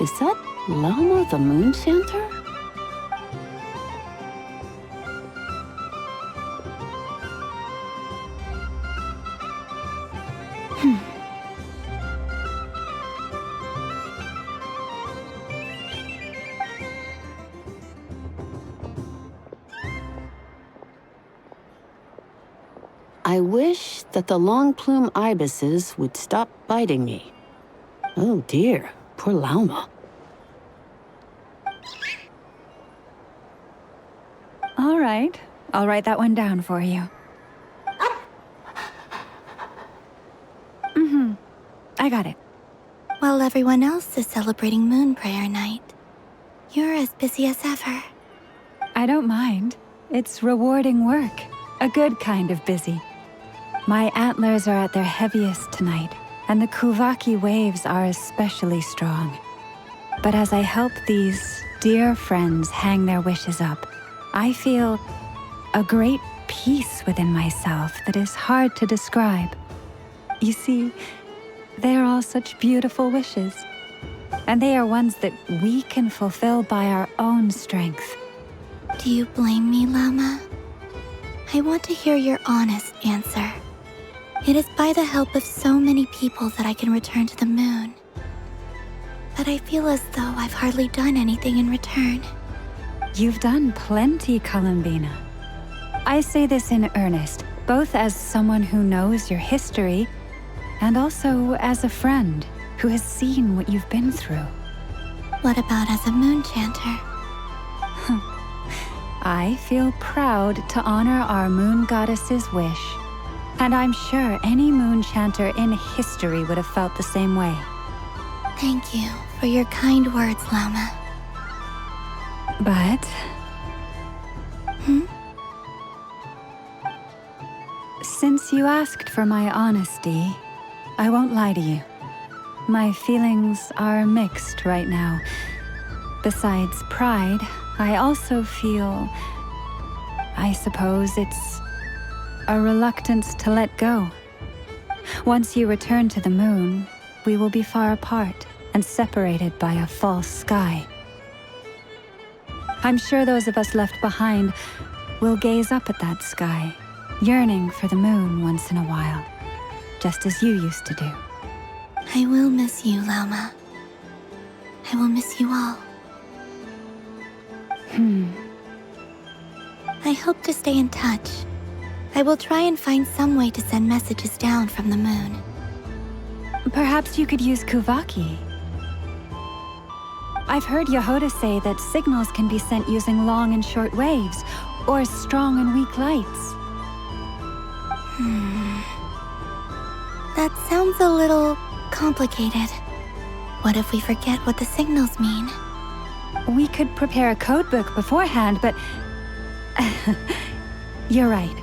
Is that Llama the Moon Chanter? I wish that the long plume ibises would stop biting me. Oh dear, poor Llama. All right, I'll write that one down for you. I got it. While everyone else is celebrating Moon Prayer Night, you're as busy as ever. I don't mind. It's rewarding work. A good kind of busy. My antlers are at their heaviest tonight, and the Kuvaki waves are especially strong. But as I help these dear friends hang their wishes up, I feel a great peace within myself that is hard to describe. You see, they are all such beautiful wishes, and they are ones that we can fulfill by our own strength. Do you blame me, Llama? I want to hear your honest answer. It is by the help of so many people that I can return to the moon. But I feel as though I've hardly done anything in return. You've done plenty, Columbina. I say this in earnest, both as someone who knows your history and also as a friend who has seen what you've been through. What about as a moon chanter? I feel proud to honor our moon goddess's wish, and I'm sure any moon chanter in history would have felt the same way. Thank you for your kind words, Llama. But... Since you asked for my honesty, I won't lie to you. My feelings are mixed right now. Besides pride, I also feel... I suppose it's a reluctance to let go. Once you return to the moon, we will be far apart and separated by a false sky. I'm sure those of us left behind will gaze up at that sky, yearning for the moon once in a while, just as you used to do. I will miss you, Llama. I will miss you all. I hope to stay in touch. I will try and find some way to send messages down from the moon. Perhaps you could use Kuvaki. I've heard Yehoda say that signals can be sent using long and short waves, or strong and weak lights. That sounds a little complicated. What if we forget what the signals mean? We could prepare a codebook beforehand, but... You're right.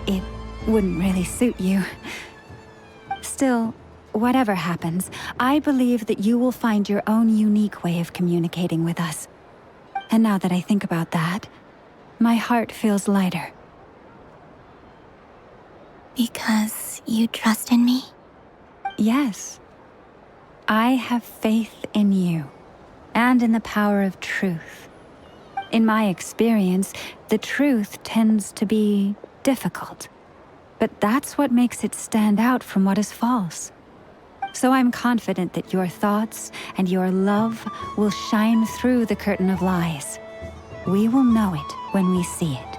It wouldn't really suit you. Still, whatever happens, I believe that you will find your own unique way of communicating with us. And now that I think about that, my heart feels lighter. Because you trust in me? Yes. I have faith in you, and in the power of truth. In my experience, the truth tends to be difficult, but that's what makes it stand out from what is false. So I'm confident that your thoughts and your love will shine through the curtain of lies. We will know it when we see it.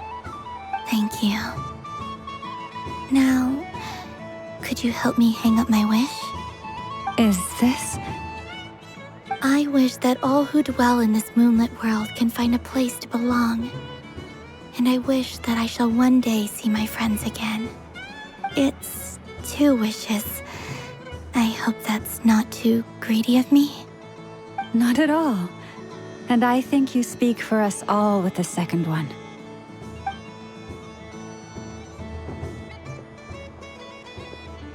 Thank you. Now, could you help me hang up my wish? Is this? I wish that all who dwell in this moonlit world can find a place to belong. And I wish that I shall one day see my friends again. It's 2 wishes. I hope that's not too greedy of me. Not at all. And I think you speak for us all with the second one.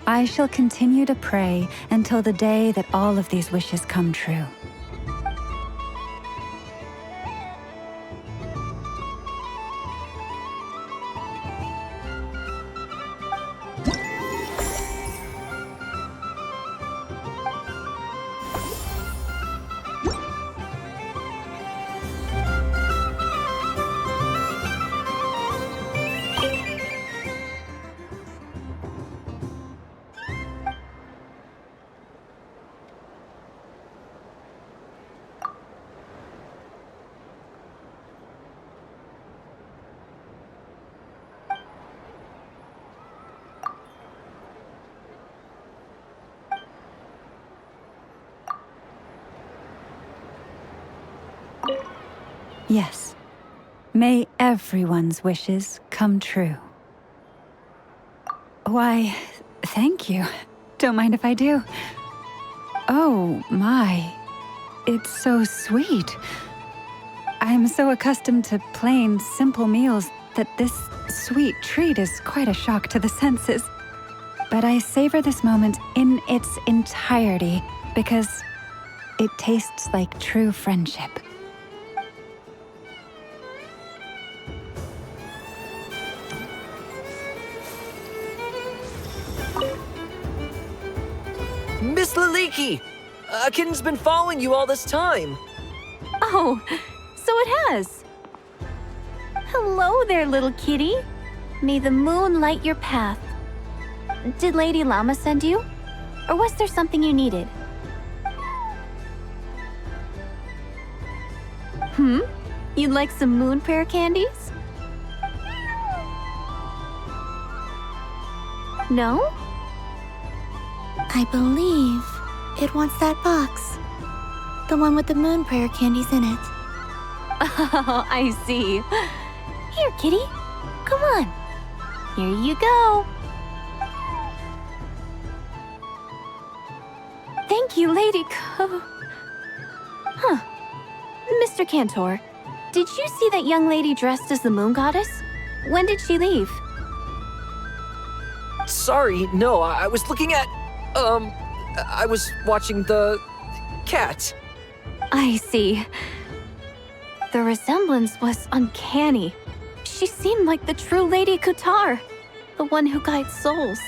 I shall continue to pray until the day that all of these wishes come true. Yes. May everyone's wishes come true. Why, thank you. Don't mind if I do. Oh, my. It's so sweet. I'm so accustomed to plain, simple meals that this sweet treat is quite a shock to the senses. But I savor this moment in its entirety because it tastes like true friendship. Miss Laliki! A kitten's been following you all this time. Oh, so it has. Hello there, little kitty. May the moon light your path. Did Lady Llama send you? Or was there something you needed? You'd like some moon prayer candies? No? I believe it wants that box. The one with the moon prayer candies in it. Oh, I see. Here, kitty. Come on. Here you go. Thank you, Lady Mr. Cantor, did you see that young lady dressed as the moon goddess? When did she leave? Sorry, no, I was looking at... I was watching the... cat. I see. The resemblance was uncanny. She seemed like the true Lady Kutar, the one who guides souls.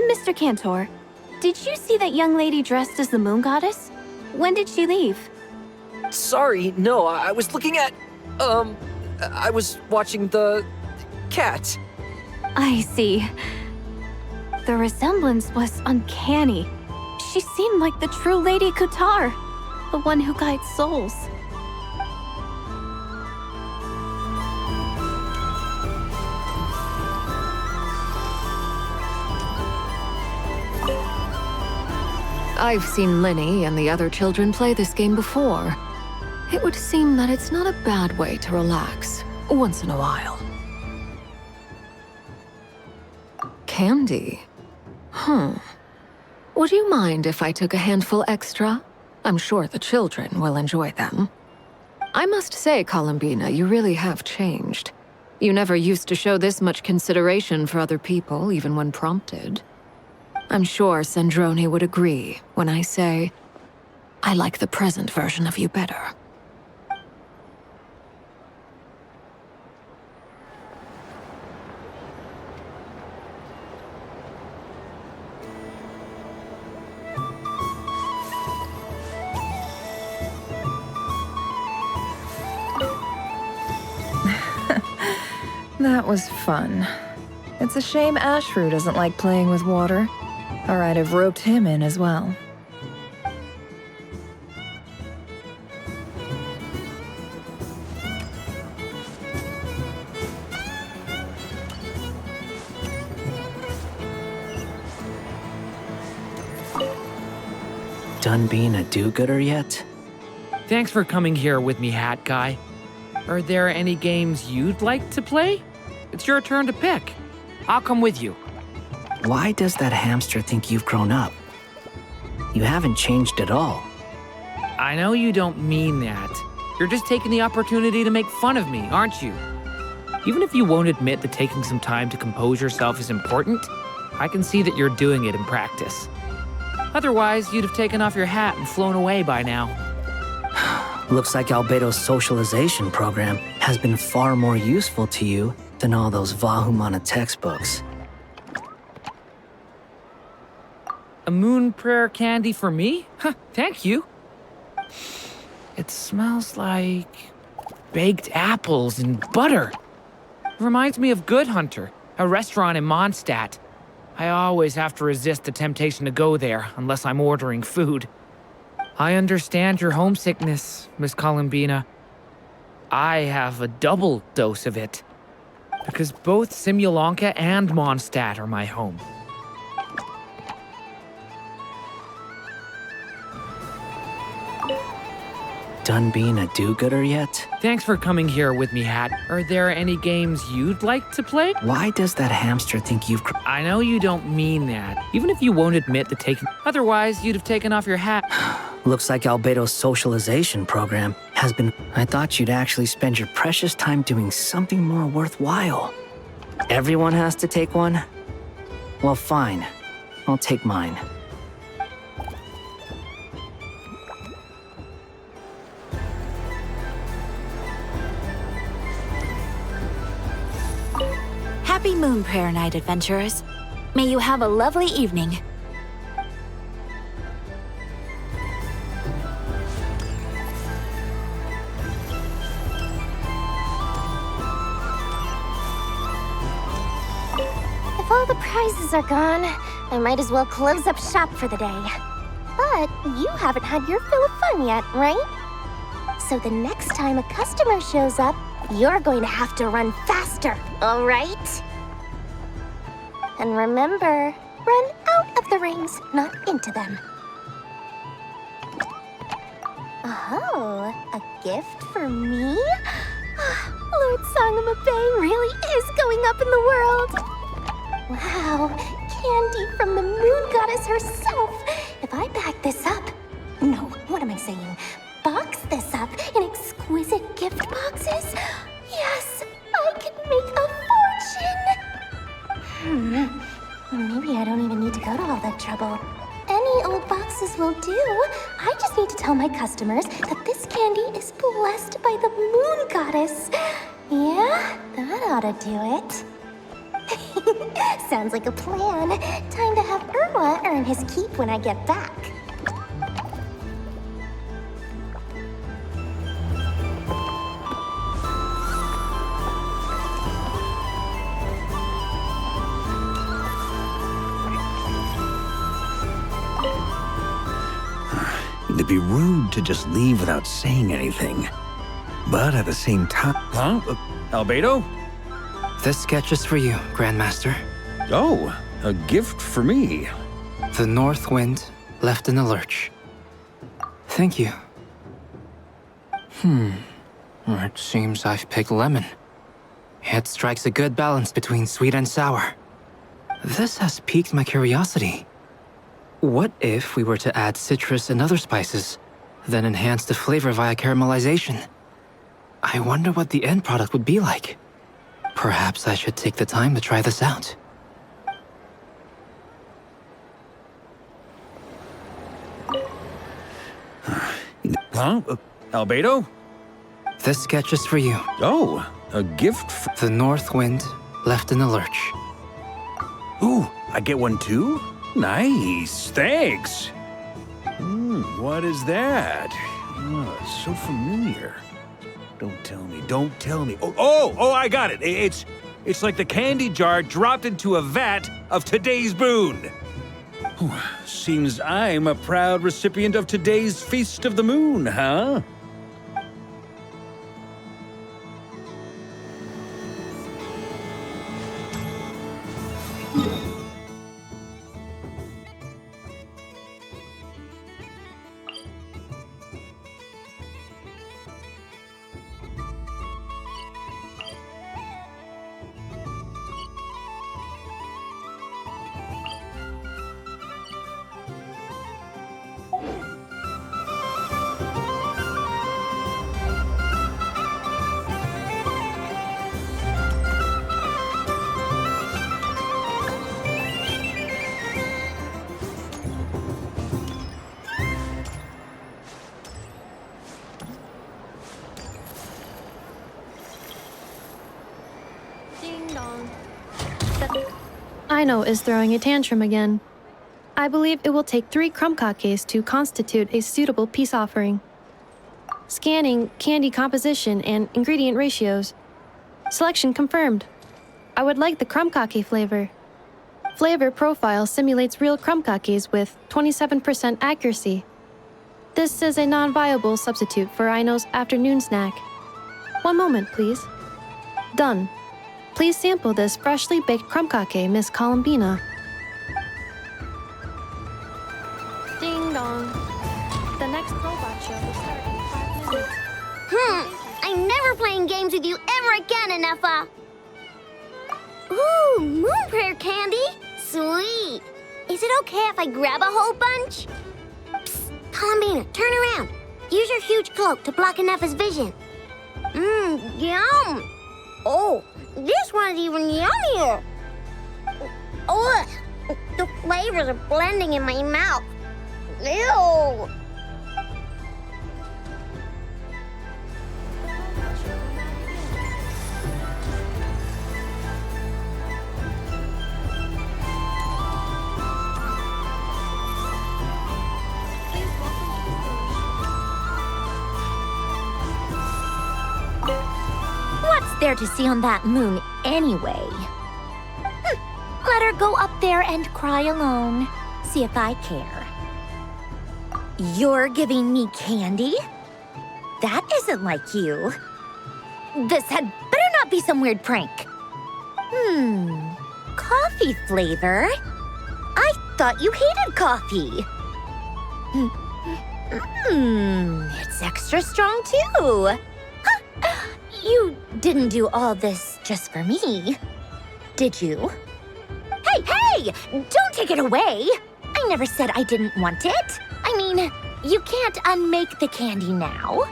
Mr. Cantor, did you see that young lady dressed as the moon goddess? When did she leave? Sorry, no, I was looking at... I was watching the... cat. I see. The resemblance was uncanny. She seemed like the true Lady Kutar, the one who guides souls. I've seen Lenny and the other children play this game before. It would seem that it's not a bad way to relax, once in a while. Candy? Would you mind if I took a handful extra? I'm sure the children will enjoy them. I must say, Columbina, you really have changed. You never used to show this much consideration for other people, even when prompted. I'm sure Sandrone would agree when I say, I like the present version of you better. That was fun. It's a shame Ashru doesn't like playing with water, or I'd have roped him in as well. Done being a do-gooder yet? Thanks for coming here with me, Hat Guy. Are there any games you'd like to play? It's your turn to pick. I'll come with you. Why does that hamster think you've grown up? You haven't changed at all. I know you don't mean that. You're just taking the opportunity to make fun of me, aren't you? Even if you won't admit that taking some time to compose yourself is important, I can see that you're doing it in practice. Otherwise, you'd have taken off your hat and flown away by now. Looks like Albedo's socialization program has been far more useful to you than all those Vahumana textbooks. A moon prayer candy for me? Thank you. It smells like baked apples and butter. Reminds me of Good Hunter, a restaurant in Mondstadt. I always have to resist the temptation to go there unless I'm ordering food. I understand your homesickness, Miss Columbina. I have a double dose of it. Because both Simulanka and Mondstadt are my home. done being a do-gooder yet? Thanks for coming here with me, Hat. Are there any games you'd like to play? Why does that hamster think you've... I know you don't mean that. Even if you won't admit to taking... Otherwise, you'd have taken off your hat. Looks like Albedo's socialization program has been... I thought you'd actually spend your precious time doing something more worthwhile. Everyone has to take one? Well, fine. I'll take mine. Happy Moon Prayer Night, adventurers. May you have a lovely evening. If all the prizes are gone, I might as well close up shop for the day. But you haven't had your fill of fun yet, right? So the next time a customer shows up, you're going to have to run faster, all right? And remember, run out of the rings, not into them. Oh, a gift for me? Lord Sangamabe really is going up in the world. Wow, candy from the moon goddess herself. If I back this up... No, what am I saying? Box this up in exquisite gift boxes? Yes, I can make a fortune! Maybe I don't even need to go to all that trouble. Any old boxes will do. I just need to tell my customers that this candy is blessed by the moon goddess. Yeah, that ought to do it. Sounds like a plan. Time to have Irwa earn his keep when I get back. It'd be rude to just leave without saying anything. But at the same time... Huh? Albedo? This sketch is for you, Grandmaster. Oh, a gift for me. The North Wind left in a lurch. Thank you. It seems I've picked lemon. It strikes a good balance between sweet and sour. This has piqued my curiosity. What if we were to add citrus and other spices, then enhance the flavor via caramelization? I wonder what the end product would be like. Perhaps I should take the time to try this out. Huh? Albedo? This sketch is for you. Oh, a gift for... The North Wind left in a lurch. Ooh, I get one too? Nice, thanks. What is that? Oh, so familiar. Don't tell me. Oh, I got it. It's like the candy jar dropped into a vat of today's boon. Seems I'm a proud recipient of today's Feast of the Moon, huh? Aino is throwing a tantrum again. I believe it will take 3 crumb-kakes to constitute a suitable peace offering. Scanning candy composition and ingredient ratios. Selection confirmed. I would like the crumb-kake flavor. Flavor profile simulates real crumb-kakes with 27% accuracy. This is a non-viable substitute for Aino's afternoon snack. One moment, please. Done. Please sample this freshly baked crumb-kake, Miss Columbina. Ding dong. The next robot show will start in 5 minutes. playing games with you ever again, Inefa. Ooh, moon prayer candy. Sweet. Is it okay if I grab a whole bunch? Psst, Columbina, turn around. Use your huge cloak to block Inefa's vision. Yum. Oh, this one's even yummier. Ugh, the flavors are blending in my mouth. Ew. What's there to see on that moon anyway? Let her go up there and cry alone. See if I care. You're giving me candy? That isn't like you. This had better not be some weird prank. Coffee flavor? I thought you hated coffee. It's extra strong too. You didn't do all this just for me, did you? Hey! Don't take it away! I never said I didn't want it. I mean, you can't unmake the candy now.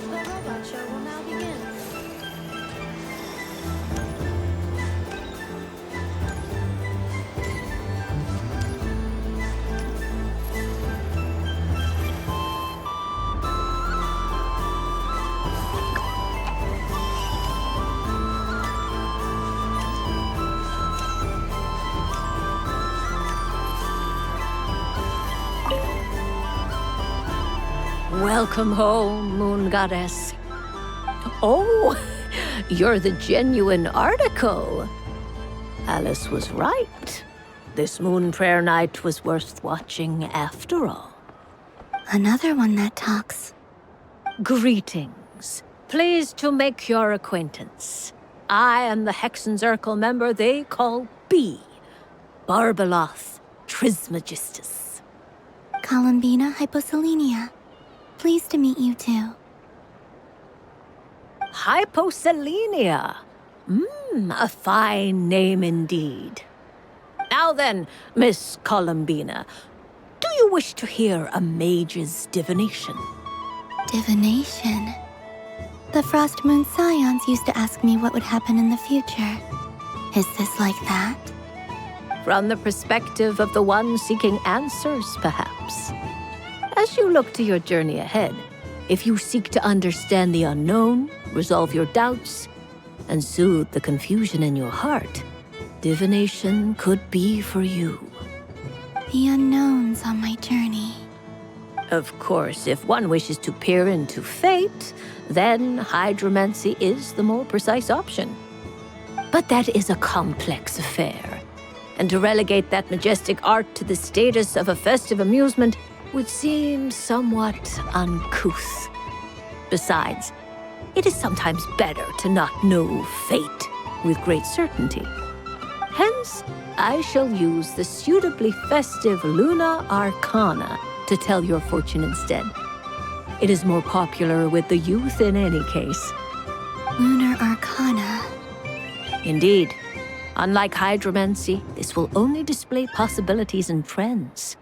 The robot show will now begin. Welcome home, Moon Goddess. Oh, you're the genuine article. Alice was right. This Moon Prayer Night was worth watching after all. Another one that talks. Greetings. Pleased to make your acquaintance. I am the Hexenzirkel member they call B. Barbeloth Trismegistus. Columbina Hyposelenia. Pleased to meet you too. Hyposelenia. A fine name indeed. Now then, Miss Columbina, do you wish to hear a mage's divination? Divination? The Frost Moon Scions used to ask me what would happen in the future. Is this like that? From the perspective of the one seeking answers, perhaps. As you look to your journey ahead, if you seek to understand the unknown, resolve your doubts, and soothe the confusion in your heart, divination could be for you. The unknowns on my journey. Of course, if one wishes to peer into fate, then hydromancy is the more precise option. But that is a complex affair, and to relegate that majestic art to the status of a festive amusement would seem somewhat uncouth. Besides, it is sometimes better to not know fate with great certainty. Hence, I shall use the suitably festive Luna Arcana to tell your fortune instead. It is more popular with the youth in any case. Lunar Arcana. Indeed. Unlike hydromancy, this will only display possibilities and trends.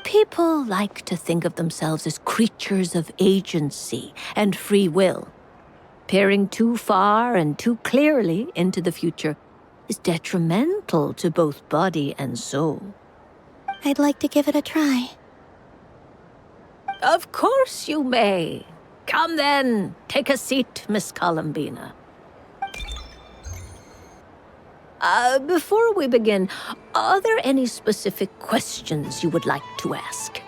People like to think of themselves as creatures of agency and free will. Peering too far and too clearly into the future is detrimental to both body and soul. I'd like to give it a try. Of course you may. Come then, take a seat, Miss Columbina. Before we begin, are there any specific questions you would like to ask?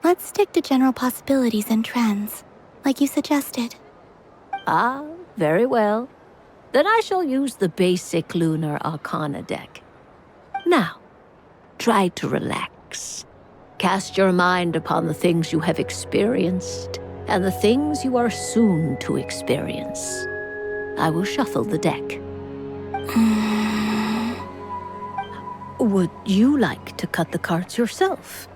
Let's stick to general possibilities and trends, like you suggested. Ah, very well. Then I shall use the basic Lunar Arcana deck. Now, try to relax. Cast your mind upon the things you have experienced and the things you are soon to experience. I will shuffle the deck. Would you like to cut the cards yourself?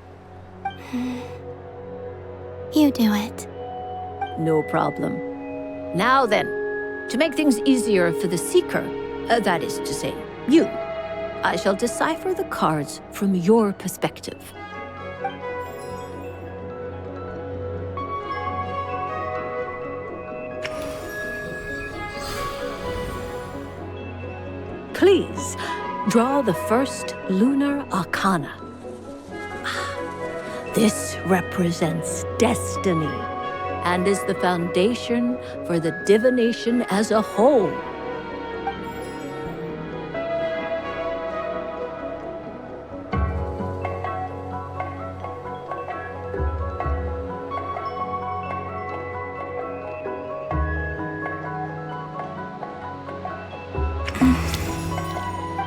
You do it. No problem. Now then, to make things easier for the Seeker, that is to say, you, I shall decipher the cards from your perspective. Please, draw the first lunar arcana. This represents destiny and is the foundation for the divination as a whole.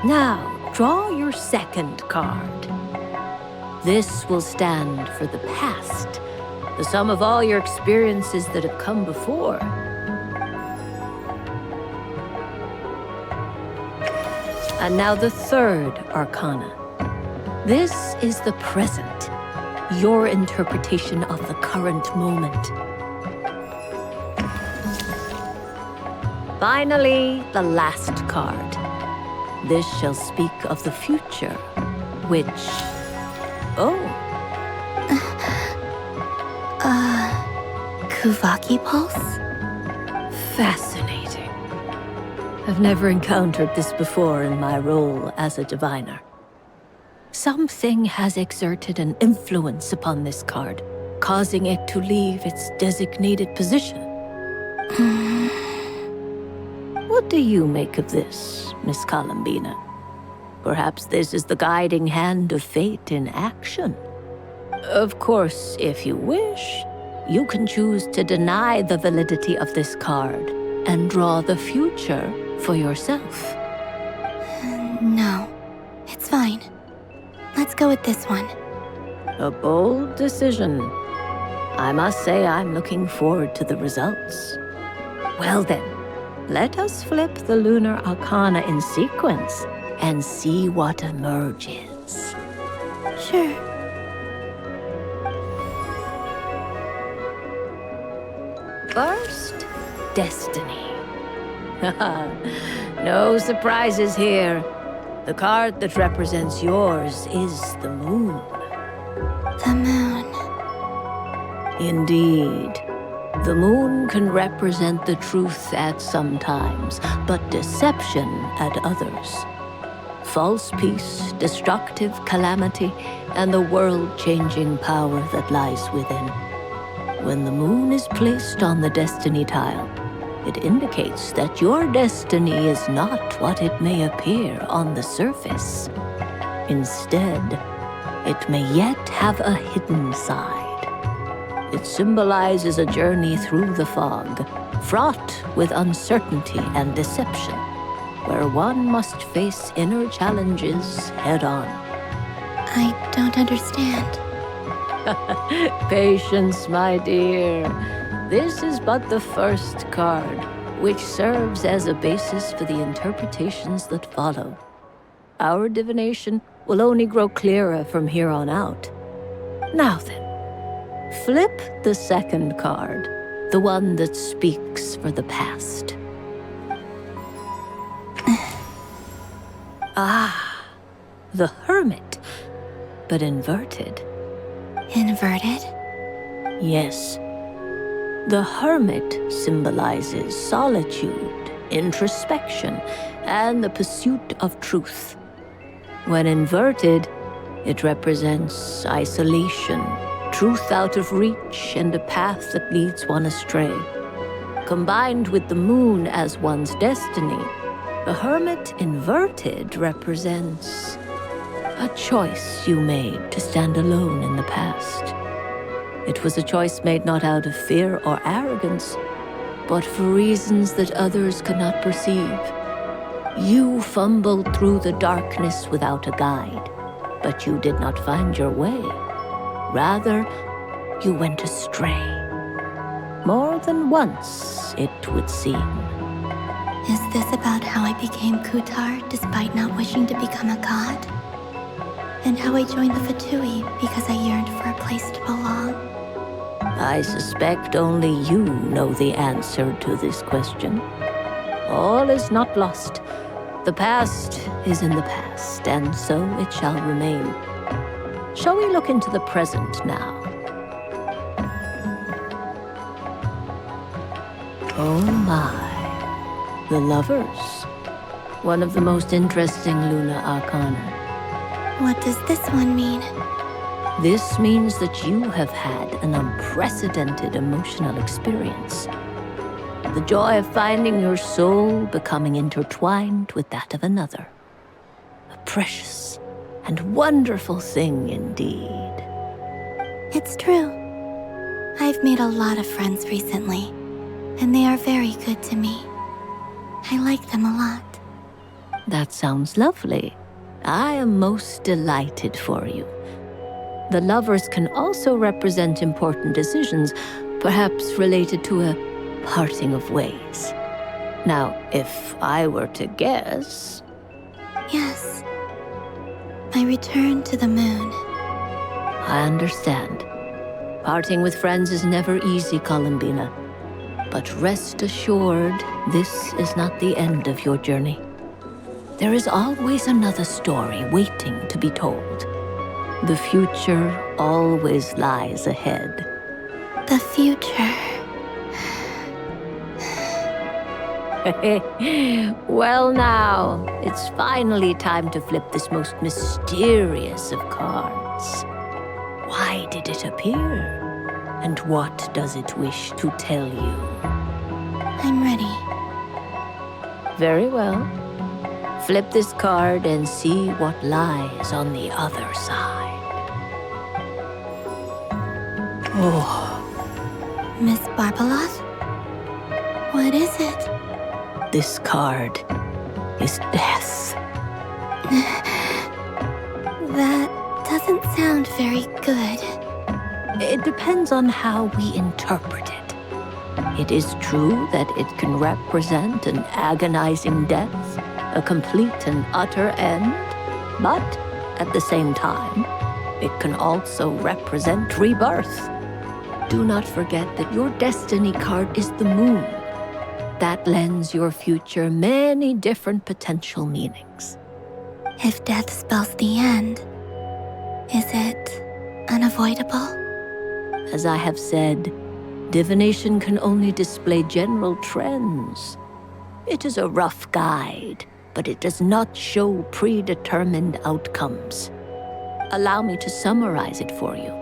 Now, draw your second card. This will stand for the past, the sum of all your experiences that have come before. And now the third arcana. This is the present, your interpretation of the current moment. Finally, the last card. This shall speak of the future, which... Oh. Kuvaki Pulse? Fascinating. I've never encountered this before in my role as a diviner. Something has exerted an influence upon this card, causing it to leave its designated position. What do you make of this, Miss Columbina? Perhaps this is the guiding hand of fate in action. Of course, if you wish, you can choose to deny the validity of this card and draw the future for yourself. No, it's fine. Let's go with this one. A bold decision. I must say I'm looking forward to the results. Well then, let us flip the lunar arcana in sequence and see what emerges. Sure. First, destiny. No surprises here. The card that represents yours is the moon. The moon. Indeed. The moon can represent the truth at some times, but deception at others. False peace, destructive calamity, and the world-changing power that lies within. When the moon is placed on the destiny tile, it indicates that your destiny is not what it may appear on the surface. Instead, it may yet have a hidden side. It symbolizes a journey through the fog, fraught with uncertainty and deception, where one must face inner challenges head-on. I don't understand. Patience, my dear. This is but the first card, which serves as a basis for the interpretations that follow. Our divination will only grow clearer from here on out. Now then, flip the second card, the one that speaks for the past. The Hermit, but inverted. Inverted? Yes. The Hermit symbolizes solitude, introspection, and the pursuit of truth. When inverted, it represents isolation, truth out of reach, and a path that leads one astray. Combined with the moon as one's destiny, the Hermit inverted represents a choice you made to stand alone in the past. It was a choice made not out of fear or arrogance, but for reasons that others could not perceive. You fumbled through the darkness without a guide, but you did not find your way. Rather, you went astray. More than once, it would seem. Is this about how I became Kutar despite not wishing to become a god? and how I joined the Fatui because I yearned for a place to belong. I suspect only you know the answer to this question. All is not lost. The past is in the past, and so it shall remain. Shall we look into the present now? Oh my. The lovers. One of the most interesting Luna Arcana. What does this one mean? This means that you have had an unprecedented emotional experience. The joy of finding your soul becoming intertwined with that of another. A precious and wonderful thing indeed. It's true. I've made a lot of friends recently, and they are very good to me. I like them a lot. That sounds lovely. I am most delighted for you. The lovers can also represent important decisions, perhaps related to a parting of ways. Now, if I were to guess... Yes. I returned to the moon. I understand. Parting with friends is never easy, Columbina. But rest assured, this is not the end of your journey. There is always another story waiting to be told. The future always lies ahead. The future. Well now, it's finally time to flip this most mysterious of cards. Why did it appear? And what does it wish to tell you? I'm ready. Very well. Flip this card and see what lies on the other side. Oh. Miss Barbeloth? What is it? This card is death. That doesn't sound very good. It depends on how we interpret it. It is true that it can represent an agonizing death, a complete and utter end, but at the same time, it can also represent rebirth. Do not forget that your destiny card is the moon. That lends your future many different potential meanings. If death spells the end, is it unavoidable? As I have said, divination can only display general trends. It is a rough guide, but it does not show predetermined outcomes. Allow me to summarize it for you.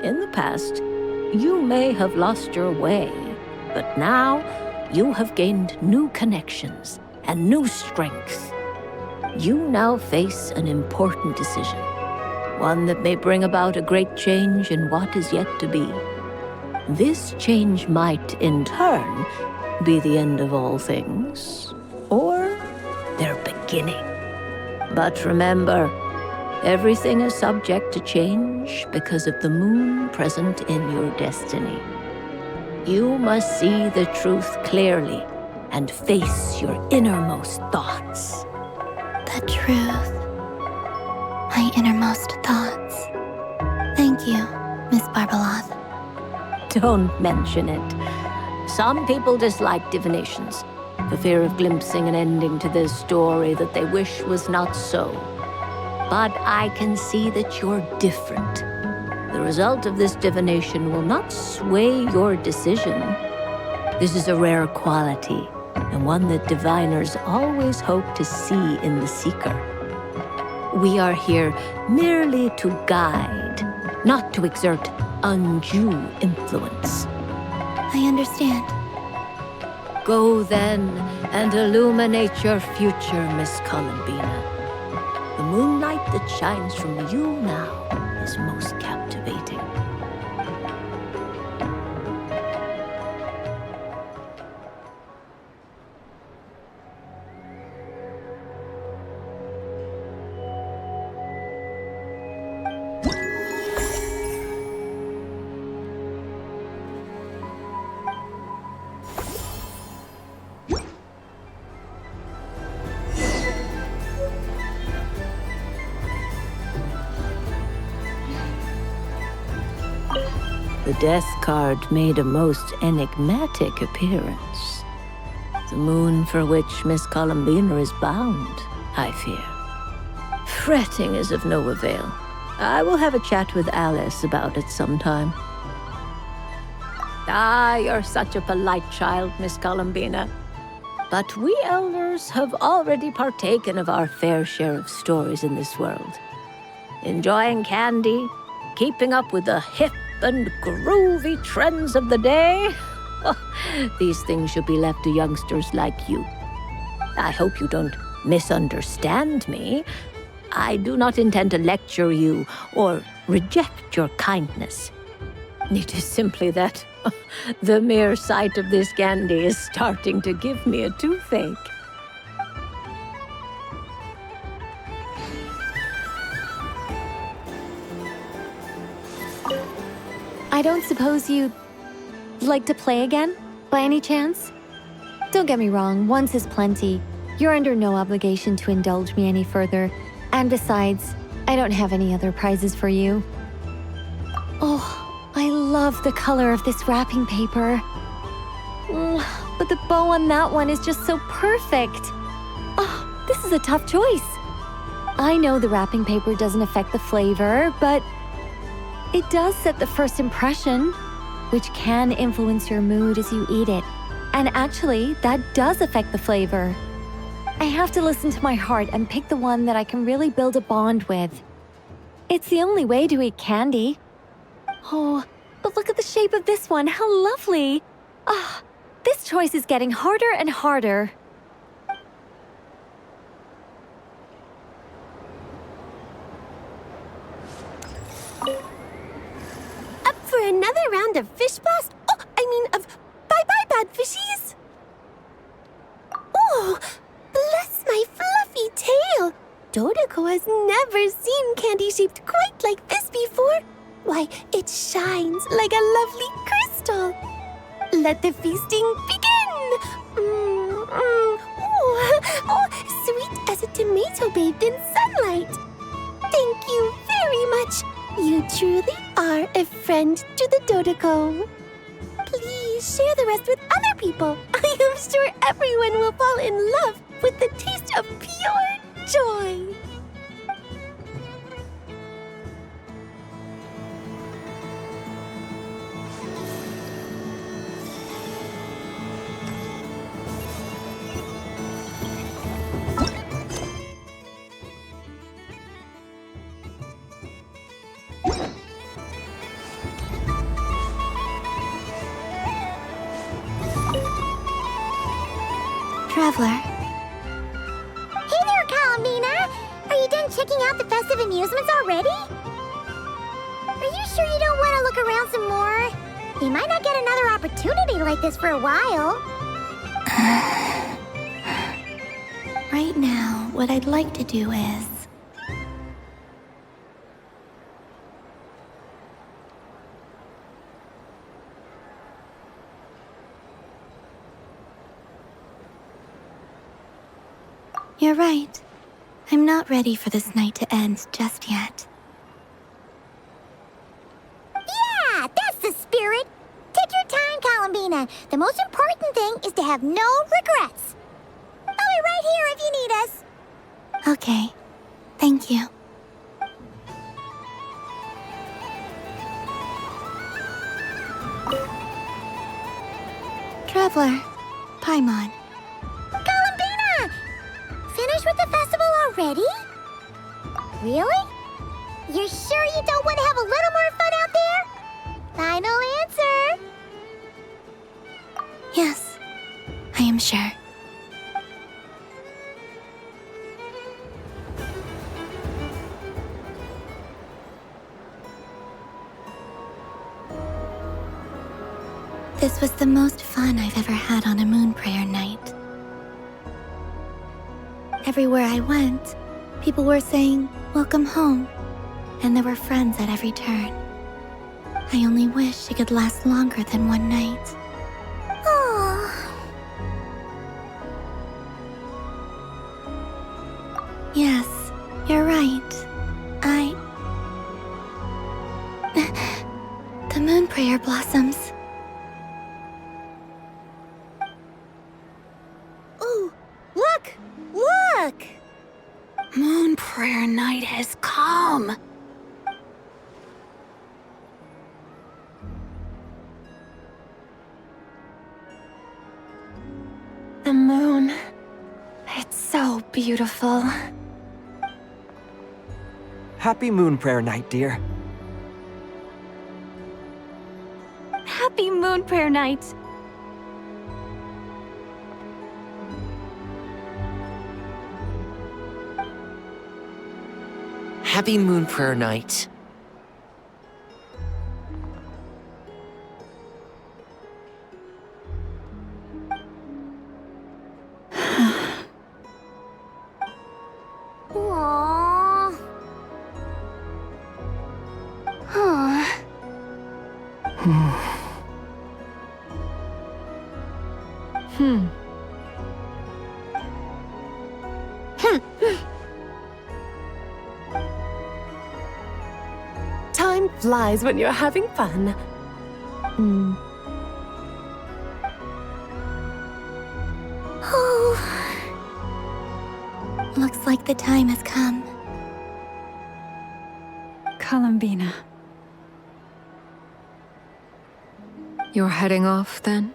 In the past, you may have lost your way, but now you have gained new connections and new strength. You now face an important decision, one that may bring about a great change in what is yet to be. This change might, in turn, be the end of all things, or their beginning. But remember, everything is subject to change because of the moon present in your destiny. You must see the truth clearly and face your innermost thoughts. The truth. My innermost thoughts. Thank you, Miss Barbeloth. Don't mention it. Some people dislike divinations, for fear of glimpsing an ending to their story that they wish was not so. But I can see that you're different. The result of this divination will not sway your decision. This is a rare quality, and one that diviners always hope to see in the seeker. We are here merely to guide, not to exert undue influence. I understand. Go then and illuminate your future, Miss Columbina. The moonlight that shines from you now is most captivating. The death card made a most enigmatic appearance. The moon for which Miss Columbina is bound, I fear. Fretting is of no avail. I will have a chat with Alice about it sometime. Ah, you're such a polite child, Miss Columbina. But we elders have already partaken of our fair share of stories in this world. Enjoying candy, keeping up with the hip and groovy trends of the day. These things should be left to youngsters like you. I hope you don't misunderstand me. I do not intend to lecture you or reject your kindness. It is simply that the mere sight of this candy is starting to give me a toothache. I don't suppose you'd like to play again, by any chance? Don't get me wrong, once is plenty. You're under no obligation to indulge me any further. And besides, I don't have any other prizes for you. Oh, I love the color of this wrapping paper. But the bow on that one is just so perfect. Oh, this is a tough choice. I know the wrapping paper doesn't affect the flavor, but it does set the first impression, which can influence your mood as you eat it. And actually, that does affect the flavor. I have to listen to my heart and pick the one that I can really build a bond with. It's the only way to eat candy. Oh, but look at the shape of this one. How lovely. Ah, this choice is getting harder and harder. Up for another round of fish blast? Oh, I mean of bye-bye bad fishies? Oh, bless my fluffy tail. Dodoko has never seen candy shaped quite like this before. Why, it shines like a lovely crystal. Let the feasting begin. Oh, sweet as a tomato bathed in sunlight. Thank you very much. You truly are a friend to the Dodoko. Please share the rest with other people. I am sure everyone will fall in love with the taste of pure joy. Traveler. Hey there, Columbina! Are you done checking out the festive amusements already? Are you sure you don't want to look around some more? You might not get another opportunity like this for a while. Right now, what I'd like to do is... You're right. I'm not ready for this night to end just yet. Yeah, that's the spirit! Take your time, Columbina. The most important thing is to have no regrets. I'll be right here if you need us. Okay. Thank you. Traveler, Paimon. Columbina! Finished with the festival already? Really? You're sure you don't want to have a little more fun out there? Final answer. Yes, I am sure. This was the most fun I've ever had on a moon prayer night. Everywhere I went, people were saying, "Welcome home," and there were friends at every turn. I only wish it could last longer than one night. Oh. Yes, you're right. The moon prayer prayer night has come. The moon. It's so beautiful. Happy Moon Prayer Night, dear. Happy Moon Prayer Night! Happy Moon Prayer Night. Aww. Huh. Time flies when you're having fun. Oh. Looks like the time has come. Columbina. You're heading off, then?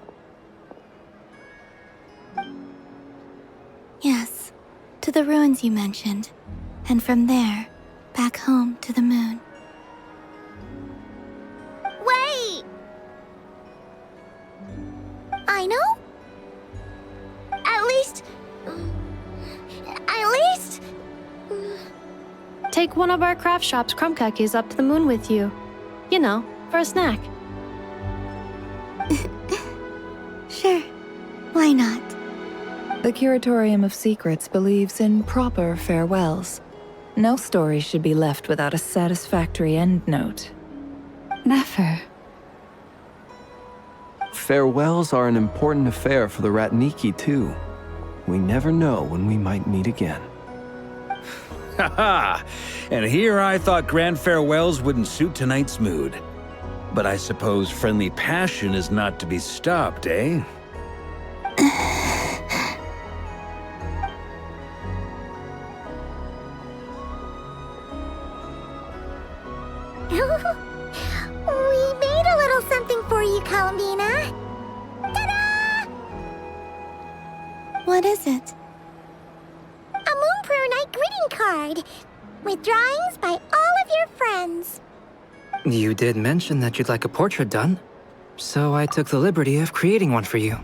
Yes, to the ruins you mentioned. And from there, back home to the moon. Wait! I know? At least... Take one of our craft shop's crumb cookies up to the moon with you. You know, for a snack. Sure. Why not? The Curatorium of Secrets believes in proper farewells. No story should be left without a satisfactory endnote. Never. Farewells are an important affair for the Ratniki, too. We never know when we might meet again. Haha! And here I thought grand farewells wouldn't suit tonight's mood. But I suppose friendly passion is not to be stopped, eh? We made a little something for you, Columbina. Ta-da! What is it? A Moon Prayer Night greeting card with drawings by all of your friends. You did mention that you'd like a portrait done, so I took the liberty of creating one for you.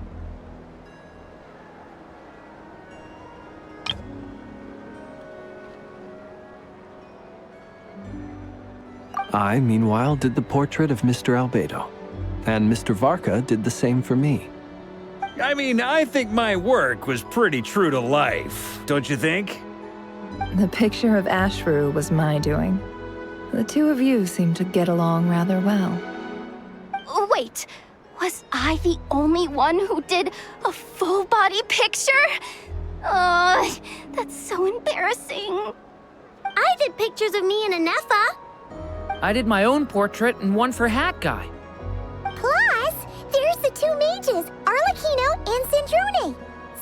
I, meanwhile, did the portrait of Mr. Albedo. And Mr. Varka did the same for me. I mean, I think my work was pretty true to life, don't you think? The picture of Ashru was my doing. The two of you seem to get along rather well. Wait, was I the only one who did a full body picture? That's so embarrassing. I did pictures of me and Anefa. I did my own portrait and one for Hat Guy. Plus, there's the two mages, Arlecchino and Sandrune.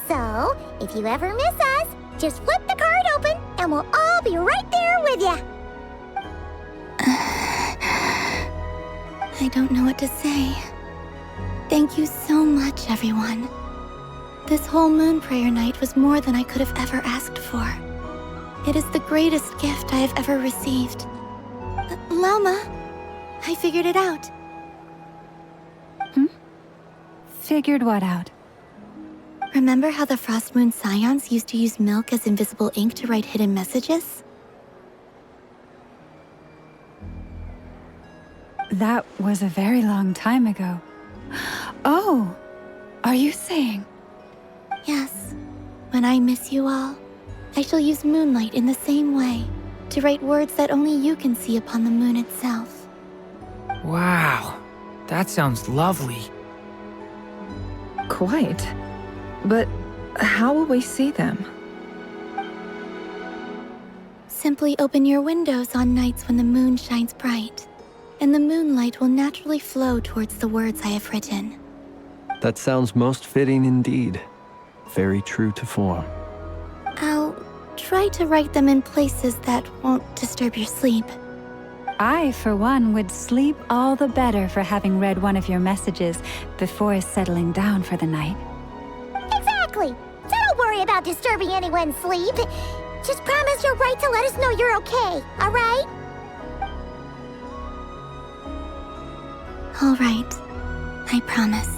So, if you ever miss us, just flip the card open and we'll all be right there with you. I don't know what to say. Thank you so much, everyone. This whole Moon Prayer Night was more than I could have ever asked for. It is the greatest gift I have ever received. Lauma, I figured it out. Figured what out? Remember how the Frost Moon Scions used to use milk as invisible ink to write hidden messages? That was a very long time ago. Oh, are you saying? Yes. When I miss you all, I shall use moonlight in the same way, to write words that only you can see upon the moon itself. Wow, that sounds lovely. Quite. But how will we see them? Simply open your windows on nights when the moon shines bright, and the moonlight will naturally flow towards the words I have written. That sounds most fitting indeed. Very true to form. I'll try to write them in places that won't disturb your sleep. I, for one, would sleep all the better for having read one of your messages before settling down for the night. Exactly! So don't worry about disturbing anyone's sleep. Just promise you'll write to let us know you're okay, alright? Alright, I promise.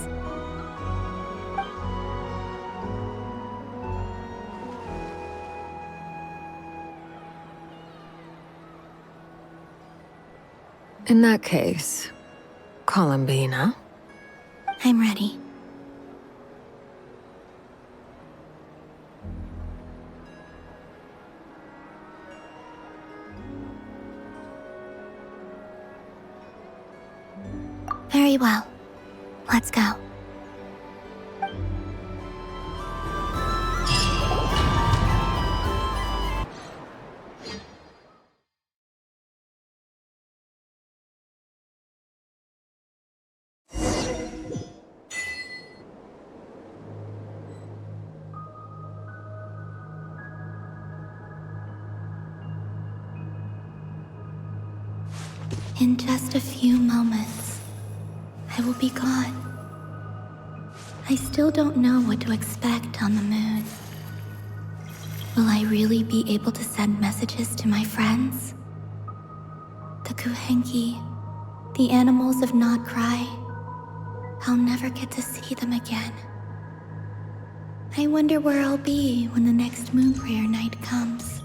In that case, Columbina? I'm ready. Very well. Let's go. In just a few moments, I will be gone. I still don't know what to expect on the moon. Will I really be able to send messages to my friends? The Kuhenki, the animals of Not Cry. I'll never get to see them again. I wonder where I'll be when the next moon prayer night comes.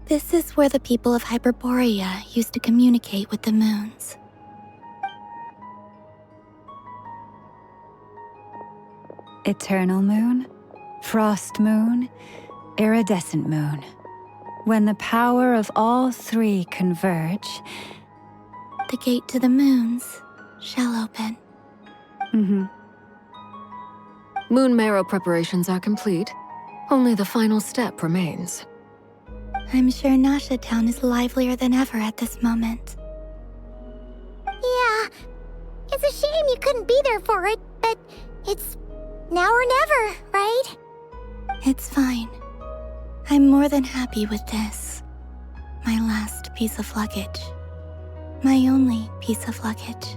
This is where the people of Hyperborea used to communicate with the moons. Eternal moon, frost moon, iridescent moon. When the power of all three converge, the gate to the moons shall open. Moon marrow preparations are complete. Only the final step remains. I'm sure Nasha Town is livelier than ever at this moment. Yeah, it's a shame you couldn't be there for it, but it's now or never, right? It's fine. I'm more than happy with this. My last piece of luggage. My only piece of luggage.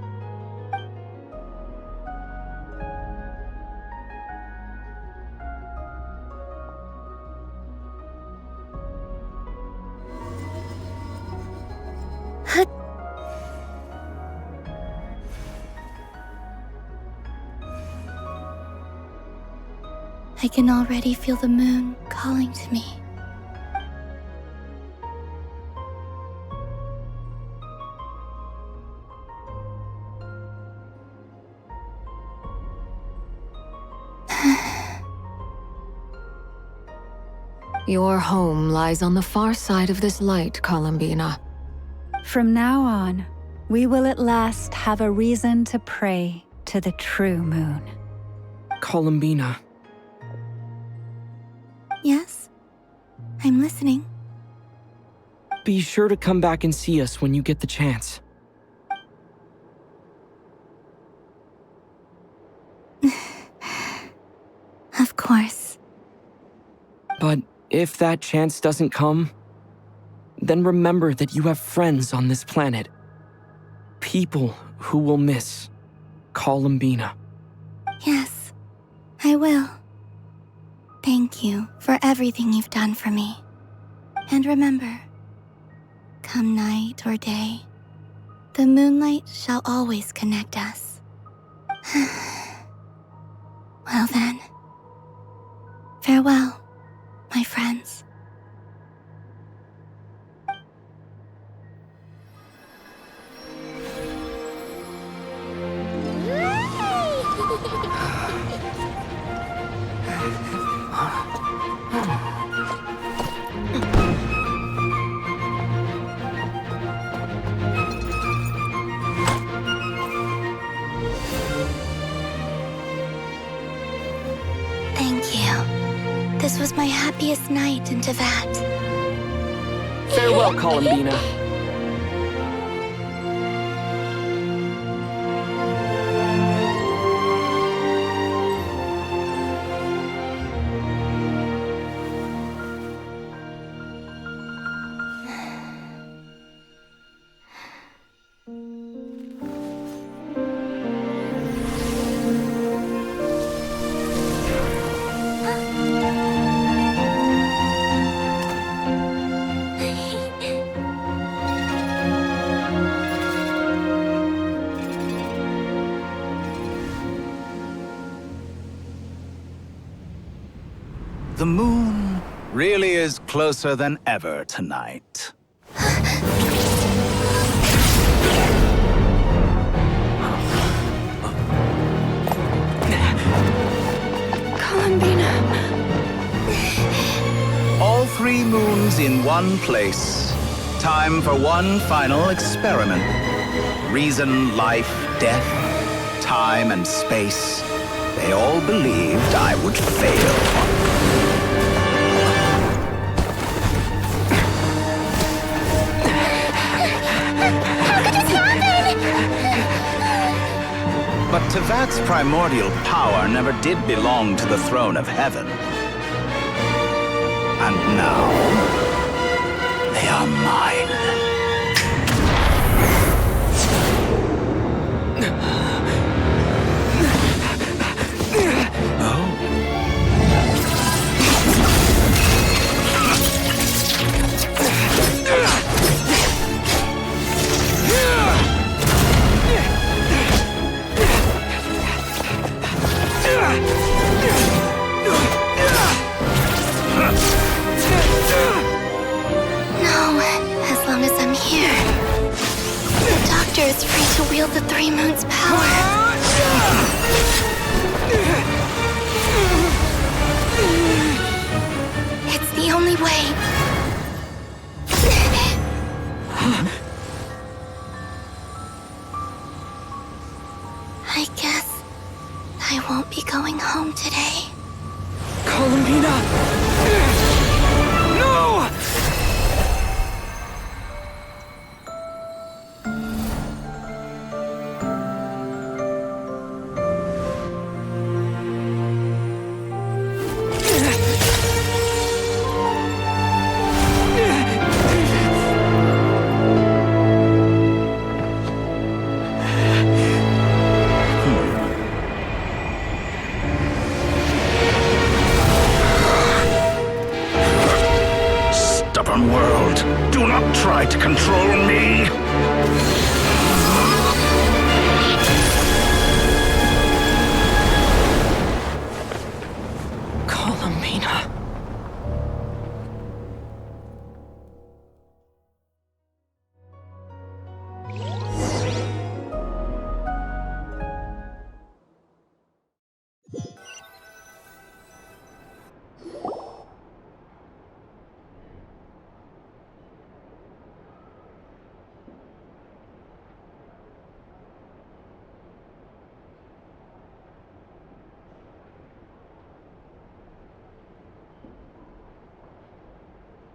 I can already feel the moon calling to me. Your home lies on the far side of this light, Columbina. From now on, we will at last have a reason to pray to the true moon. Columbina. Yes? I'm listening. Be sure to come back and see us when you get the chance. Of course. But if that chance doesn't come, then remember that you have friends on this planet. People who will miss Columbina. Yes, I will. Thank you for everything you've done for me. And remember, come night or day, the moonlight shall always connect us. Well then, farewell, my friends. Thank you. This was my happiest night in Tevat. Farewell, Columbina. The moon really is closer than ever tonight. Columbina. All 3 moons in one place. Time for one final experiment. Reason, life, death, time, and space. They all believed I would fail. How could this happen? But Tevat's primordial power never did belong to the throne of heaven. And now, they are mine. As long as I'm here, the Doctor is free to wield the 3 moons' power. It's the only way. I guess I won't be going home today. Columbina! No! Stubborn world, do not try to control me! Columbina.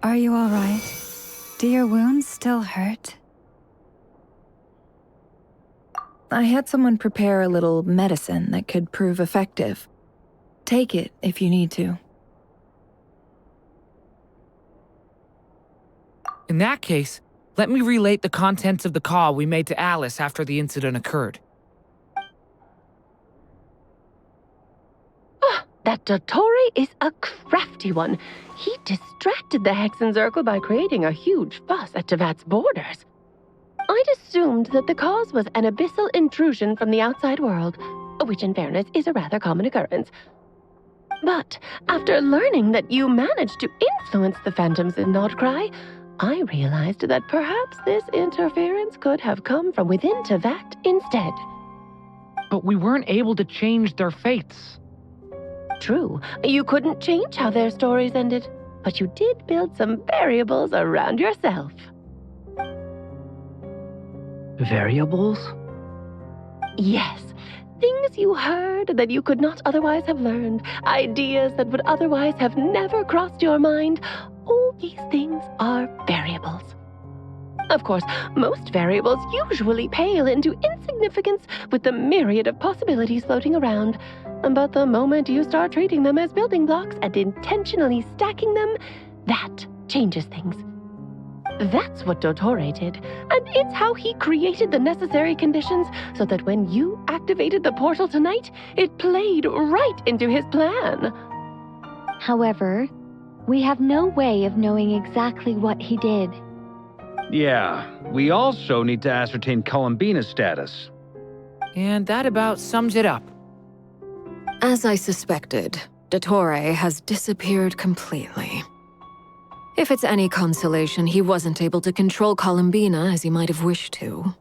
Are you all right? Do your wounds still hurt? I had someone prepare a little medicine that could prove effective. Take it if you need to. In that case, let me relate the contents of the call we made to Alice after the incident occurred. That Dottore is a crafty one. He distracted the Hexenzirkel by creating a huge fuss at Tevat's borders. I'd assumed that the cause was an abyssal intrusion from the outside world, which in fairness is a rather common occurrence. But after learning that you managed to influence the phantoms in Nodcry, I realized that perhaps this interference could have come from within Tevat instead. But we weren't able to change their fates. True, you couldn't change how their stories ended, but you did build some variables around yourself. Variables? Yes, things you heard that you could not otherwise have learned, ideas that would otherwise have never crossed your mind. All these things are variables. Of course, most variables usually pale into insignificance with the myriad of possibilities floating around. But the moment you start treating them as building blocks and intentionally stacking them, that changes things. That's what Dottore did, and it's how he created the necessary conditions so that when you activated the portal tonight, it played right into his plan. However, we have no way of knowing exactly what he did. Yeah, we also need to ascertain Columbina's status. And that about sums it up. As I suspected, Dottore has disappeared completely. If it's any consolation, he wasn't able to control Columbina as he might have wished to.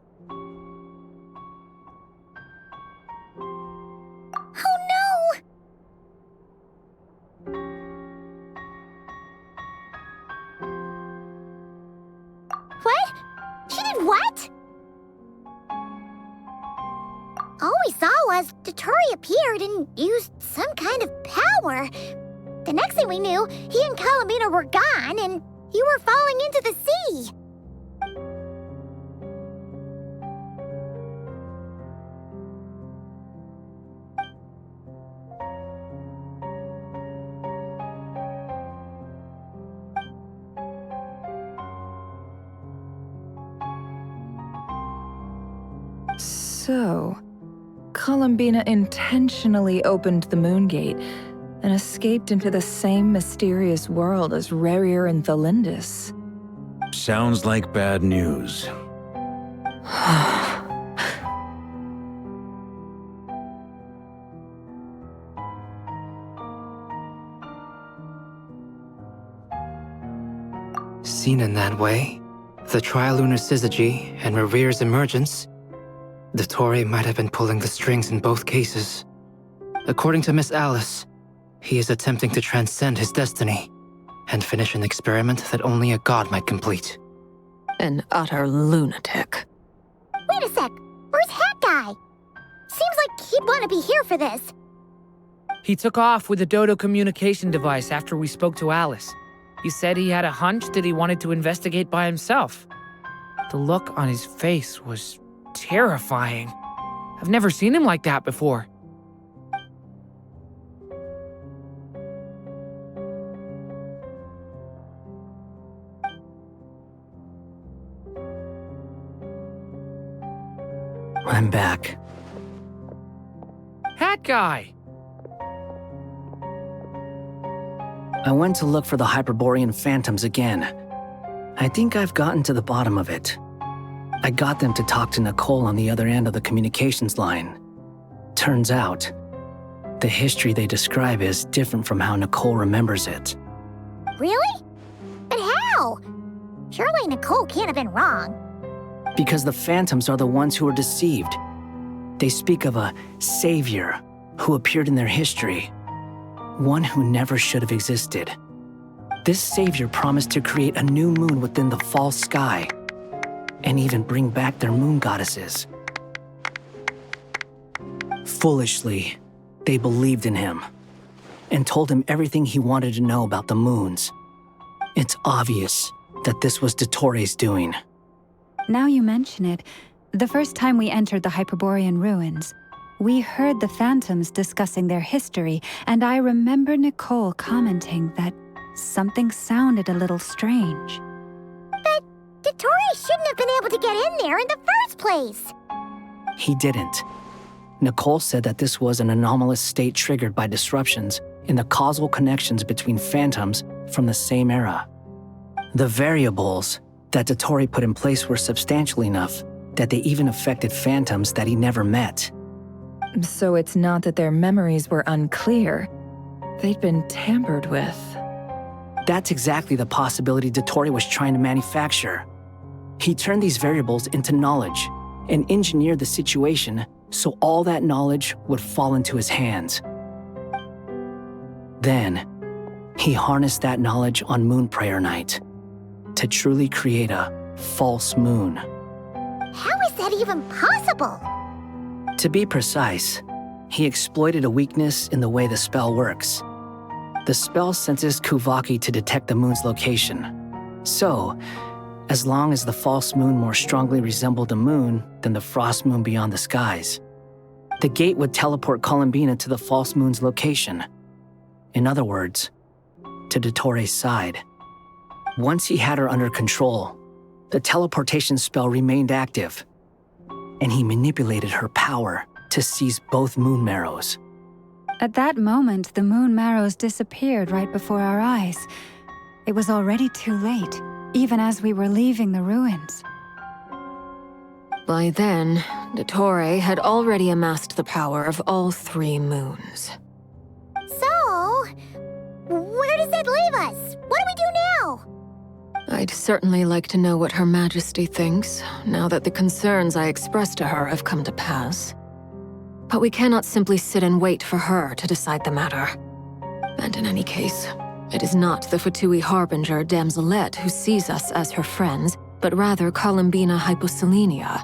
Oh no! What? She did what? All we saw was Dottore appeared and used some kind of power. The next thing we knew, he and Columbina were gone and you were falling into the sea. So, Columbina intentionally opened the Moon Gate and escaped into the same mysterious world as Rarier and Thalindus. Sounds like bad news. Seen in that way, the Trilunar Syzygy and Rarier's emergence, Dottore might have been pulling the strings in both cases. According to Miss Alice, he is attempting to transcend his destiny and finish an experiment that only a god might complete. An utter lunatic. Wait a sec, where's Hat Guy? Seems like he'd want to be here for this. He took off with the Dodo communication device after we spoke to Alice. He said he had a hunch that he wanted to investigate by himself. The look on his face was terrifying. I've never seen him like that before. I'm back. Hat Guy! I went to look for the Hyperborean phantoms again. I think I've gotten to the bottom of it. I got them to talk to Nicole on the other end of the communications line. Turns out, the history they describe is different from how Nicole remembers it. Really? But how? Surely Nicole can't have been wrong. Because the phantoms are the ones who were deceived. They speak of a savior who appeared in their history. One who never should have existed. This savior promised to create a new moon within the false sky, and even bring back their moon goddesses. Foolishly, they believed in him, and told him everything he wanted to know about the moons. It's obvious that this was Dottore's doing. Now you mention it, the first time we entered the Hyperborean ruins, we heard the phantoms discussing their history, and I remember Nicole commenting that something sounded a little strange. But Dottore shouldn't have been able to get in there in the first place. He didn't. Nicole said that this was an anomalous state triggered by disruptions in the causal connections between phantoms from the same era. The variables that Dottore put in place were substantial enough that they even affected phantoms that he never met. So it's not that their memories were unclear. They'd been tampered with. That's exactly the possibility Dottore was trying to manufacture. He turned these variables into knowledge and engineered the situation so all that knowledge would fall into his hands. Then, he harnessed that knowledge on Moon Prayer Night to truly create a false moon. How is that even possible? To be precise, he exploited a weakness in the way the spell works. The spell senses Kuvaki to detect the moon's location. So, as long as the false moon more strongly resembled a moon than the frost moon beyond the skies, the gate would teleport Columbina to the false moon's location. In other words, to Dottore's side. Once he had her under control, the teleportation spell remained active, and he manipulated her power to seize both moon marrows. At that moment, the moon marrows disappeared right before our eyes. It was already too late, even as we were leaving the ruins. By then, Dottore had already amassed the power of all three moons. So, I'd certainly like to know what Her Majesty thinks, now that the concerns I expressed to her have come to pass. But we cannot simply sit and wait for her to decide the matter. And in any case, it is not the Fatui Harbinger Damselette who sees us as her friends, but rather Columbina Hyposelenia.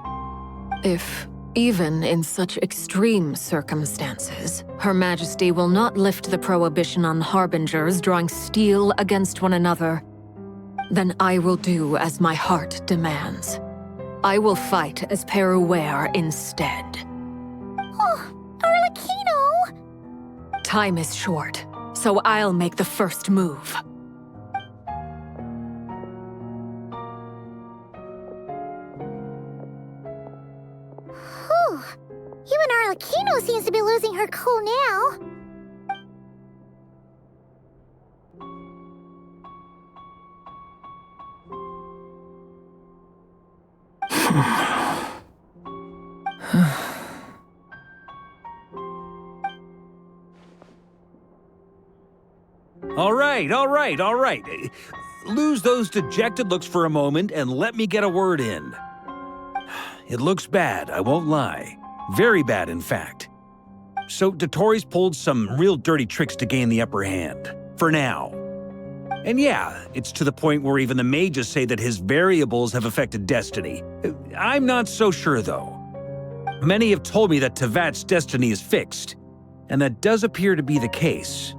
If, even in such extreme circumstances, Her Majesty will not lift the prohibition on Harbingers drawing steel against one another, then I will do as my heart demands. I will fight as Peruware instead. Oh, Arlecchino! Time is short, so I'll make the first move. Whew. Even Arlecchino seems to be losing her cool now. All right. Lose those dejected looks for a moment and let me get a word in. It looks bad, I won't lie. Very bad, in fact. So Dotori's pulled some real dirty tricks to gain the upper hand. For now. And yeah, it's to the point where even the mages say that his variables have affected destiny. I'm not so sure, though. Many have told me that Tevat's destiny is fixed, and that does appear to be the case.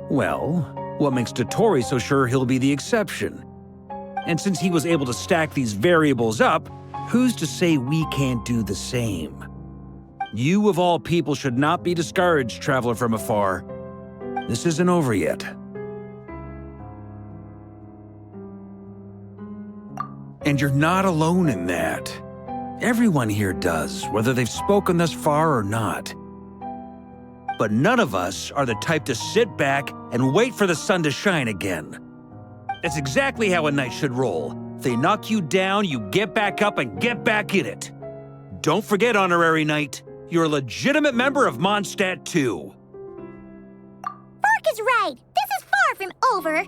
Well, what makes Dotori so sure he'll be the exception? And since he was able to stack these variables up, who's to say we can't do the same? You of all people should not be discouraged, traveler from afar. This isn't over yet. And you're not alone in that. Everyone here does, whether they've spoken thus far or not. But none of us are the type to sit back and wait for the sun to shine again. That's exactly how a knight should roll. If they knock you down, you get back up and get back in it. Don't forget, Honorary Knight, you're a legitimate member of Mondstadt too. Fark is right. This is far from over.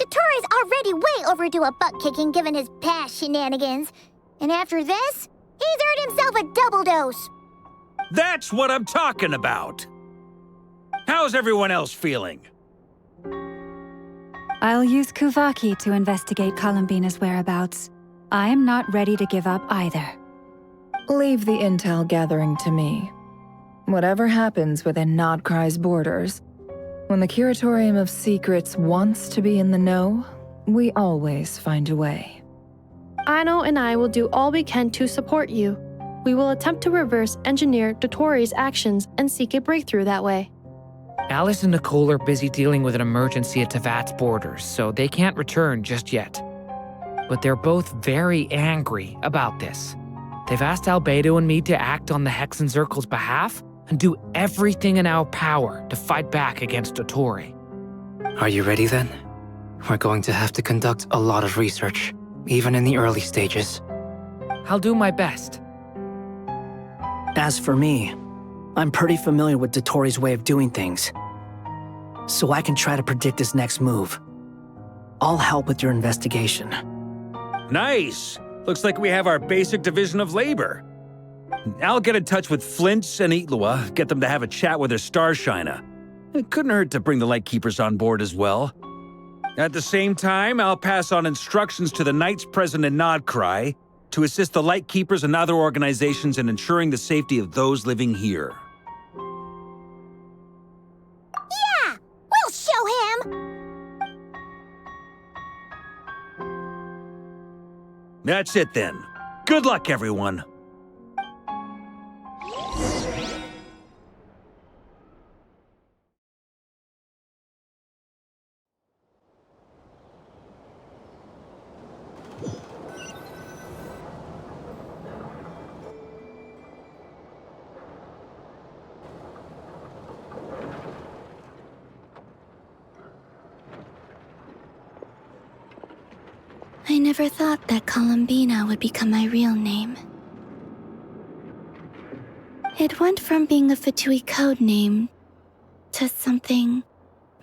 Dotori's already way overdue a butt-kicking given his past shenanigans. And after this, he's earned himself a double dose. That's what I'm talking about. How's everyone else feeling? I'll use Kuvaki to investigate Columbina's whereabouts. I'm not ready to give up either. Leave the intel gathering to me. Whatever happens within Nodcry's borders, when the Curatorium of Secrets wants to be in the know, we always find a way. Aino and I will do all we can to support you. We will attempt to reverse engineer Dotori's actions and seek a breakthrough that way. Alice and Nicole are busy dealing with an emergency at Tevat's borders, so they can't return just yet. But they're both very angry about this. They've asked Albedo and me to act on the Hexen Circle's behalf and do everything in our power to fight back against Dotori. Are you ready then? We're going to have to conduct a lot of research, even in the early stages. I'll do my best. As for me, I'm pretty familiar with Dotori's way of doing things, so I can try to predict his next move. I'll help with your investigation. Nice! Looks like we have our basic division of labor. I'll get in touch with Flints and Itlua, get them to have a chat with their Starshiner. It couldn't hurt to bring the Lightkeepers on board as well. At the same time, I'll pass on instructions to the Knights present in Nodcry to assist the Lightkeepers and other organizations in ensuring the safety of those living here. Yeah! We'll show him! That's it then. Good luck, everyone. I never thought that Columbina would become my real name. It went from being a Fatui code name to something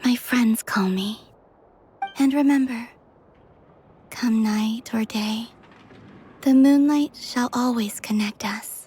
my friends call me. And remember, Come night or day, the moonlight shall always connect us.